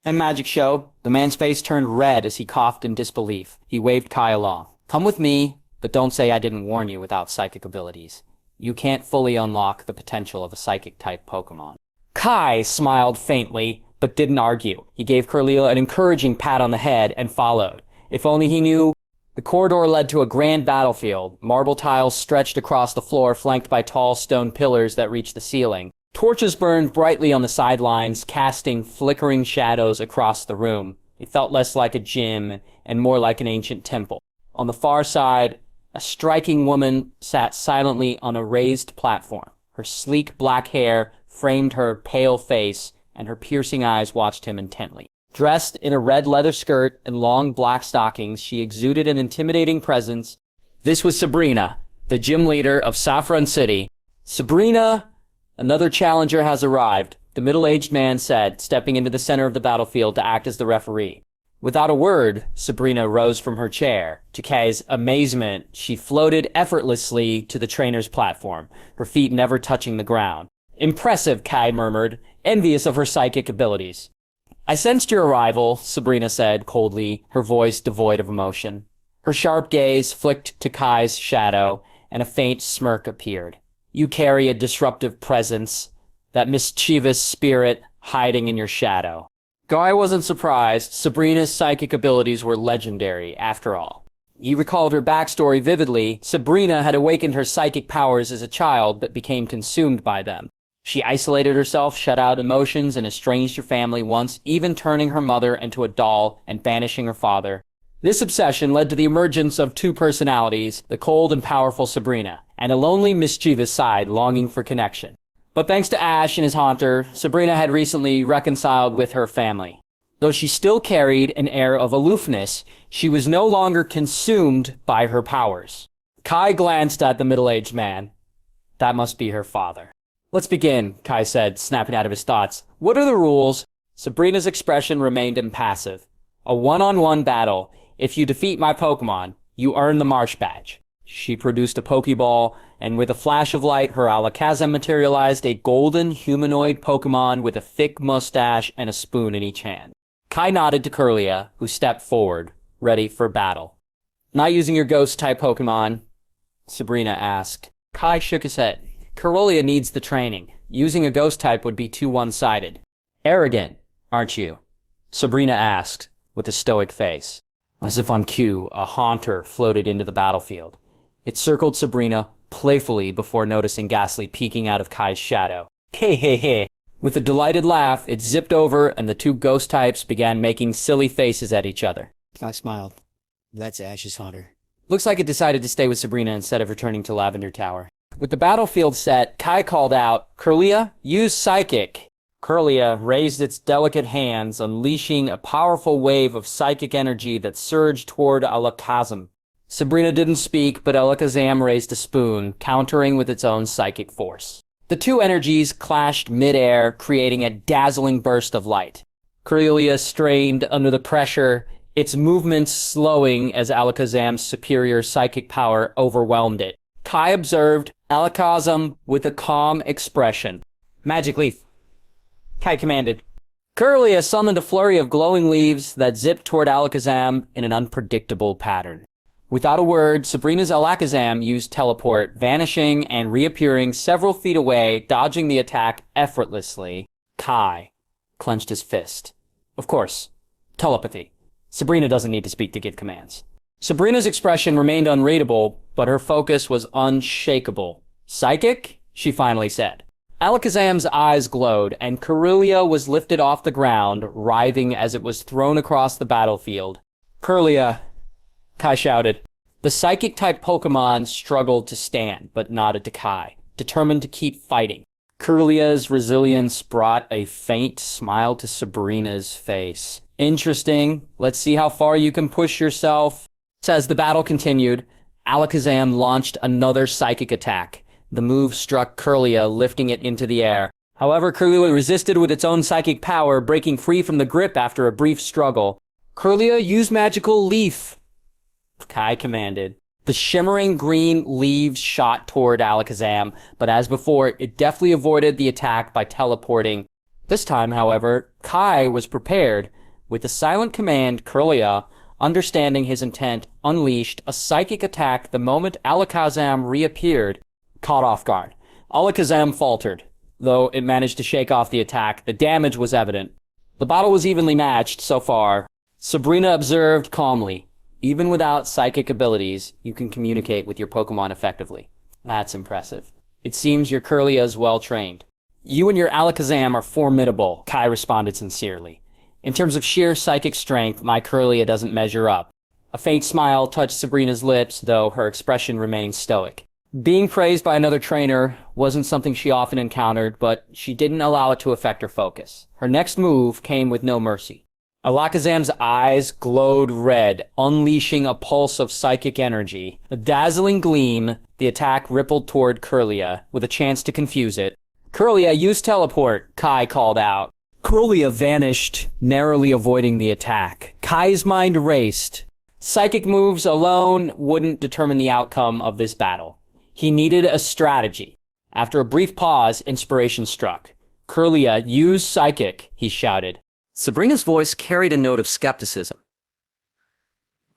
A magic show? The man's face turned red as he coughed in disbelief. He waved Kai along. Come with me, but don't say I didn't warn you without psychic abilities. You can't fully unlock the potential of a psychic-type Pokémon. Kai smiled faintly, but didn't argue. He gave Kirilia an encouraging pat on the head and followed. If only he knew. The corridor led to a grand battlefield. Marble tiles stretched across the floor, flanked by tall stone pillars that reached the ceiling. Torches burned brightly on the sidelines, casting flickering shadows across the room. It felt less like a gym and more like an ancient temple. On the far side, a striking woman sat silently on a raised platform. Her sleek black hair framed her pale face, and her piercing eyes watched him intently. Dressed in a red leather skirt and long black stockings, she exuded an intimidating presence. This was Sabrina, the gym leader of Saffron City. Sabrina, another challenger has arrived. the middle-aged man said, stepping into the center of the battlefield to act as the referee. Without a word, Sabrina rose from her chair. To Kai's amazement, she floated effortlessly to the trainer's platform, her feet never touching the ground. Impressive, Kai murmured, envious of her psychic abilities. I sensed your arrival, Sabrina said coldly, her voice devoid of emotion. Her sharp gaze flicked to Kai's shadow, and a faint smirk appeared. You carry a disruptive presence, that mischievous spirit hiding in your shadow. Kai wasn't surprised. Sabrina's psychic abilities were legendary, after all. He recalled her backstory vividly. Sabrina had awakened her psychic powers as a child, but became consumed by them. She isolated herself, shut out emotions, and estranged her family once, even turning her mother into a doll and banishing her father. This obsession led to the emergence of two personalities, the cold and powerful Sabrina, and a lonely, mischievous side longing for connection. But thanks to Ash and his haunter, Sabrina had recently reconciled with her family. Though she still carried an air of aloofness, she was no longer consumed by her powers. Kai glanced at the middle-aged man. That must be her father. Let's begin, Kai said, snapping out of his thoughts. What are the rules? Sabrina's expression remained impassive. A one-on-one battle. If you defeat my Pokémon, you earn the Marsh Badge. She produced a Pokeball, and with a flash of light, her Alakazam materialized a golden humanoid Pokémon with a thick mustache and a spoon in each hand. Kai nodded to Kirilia, who stepped forward, ready for battle. Not using your Ghost-type Pokémon? Sabrina asked. Kai shook his head. Kirilia needs the training. Using a Ghost-type would be too one-sided. Arrogant, aren't you? Sabrina asked, with a stoic face. As if on cue, a haunter floated into the battlefield. It circled Sabrina playfully before noticing Gastly peeking out of Kai's shadow. Hey, hey, hey. With a delighted laugh, it zipped over and the two ghost types began making silly faces at each other. I smiled. That's Ash's haunter. Looks like it decided to stay with Sabrina instead of returning to Lavender Tower. With the battlefield set, Kai called out, Kirilia, use Psychic. Kirilia raised its delicate hands, unleashing a powerful wave of psychic energy that surged toward Alakazam. Sabrina didn't speak, but Alakazam raised a spoon, countering with its own psychic force. The two energies clashed mid-air, creating a dazzling burst of light. Kirilia strained under the pressure, its movements slowing as Alakazam's superior psychic power overwhelmed it. Kai observed Alakazam with a calm expression. Magic Leaf. Kai commanded. Kirilia summoned a flurry of glowing leaves that zipped toward Alakazam in an unpredictable pattern. Without a word, Sabrina's Alakazam used Teleport, vanishing and reappearing several feet away, dodging the attack effortlessly. Kai clenched his fist. Of course, telepathy. Sabrina doesn't need to speak to give commands. Sabrina's expression remained unreadable, but her focus was unshakable. Psychic? She finally said. Alakazam's eyes glowed, and Kirilia was lifted off the ground, writhing as it was thrown across the battlefield. Kirilia, Kai shouted. The psychic-type Pokémon struggled to stand, but nodded to Kai, determined to keep fighting. Kirilia's resilience brought a faint smile to Sabrina's face. Interesting. Let's see how far you can push yourself. As the battle continued, Alakazam launched another psychic attack. The move struck Kirilia, lifting it into the air. However, Kirilia resisted with its own psychic power, breaking free from the grip after a brief struggle. Kirilia, use Magical Leaf, Kai commanded. The shimmering green leaves shot toward Alakazam, but as before, it deftly avoided the attack by teleporting. This time, however, Kai was prepared. With the silent command, Kirilia, understanding his intent, unleashed a psychic attack the moment Alakazam reappeared. Caught off guard. Alakazam faltered. Though it managed to shake off the attack, the damage was evident. The battle was evenly matched so far. Sabrina observed calmly. Even without psychic abilities, you can communicate with your Pokémon effectively. That's impressive. It seems your Kirilia is well trained. You and your Alakazam are formidable, Kai responded sincerely. In terms of sheer psychic strength, my Kirilia doesn't measure up. A faint smile touched Sabrina's lips, though her expression remained stoic. Being praised by another trainer wasn't something she often encountered, but she didn't allow it to affect her focus. Her next move came with no mercy. Alakazam's eyes glowed red, unleashing a pulse of psychic energy. A dazzling gleam, the attack rippled toward Kirilia, with a chance to confuse it. Kirilia, use teleport, Kai called out. Kirilia vanished, narrowly avoiding the attack. Kai's mind raced. Psychic moves alone wouldn't determine the outcome of this battle. He needed a strategy. After a brief pause, inspiration struck. Kirilia, use Psychic, he shouted. Sabrina's voice carried a note of skepticism.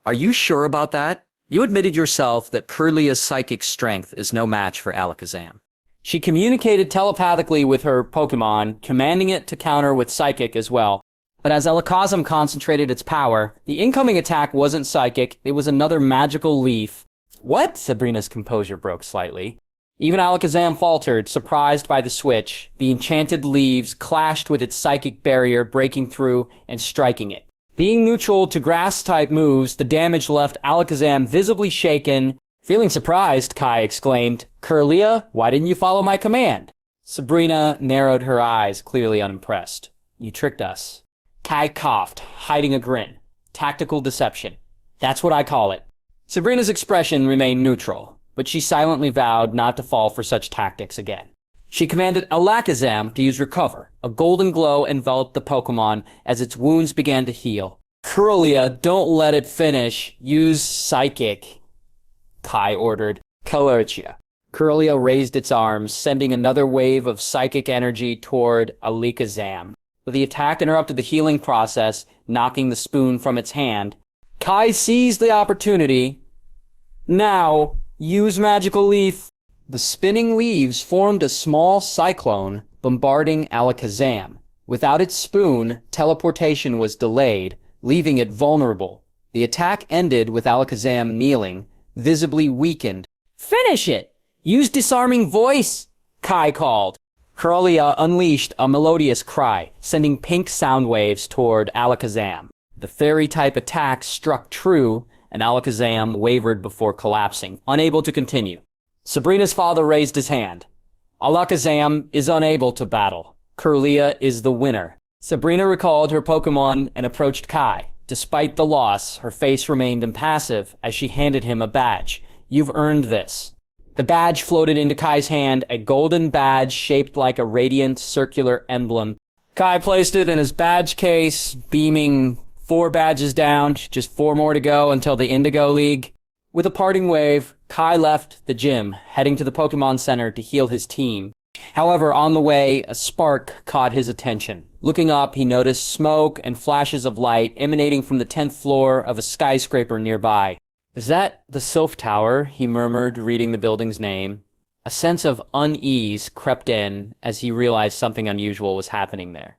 Are you sure about that? You admitted yourself that Kirlia's psychic strength is no match for Alakazam. She communicated telepathically with her Pokémon, commanding it to counter with Psychic as well. But as Alakazam concentrated its power, the incoming attack wasn't Psychic, it was another magical leaf. What? Sabrina's composure broke slightly. Even Alakazam faltered, surprised by the switch. The enchanted leaves clashed with its psychic barrier, breaking through and striking it. Being neutral to grass-type moves, the damage left Alakazam visibly shaken. Feeling surprised, Kai exclaimed, Kirilia, why didn't you follow my command? Sabrina narrowed her eyes, clearly unimpressed. You tricked us. Kai coughed, hiding a grin. Tactical deception. That's what I call it. Sabrina's expression remained neutral, but she silently vowed not to fall for such tactics again. She commanded Alakazam to use Recover. A golden glow enveloped the Pokémon as its wounds began to heal. Kirilia, don't let it finish. Use Psychic, Kai ordered. Kirilia. Kirilia raised its arms, sending another wave of psychic energy toward Alakazam. But the attack interrupted the healing process, knocking the spoon from its hand. Kai seized the opportunity. Now, use Magical Leaf. The spinning leaves formed a small cyclone, bombarding Alakazam. Without its spoon, teleportation was delayed, leaving it vulnerable. The attack ended with Alakazam kneeling, visibly weakened. Finish it! Use Disarming Voice, Kai called. Kirilia unleashed a melodious cry, sending pink sound waves toward Alakazam. The fairy-type attack struck true, and Alakazam wavered before collapsing, unable to continue. Sabrina's father raised his hand. Alakazam is unable to battle. Kirilia is the winner. Sabrina recalled her Pokémon and approached Kai. Despite the loss, her face remained impassive as she handed him a badge. You've earned this. The badge floated into Kai's hand, a golden badge shaped like a radiant circular emblem. Kai placed it in his badge case, beaming 4 badges down, just 4 more to go until the Indigo League. With a parting wave, Kai left the gym, heading to the Pokémon Center to heal his team. However, on the way, a spark caught his attention. Looking up, he noticed smoke and flashes of light emanating from the 10th floor of a skyscraper nearby. Is that the Sylph Tower? He murmured, reading the building's name. A sense of unease crept in as he realized something unusual was happening there.